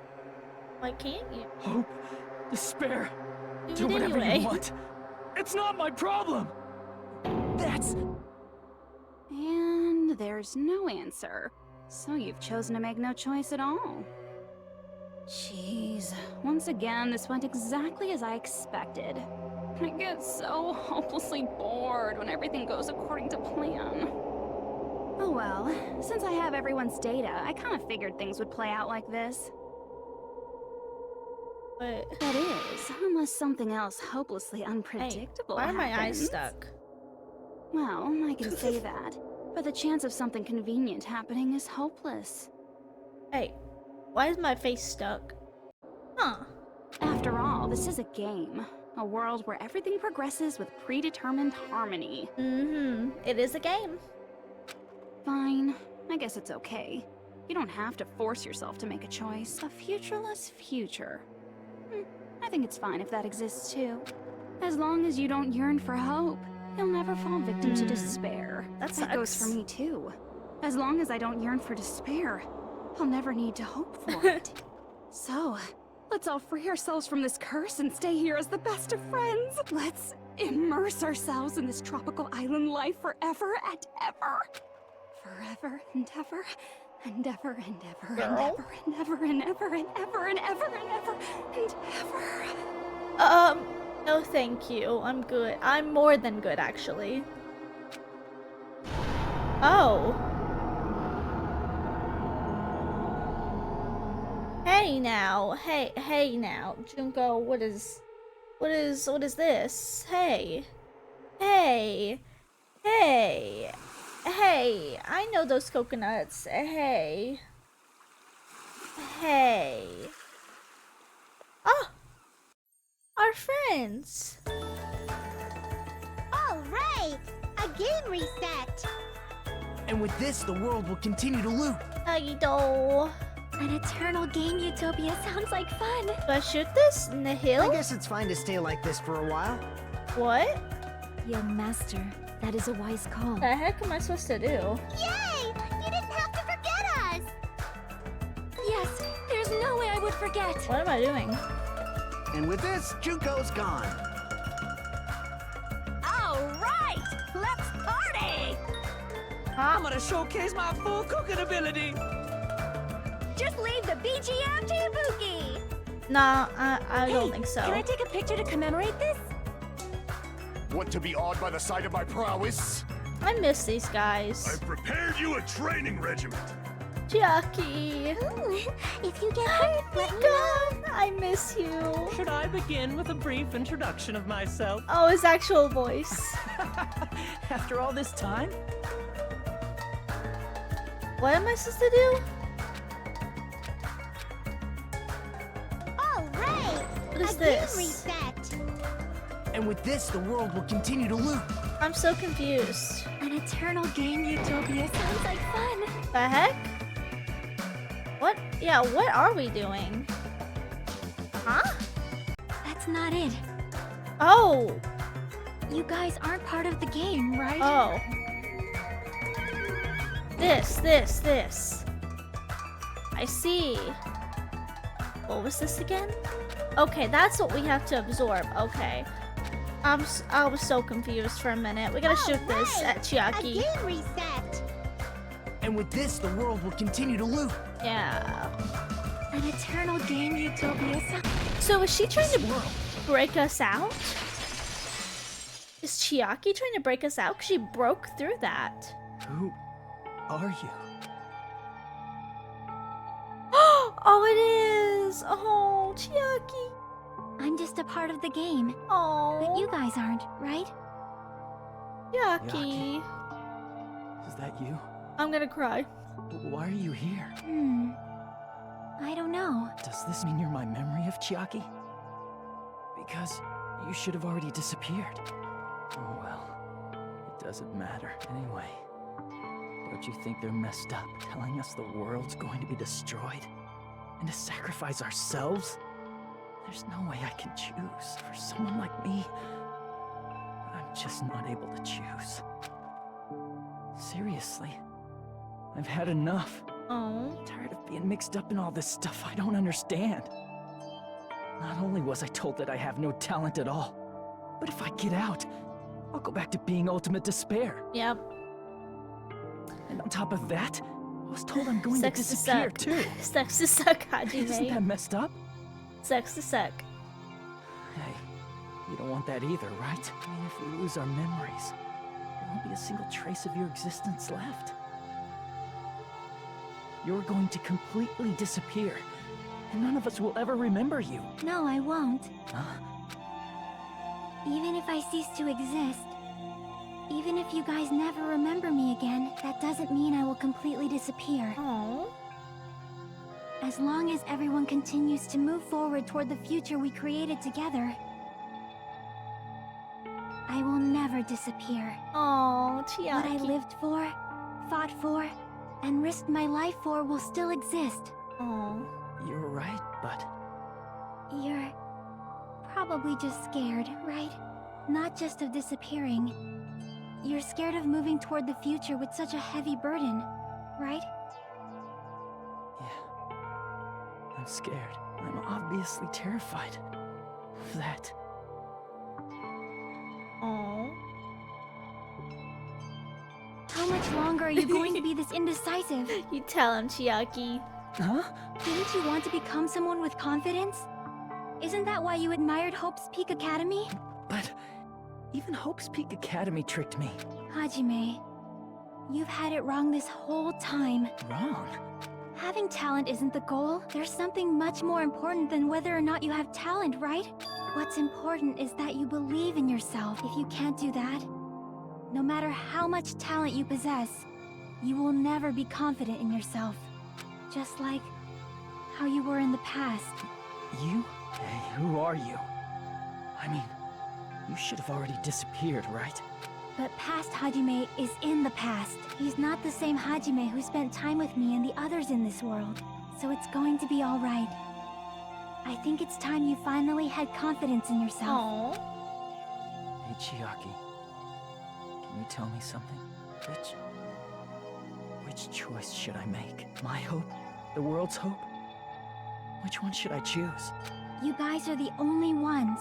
Why can't you? Hope, despair, Do do it whatever anyway. you want. It's not my problem! That's... And there's no answer. So you've chosen to make no choice at all. Jeez. Once again, this went exactly as I expected. I get so hopelessly bored when everything goes according to plan. Oh well, since I have everyone's data, I kind of figured things would play out like this. But That is, unless something else hopelessly unpredictable why are my eyes happens. stuck? Well, I can say that, but the chance of something convenient happening is hopeless. Hey, why is my face stuck? Huh. After all, this is a game. A world where everything progresses with predetermined harmony. Mm-hmm. It is a game. Fine. I guess it's okay. You don't have to force yourself to make a choice. A futureless future. I think it's fine if that exists too. As long as you don't yearn for hope, you'll never fall victim to despair. That goes sucks. for me too. As long as I don't yearn for despair, I'll never need to hope for it. So, Let's all free ourselves from this curse and stay here as the best of friends. Let's immerse ourselves in this tropical island life forever and ever. Forever and ever. And ever and ever and ever and ever and ever and ever and ever and ever and ever. No thank you. I'm good. I'm more than good, actually. Oh. Hey now. Hey now. Junko, what is this? Hey. Hey. Hey. Hey, I know those coconuts. Hey. Hey. Oh! Our friends! All right! A game reset! And with this, the world will continue to loot. Aido. An eternal game utopia sounds like fun. Do I shoot this in the hill? I guess it's fine to stay like this for a while. What? Young master, that is a wise call. What the heck am I supposed to do? Yay! You didn't have to forget us! Yes, there's no way I would forget. What am I doing? And with this, Junko's gone. All right! Let's party! I'm gonna showcase my full cooking ability. Just leave the BGM to Ibuki! Nah, I don't think so. Can I take a picture to commemorate this? Want to be awed by the sight of my prowess? I miss these guys. I've prepared you a training regiment. Jackie. If you get hurt, let me know. I miss you. Should I begin with a brief introduction of myself? Oh, his actual voice. After all this time? What am I supposed to do? All right! What is a this? Game reset! And with this, the world will continue to loot. I'm so confused. An eternal game utopia sounds like fun. The heck? What? Yeah, what are we doing? Huh? That's not it. Oh! You guys aren't part of the game, right? Oh. This. I see. What was this again? Okay, that's what we have to absorb. Okay. I was so confused for a minute. We gotta shoot this at A Chiaki. game reset! And with this, the world will continue to loot. Yeah. An eternal game utopia sounds... So is she trying to break us out? Is Chiaki trying to break us out? 'Cause she broke through that. Who are you? Oh, it is! Oh, Chiaki. I'm just a part of the game. Oh. But you guys aren't, right? Chiaki. Is that you? I'm gonna cry. Why are you here? I don't know. Does this mean you're my memory of Chiaki? Because you should have already disappeared. Oh well, it doesn't matter anyway. Don't you think they're messed up, telling us the world's going to be destroyed? And to sacrifice ourselves? There's no way I can choose. For someone like me, I'm just not able to choose. Seriously, I've had enough. Oh. I'm tired of being mixed up in all this stuff I don't understand. Not only was I told that I have no talent at all, but if I get out, I'll go back to being ultimate despair. Yep. And on top of that, I was told I'm going to disappear too. Sex to suck, Hajime. Isn't that messed up? Sex to suck. Hey, you don't want that either, right? I mean, if we lose our memories, there won't be a single trace of your existence left. You're going to completely disappear, and none of us will ever remember you. No, I won't. Huh? Even if I cease to exist, even if you guys never remember me again, that doesn't mean I will completely disappear. Oh. As long as everyone continues to move forward toward the future we created together, I will never disappear. Oh, Chiaki. What I lived for, fought for, and risked my life for will still exist. Oh. You're right, but... You're probably just scared, right? Not just of disappearing. You're scared of moving toward the future with such a heavy burden, right? I'm scared. I'm obviously terrified of that. Oh. How much longer are you going to be this indecisive? You tell him, Chiaki. Huh? Didn't you want to become someone with confidence? Isn't that why you admired Hope's Peak Academy? But even Hope's Peak Academy tricked me. Hajime, you've had it wrong this whole time. Wrong? Having talent isn't the goal. There's something much more important than whether or not you have talent, right? What's important is that you believe in yourself. If you can't do that, no matter how much talent you possess, you will never be confident in yourself. Just like how you were in the past. You? Hey, who are you? I mean, you should have already disappeared, right? But past Hajime is in the past. He's not the same Hajime who spent time with me and the others in this world. So it's going to be alright. I think it's time you finally had confidence in yourself. Aww. Hey, Chiaki. Can you tell me something? Which choice should I make? My hope? The world's hope? Which one should I choose? You guys are the only ones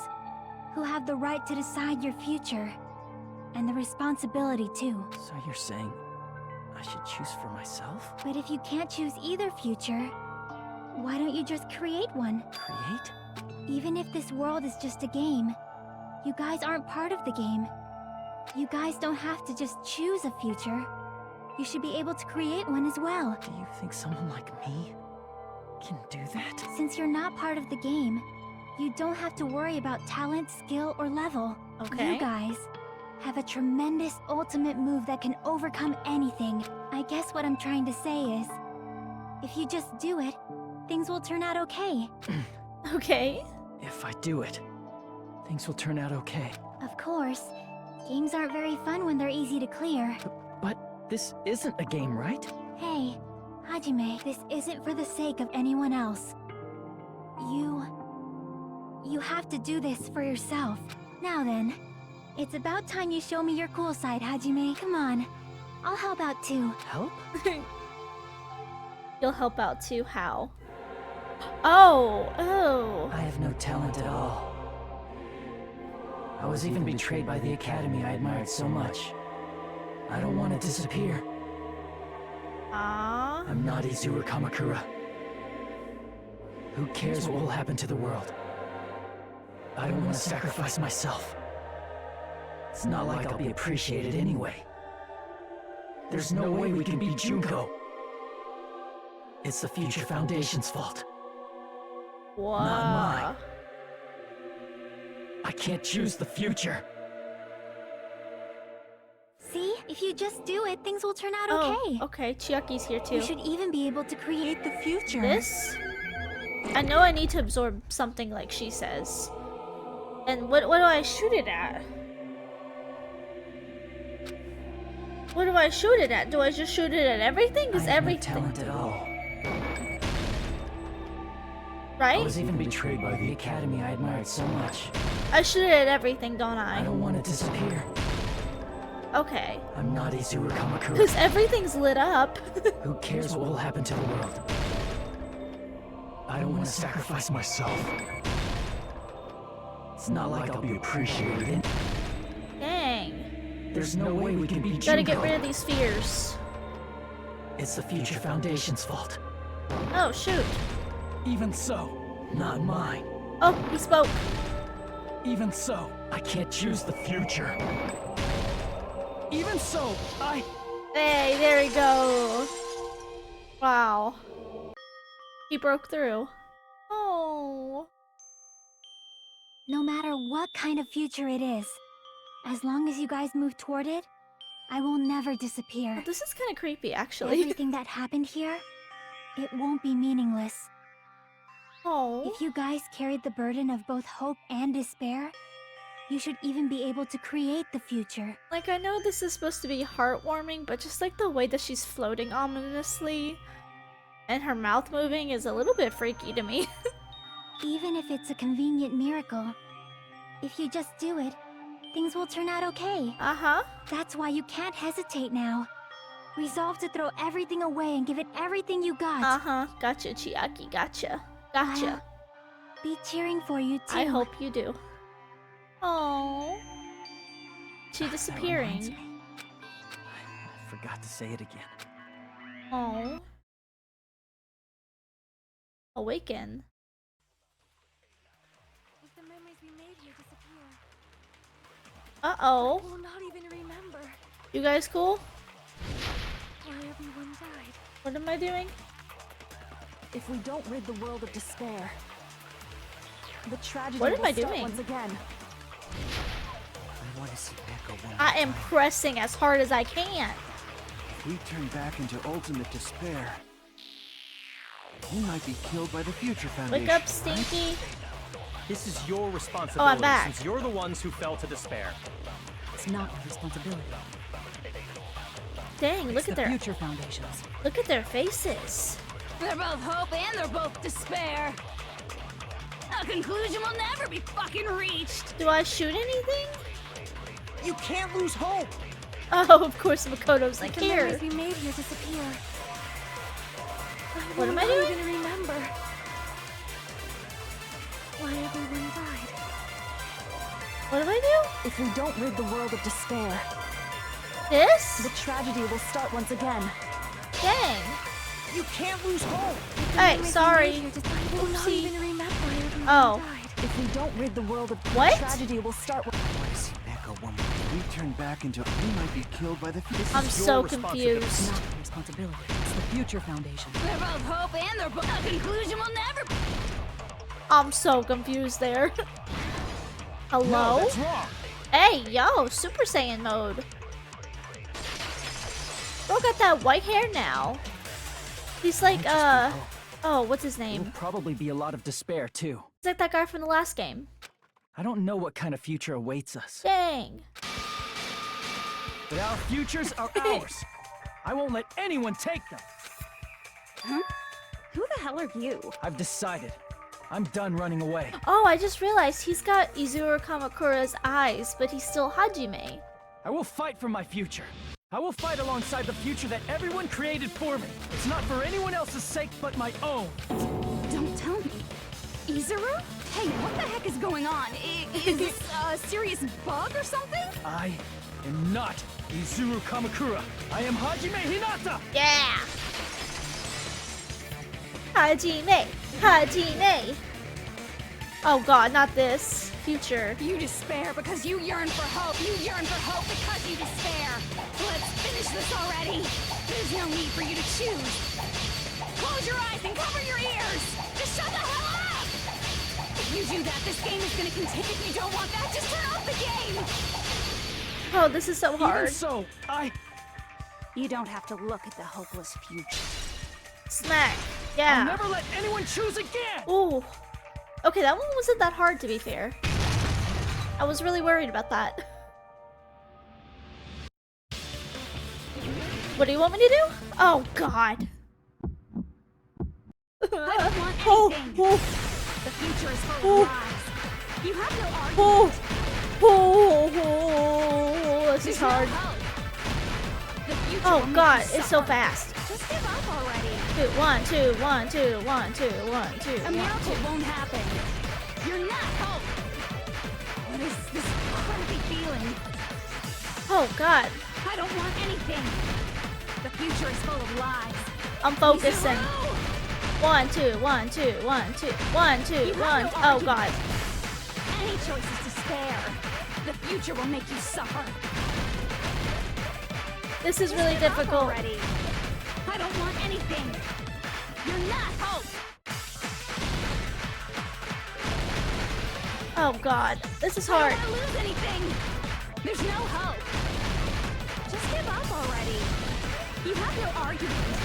who have the right to decide your future. And the responsibility, too. So you're saying I should choose for myself? But if you can't choose either future, why don't you just create one? Create? Even if this world is just a game, you guys aren't part of the game. You guys don't have to just choose a future. You should be able to create one as well. Do you think someone like me can do that? Since you're not part of the game, you don't have to worry about talent, skill, or level. Okay. You guys have a tremendous ultimate move that can overcome anything. I guess what I'm trying to say is, if you just do it, things will turn out okay. Okay. If I do it, things will turn out okay. Of course, games aren't very fun when they're easy to clear. But this isn't a game, right? Hey, Hajime, this isn't for the sake of anyone else. You have to do this for yourself. Now then, it's about time you show me your cool side, Hajime. Come on, I'll help out too. Help? You'll help out too, how? Oh. I have no talent at all. I was even betrayed by the academy I admired so much. I don't want to disappear. I'm not Izuru Kamakura. Who cares what will happen to the world? I don't want to sacrifice myself. It's not like I'll be appreciated anyway. There's no way we can beat Junko. It's the Future Foundation's fault. Wow. Not mine. I can't choose the future. See? If you just do it, things will turn out okay. Okay, Chiaki's here too. You should even be able to create the future. This? I know I need to absorb something like she says. And what do I shoot it at? What do I shoot it at? Do I just shoot it at everything? Because everything. No talent at all. Right? I was even betrayed by the academy I admired so much. I shoot it at everything, don't I? I don't want to disappear. Okay. I'm not Izuru Kamakura. Because everything's lit up. Who cares what will happen to the world? I don't want to sacrifice myself. It's not like I'll be appreciated. Dang. There's no way we can beat Junko. Gotta get rid of these fears. It's the Future Foundation's fault. Oh, shoot. Even so, not mine. Oh, he spoke. Even so, I can't choose the future. Even so, Hey, there we go. Wow. He broke through. Oh. No matter what kind of future it is, as long as you guys move toward it, I will never disappear. This is kind of creepy, actually. Everything that happened here, it won't be meaningless. Oh. If you guys carried the burden of both hope and despair, you should even be able to create the future. Like, I know this is supposed to be heartwarming, but just like the way that she's floating ominously and her mouth moving is a little bit freaky to me. Even if it's a convenient miracle, if you just do it, things will turn out okay. Uh-huh. That's why you can't hesitate now. Resolve to throw everything away and give it everything you got. Uh-huh. Gotcha, Chiaki. Gotcha. Gotcha. be cheering for you too. I hope you do. Oh, she disappearing. I forgot to say it again. Oh, awaken. If the memories we made here disappear, Uh-oh. we'll not even remember You guys cool? why everyone died. What am I doing? If we don't rid the world of despair, the tragedy What am will I start doing? once again. I want to see Echo one more I am time. pressing as hard as I can. If we turn back into ultimate despair, we might be killed by the Future Foundation. Wake up, right? Stinky. This is your responsibility back. since you're the ones who fell to despair. It's not my responsibility. Dang, look at the their Future Foundations. look at their faces. They're both hope and they're both despair. A conclusion will never be fucking reached. Do I shoot anything? You can't lose hope! Oh, of course, Makoto's like, If the here. memories we made here disappear, What am I will not doing? even remember why everyone died. What do I do? If we don't rid the world of despair, This? the tragedy will start once again. Dang. You can't lose hope! Hey, sorry. We'll not even remember why everyone Oh. died. If we don't rid the world of What? tragedy will start. I want to see Echo one more time. If we turn back into, we might be killed by the Future. I'm This is so your responsibility. It's confused. not my responsibility. It's the Future Foundation. They're both hope and they're both. A conclusion will never be. I'm so confused there. Hello? No, that's wrong. Hey, yo, Super Saiyan mode. Bro got that white hair now. He's like, oh, what's his There'll name? probably be a lot of despair, too. He's like that guy from the last game. I don't know what kind of future awaits us. Dang. But our futures are ours. I won't let anyone take them. Huh? Who the hell are you? I've decided. I'm done running away. Oh, I just realized he's got Izuru Kamakura's eyes, but he's still Hajime. I will fight for my future. I will fight alongside the future that everyone created for me. It's not for anyone else's sake but my own. Don't tell me. Izuru? Hey, what the heck is going on? Is this a serious bug or something? I am not Izuru Kamakura. I am Hajime Hinata. Yeah! Hajime! Hajime! Oh god, not this. Future. You despair because you yearn for hope. You yearn for hope because you despair. Let's finish this already. There's no need for you to choose. Close your eyes and cover your ears. Just shut the hell up! If you do that, this game is gonna continue. If you don't want that, just turn off the game. Oh, this is so hard. Even so, You don't have to look at the hopeless future. Smack. I'll Yeah. never let anyone choose again. Ooh. Okay, that one wasn't that hard, to be fair. I was really worried about that. What do you want me to do? Oh, God. I don't want Oh, anything. oh, The future is full of lies. You have no argument. oh, oh, this is There's no hard. hope. The future Oh, will make God, you it's so suffer. fast. Just give up already. 2, 1, 2, 1, 2, 1, 2, 1, 2, A 1, miracle 2. won't happen. You're not hope. What is this crappy feeling? Oh, God. I don't want anything. The future is full of lies. I'm focusing. Izuru! 1, 2, 1, 2, 1, 2, 1, 2, You have 1. no Oh, argument. God. Any choice is despair. The future will make you suffer. This is really Give up difficult. already. I don't want anything. You're not hope. Oh, God. This is I hard. don't want to lose anything. There's no hope. Just give up already. You have no argument.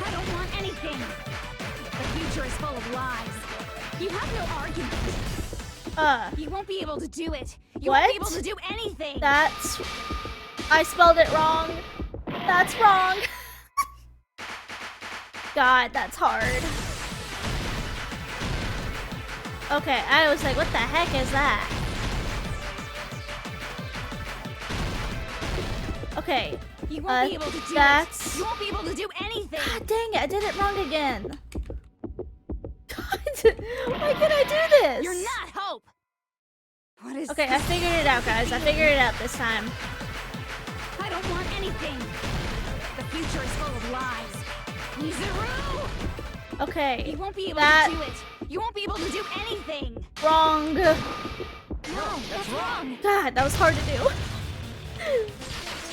I don't want anything. The future is full of lies. You have no argument. You won't be able to do it. You won't be able What? to do anything. That's... I spelled it wrong. That's wrong. God, that's hard. Okay, I was like, what the heck is that? Okay. You won't be able to do that's... it. You won't be able to do anything. God dang it, I did it wrong again. it? Why can't I do this? You're not Hope! What is Okay, I this? figured it out, guys. I figured it out this time. I don't want anything! The future is full of lies! Yuzuru! Okay. You won't be able that... to do it! You won't be able to do anything! Wrong. No, that's wrong! God, that was hard to do.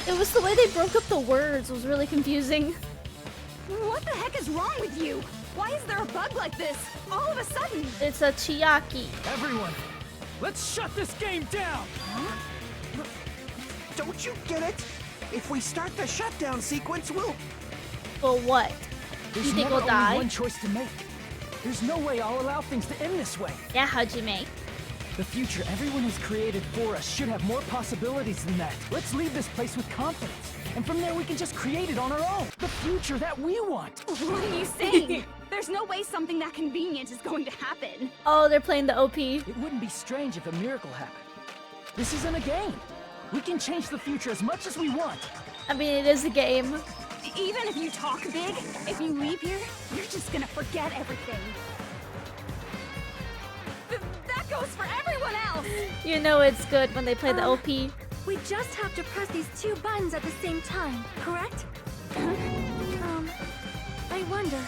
It was the way they broke up the words was really confusing. What the heck is wrong with you? Why is there a bug like this? All of a sudden! It's a Chiaki. Everyone, let's shut this game down! Huh? Don't you get it? If we start the shutdown sequence, we'll... For what? There's You think never we'll only die? one choice to make. There's no way I'll allow things to end this way. Yeah, Hajime. The future everyone has created for us should have more possibilities than that. Let's leave this place with confidence. And from there we can just create it on our own. The future that we want. What are you saying? There's no way something that convenient is going to happen. Oh, they're playing the OP. It wouldn't be strange if a miracle happened. This isn't a game. We can change the future as much as we want. I mean, it is a game. Even if you talk big, if you leave here, you're just gonna forget everything. That goes for everyone else! You know it's good when they play the OP. We just have to press these two buttons at the same time, correct? I wonder.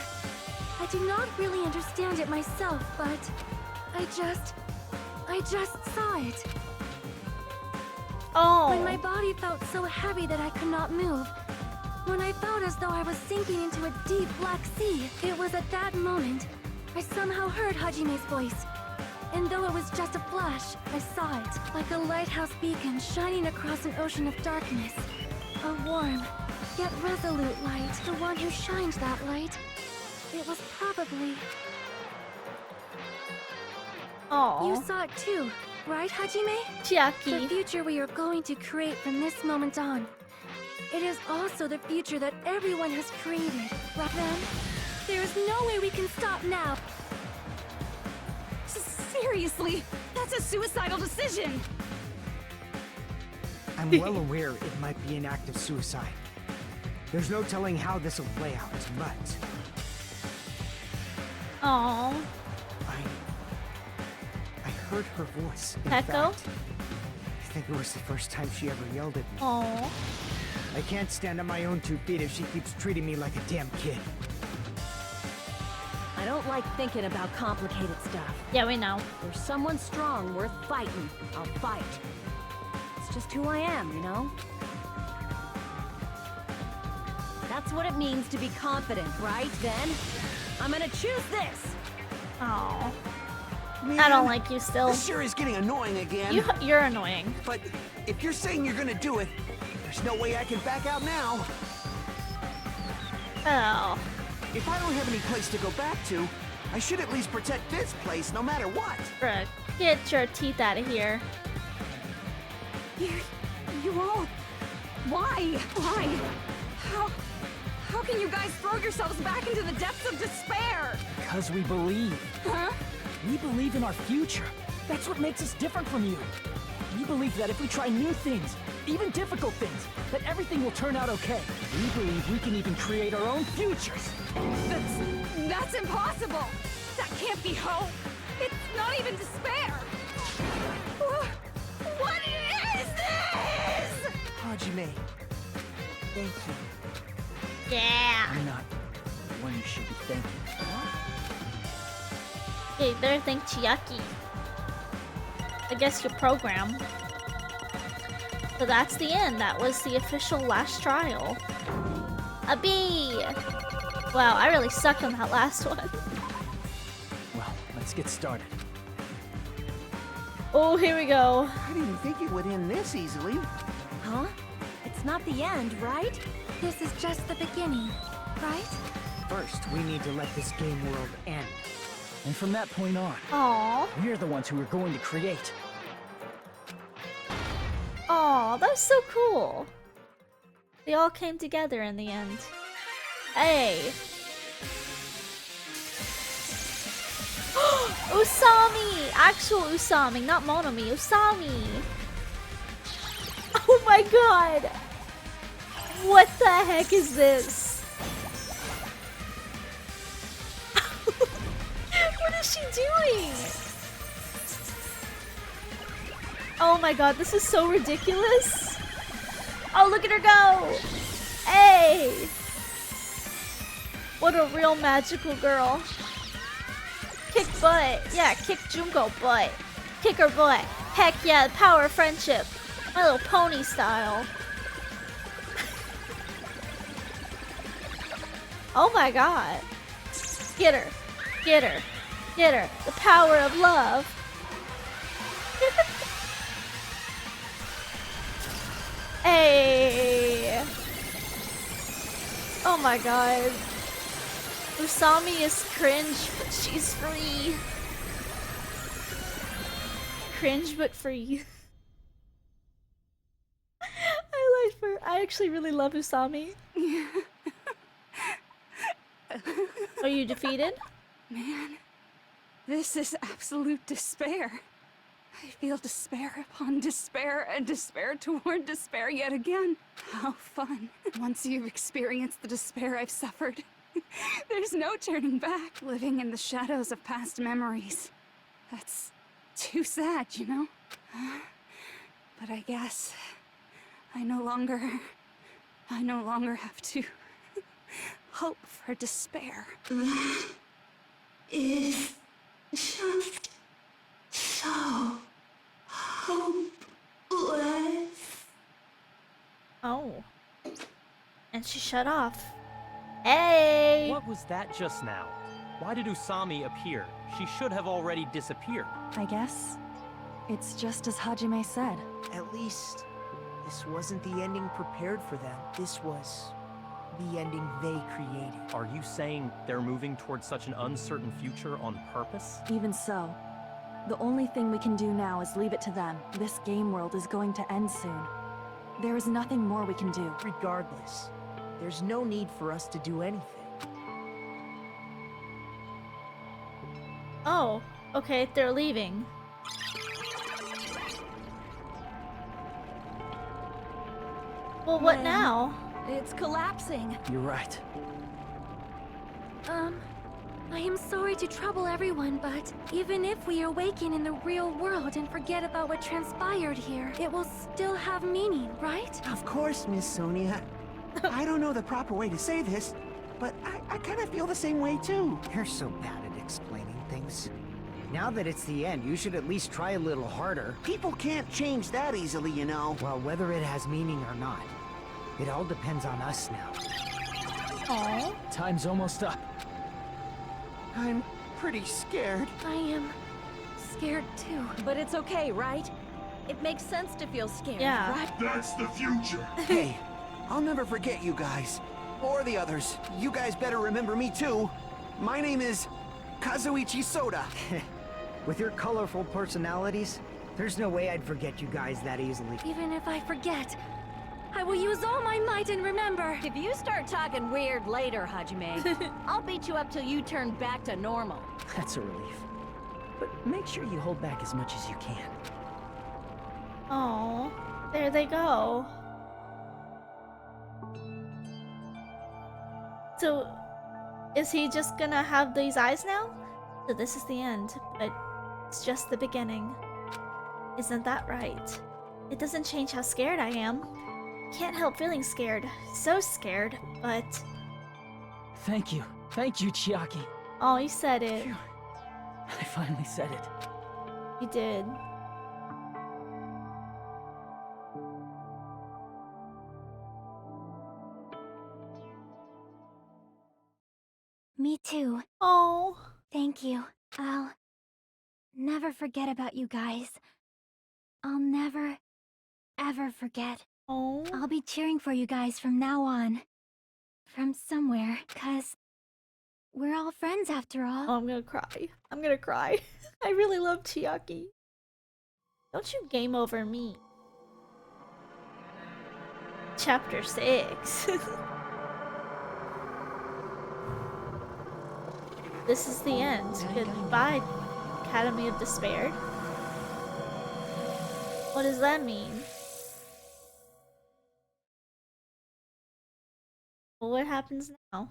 I do not really understand it myself, but I just saw it. Oh. When my body felt so heavy that I could not move. When I felt as though I was sinking into a deep black sea, it was at that moment I somehow heard Hajime's voice. And though it was just a flash, I saw it, like a lighthouse beacon shining across an ocean of darkness. A warm, yet resolute light, the one who shined that light. It was probably... Oh. You saw it too, right, Hajime? Chiaki. The future we are going to create from this moment on. It is also the future that everyone has created. Right then, there is no way we can stop now. Seriously, that's a suicidal decision. I'm well aware it might be an act of suicide. There's no telling how this will play out, but... Oh. I heard her voice. In Echo? fact, I think it was the first time she ever yelled at me. Oh. I can't stand on my own 2 feet if she keeps treating me like a damn kid. I don't like thinking about complicated stuff. Yeah, we know. If there's someone strong worth fighting, I'll fight. It's just who I am, you know? That's what it means to be confident, right, then? I'm gonna choose this! Oh. Man, I don't like you still. This sure is getting annoying again. You're annoying. But if you're saying you're gonna do it, there's no way I can back out now. Oh. If I don't have any place to go back to, I should at least protect this place no matter what. Bruh, get your teeth out of here. You all... Why? Why? How can you guys throw yourselves back into the depths of despair? Because we believe. Huh? We believe in our future. That's what makes us different from you. We believe that if we try new things, even difficult things, that everything will turn out okay. We believe we can even create our own futures. That's impossible! That can't be hope! It's not even despair! What is this? Hajime, thank you. Yeah. I'm not the one you should be thanking. Okay, better thank Chiaki. I guess your program. So that's the end. That was the official last trial. A B! Wow, I really sucked on that last one. Well, let's get started. Oh, here we go. I didn't think it would end this easily. Huh? It's not the end, right? This is just the beginning, right? First, we need to let this game world end. And from that point on, we're the ones who are going to create. Aw, that was so cool. They all came together in the end. Hey. Usami! Actual Usami, not Monomi. Usami! Oh my god! What the heck is this? What is she doing? Oh my god, this is so ridiculous. Oh, look at her go! Hey! What a real magical girl. Kick butt. Yeah, kick Junko butt. Kick her butt. Heck yeah, the power of friendship. My Little Pony style. Oh my god. Get her. Get her. Get her. The power of love. Hey. Oh my god. Usami is cringe, but she's free. Cringe, but free. I actually really love Usami. Are you defeated? Man, this is absolute despair. I feel despair upon despair and despair toward despair yet again. How fun. Once you've experienced the despair I've suffered, there's no turning back. Living in the shadows of past memories. That's too sad, you know? But I guess I no longer have to hope for despair. Is just so hopeless. Oh. And she shut off. Hey! What was that just now? Why did Usami appear? She should have already disappeared. I guess it's just as Hajime said. At least, this wasn't the ending prepared for them. This was the ending they created. Are you saying they're moving towards such an uncertain future on purpose? Even so, the only thing we can do now is leave it to them. This game world is going to end soon. There is nothing more we can do. Regardless, there's no need for us to do anything. Oh, okay, they're leaving. Well, what now? It's collapsing. You're right. I am sorry to trouble everyone, but even if we awaken in the real world and forget about what transpired here, it will still have meaning, right? Of course, Miss Sonia. I don't know the proper way to say this, but I kind of feel the same way too. You're so bad at explaining things. Now that it's the end, you should at least try a little harder. People can't change that easily, you know. Well, whether it has meaning or not, it all depends on us now. Oh. Time's almost up. I'm pretty scared. I am scared too. But it's okay, right? It makes sense to feel scared, Yeah. right? That's the future. Hey, I'll never forget you guys. Or the others. You guys better remember me too. My name is Kazuichi Soda. With your colorful personalities, there's no way I'd forget you guys that easily. Even if I forget, I will use all my might and remember. If you start talking weird later, Hajime, I'll beat you up till you turn back to normal. That's a relief. But make sure you hold back as much as you can. Oh, there they go. So, is he just gonna have these eyes now? So this is the end, but it's just the beginning. Isn't that right? It doesn't change how scared I am. Can't help feeling scared. So scared, but... Thank you. Thank you, Chiaki. Oh, you said it. Phew. I finally said it. You did. Me too. Oh. Thank you. I'll never forget about you guys. I'll never, ever forget. Oh. I'll be cheering for you guys from now on. From somewhere, 'cause we're all friends after all. Oh, I'm gonna cry. I'm gonna cry. I really love Chiaki. Don't you game over me. Chapter 6. This is the end. Goodbye, Academy of Despair. What does that mean? Well, what happens now?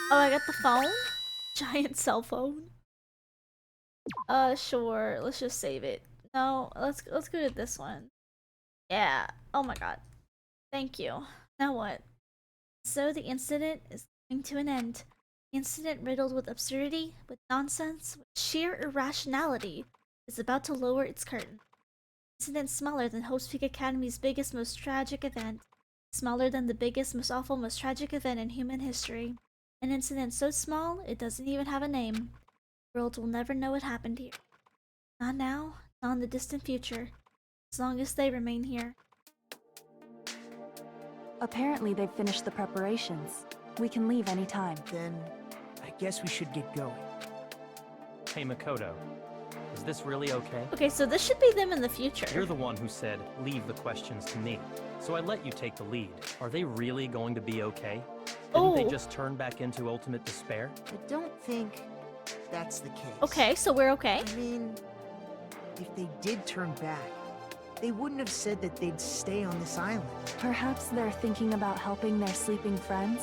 Oh, I got the phone? Giant cell phone. Sure. Let's just save it. No, let's go to this one. Yeah. Oh my god. Thank you. Now what? So the incident is coming to an end. The incident riddled with absurdity, with nonsense, with sheer irrationality, is about to lower its curtain. Incident smaller than Hope's Peak Academy's biggest, most tragic event. Smaller than the biggest, most awful, most tragic event in human history. An incident so small, it doesn't even have a name. The world will never know what happened here. Not now, not in the distant future. As long as they remain here. Apparently they've finished the preparations. We can leave anytime. Then, I guess we should get going. Hey, Makoto. Is this really okay? Okay, so this should be them in the future. You're the one who said, leave the questions to me. So I let you take the lead. Are they really going to be okay? Didn't they just turn back into ultimate despair? I don't think that's the case. Okay, so we're okay. I mean, if they did turn back, they wouldn't have said that they'd stay on this island. Perhaps they're thinking about helping their sleeping friends?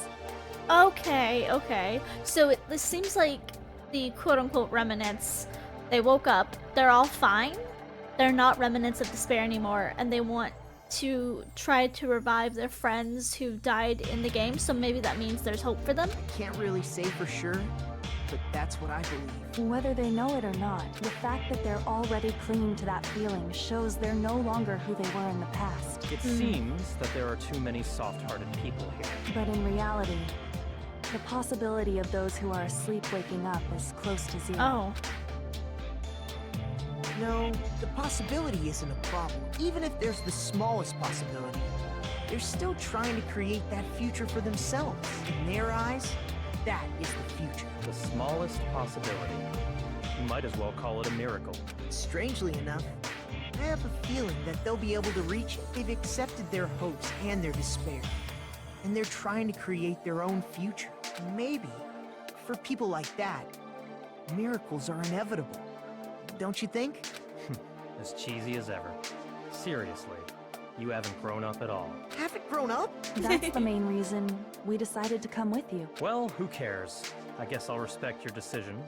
Okay, okay. So this seems like the quote-unquote remnants, they woke up, they're all fine, they're not remnants of despair anymore, and they want to try to revive their friends who died in the game, so maybe that means there's hope for them? Can't really say for sure, but that's what I believe. Whether they know it or not, the fact that they're already clinging to that feeling shows they're no longer who they were in the past. It seems that there are too many soft-hearted people here. But in reality, the possibility of those who are asleep waking up is close to zero. Oh. No, the possibility isn't a problem. Even if there's the smallest possibility, they're still trying to create that future for themselves. In their eyes, that is the future. The smallest possibility. You might as well call it a miracle. Strangely enough, I have a feeling that they'll be able to reach it. They've accepted their hopes and their despair, and they're trying to create their own future. Maybe, for people like that, miracles are inevitable. Don't you think? As cheesy as ever. Seriously, you haven't grown up at all. Haven't grown up? That's the main reason we decided to come with you. Well, who cares? I guess I'll respect your decision.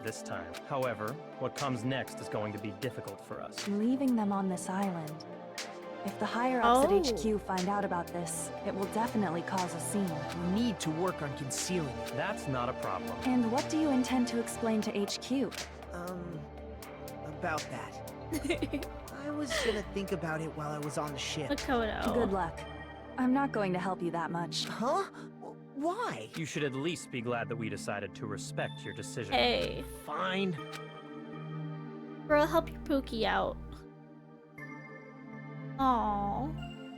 This time. However, what comes next is going to be difficult for us. Leaving them on this island. If the higher-ups at HQ find out about this, it will definitely cause a scene. We need to work on concealing it. That's not a problem. And what do you intend to explain to HQ? About that. I was gonna think about it while I was on the ship. Makoto. Good luck. I'm not going to help you that much. Huh? Why? You should at least be glad that we decided to respect your decision. Hey. Fine. Girl, help your Pookie out. Aww.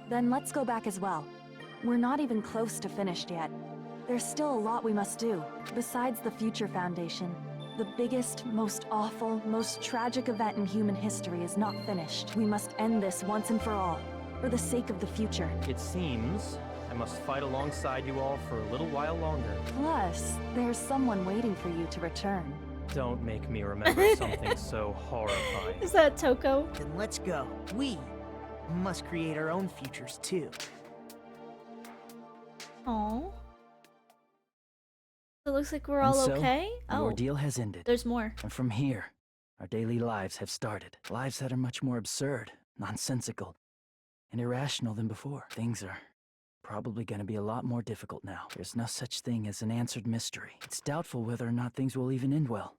Then let's go back as well. We're not even close to finished yet. There's still a lot we must do. Besides the Future Foundation, the biggest, most awful, most tragic event in human history is not finished. We must end this once and for all, for the sake of the future. It seems I must fight alongside you all for a little while longer. Plus, there's someone waiting for you to return. Don't make me remember something so horrifying. Is that Toko? Then let's go. We must create our own futures too. Aww. So it looks like we're all And so, okay? The ordeal has ended. There's more. And from here, our daily lives have started. Lives that are much more absurd, nonsensical, and irrational than before. Things are probably gonna be a lot more difficult now. There's no such thing as an answered mystery. It's doubtful whether or not things will even end well.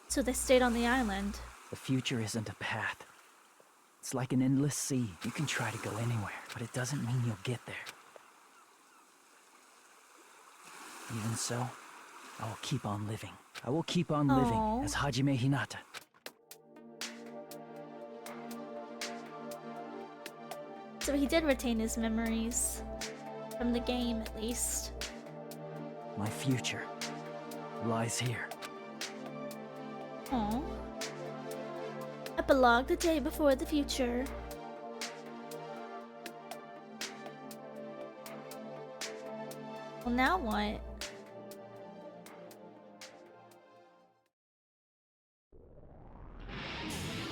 So they stayed on the island. The future isn't a path. It's like an endless sea. You can try to go anywhere, but it doesn't mean you'll get there. Even so, I will keep on living. I will keep on living as Hajime Hinata. So he did retain his memories. From the game, at least. My future lies here. Aww. Epilogue the day before the future. Well, now what?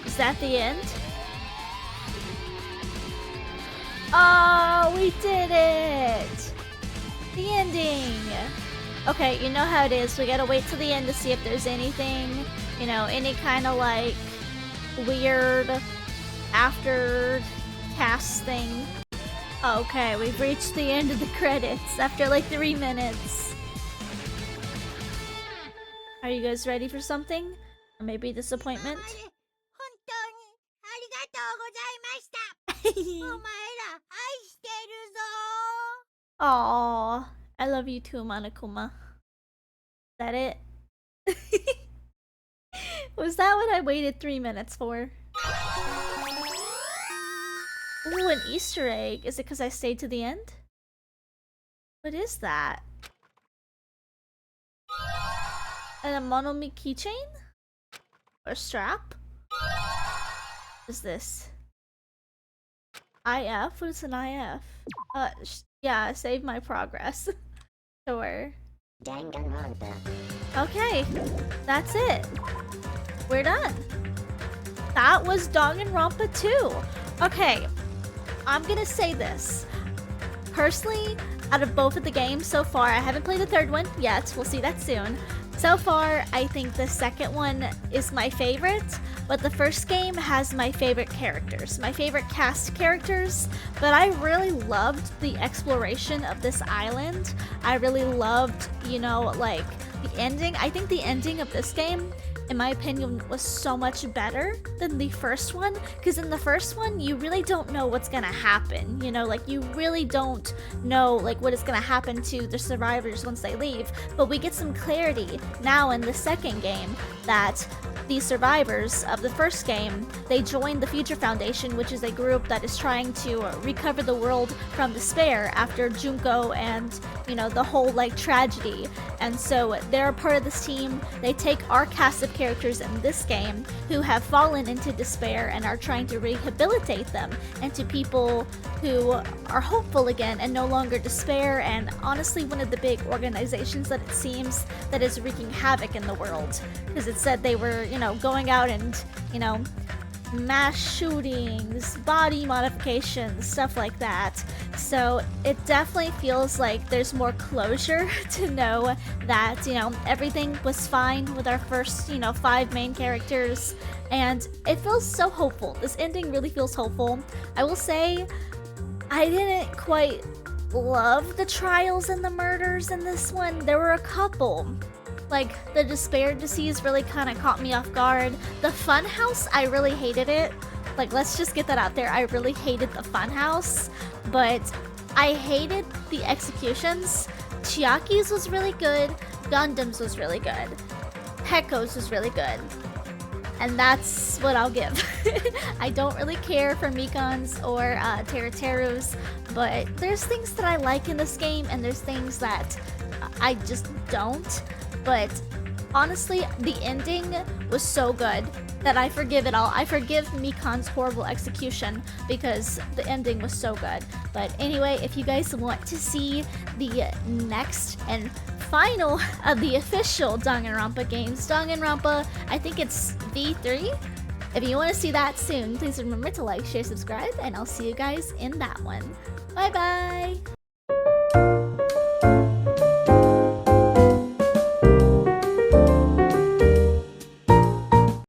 Is that the end? Oh, we did it! The ending! Okay, you know how it is. We gotta wait till the end to see if there's anything, you know, any kind of like weird after cast thing. Okay, we've reached the end of the credits after like 3 minutes. Are you guys ready for something? Or maybe disappointment? Aww, I love you too, Monokuma. Is that it? Was that what I waited 3 minutes for? Ooh, an Easter egg. Is it because I stayed to the end? What is that? And a Monomi keychain? Or strap? What is this? IF? What is an IF? Yeah, save my progress. Sure. Danganronpa. Okay, that's it. We're done. That was Danganronpa 2. Okay, I'm gonna say this. Personally, out of both of the games so far, I haven't played the third one yet. We'll see that soon. So far, I think the second one is my favorite, but the first game has my favorite characters, my favorite cast characters, but I really loved the exploration of this island. I really loved, you know, like, the ending. I think the ending of this game, in my opinion, was so much better than the first one, because in the first one you really don't know what's gonna happen, you know, like you really don't know like what is gonna happen to the survivors once they leave, but we get some clarity now in the second game that the survivors of the first game, they joined the Future Foundation, which is a group that is trying to recover the world from despair after Junko and, you know, the whole like tragedy, and so they're a part of this team. They take our cast of characters in this game who have fallen into despair and are trying to rehabilitate them into people who are hopeful again and no longer despair, and honestly one of the big organizations that it seems that is wreaking havoc in the world, because it said they were, you know, going out and, you know, mass shootings, body modifications, stuff like that. So it definitely feels like there's more closure to know that, you know, everything was fine with our first, you know, 5 main characters, and it feels so hopeful. This ending really feels hopeful. I will say, I didn't quite love the trials and the murders in this one. There were a couple. Like, the despair disease really kind of caught me off guard. The funhouse, I really hated it. Like, let's just get that out there. I really hated the funhouse, but I hated the executions. Chiaki's was really good. Gundam's was really good. Pekko's was really good. And that's what I'll give. I don't really care for Mikon's or Teruteru's, but there's things that I like in this game, and there's things that I just don't. But honestly, the ending was so good that I forgive it all. I forgive Mikon's horrible execution because the ending was so good. But anyway, if you guys want to see the next and final of the official Danganronpa games, Danganronpa, I think it's V3. If you want to see that soon, please remember to like, share, subscribe, and I'll see you guys in that one. Bye bye!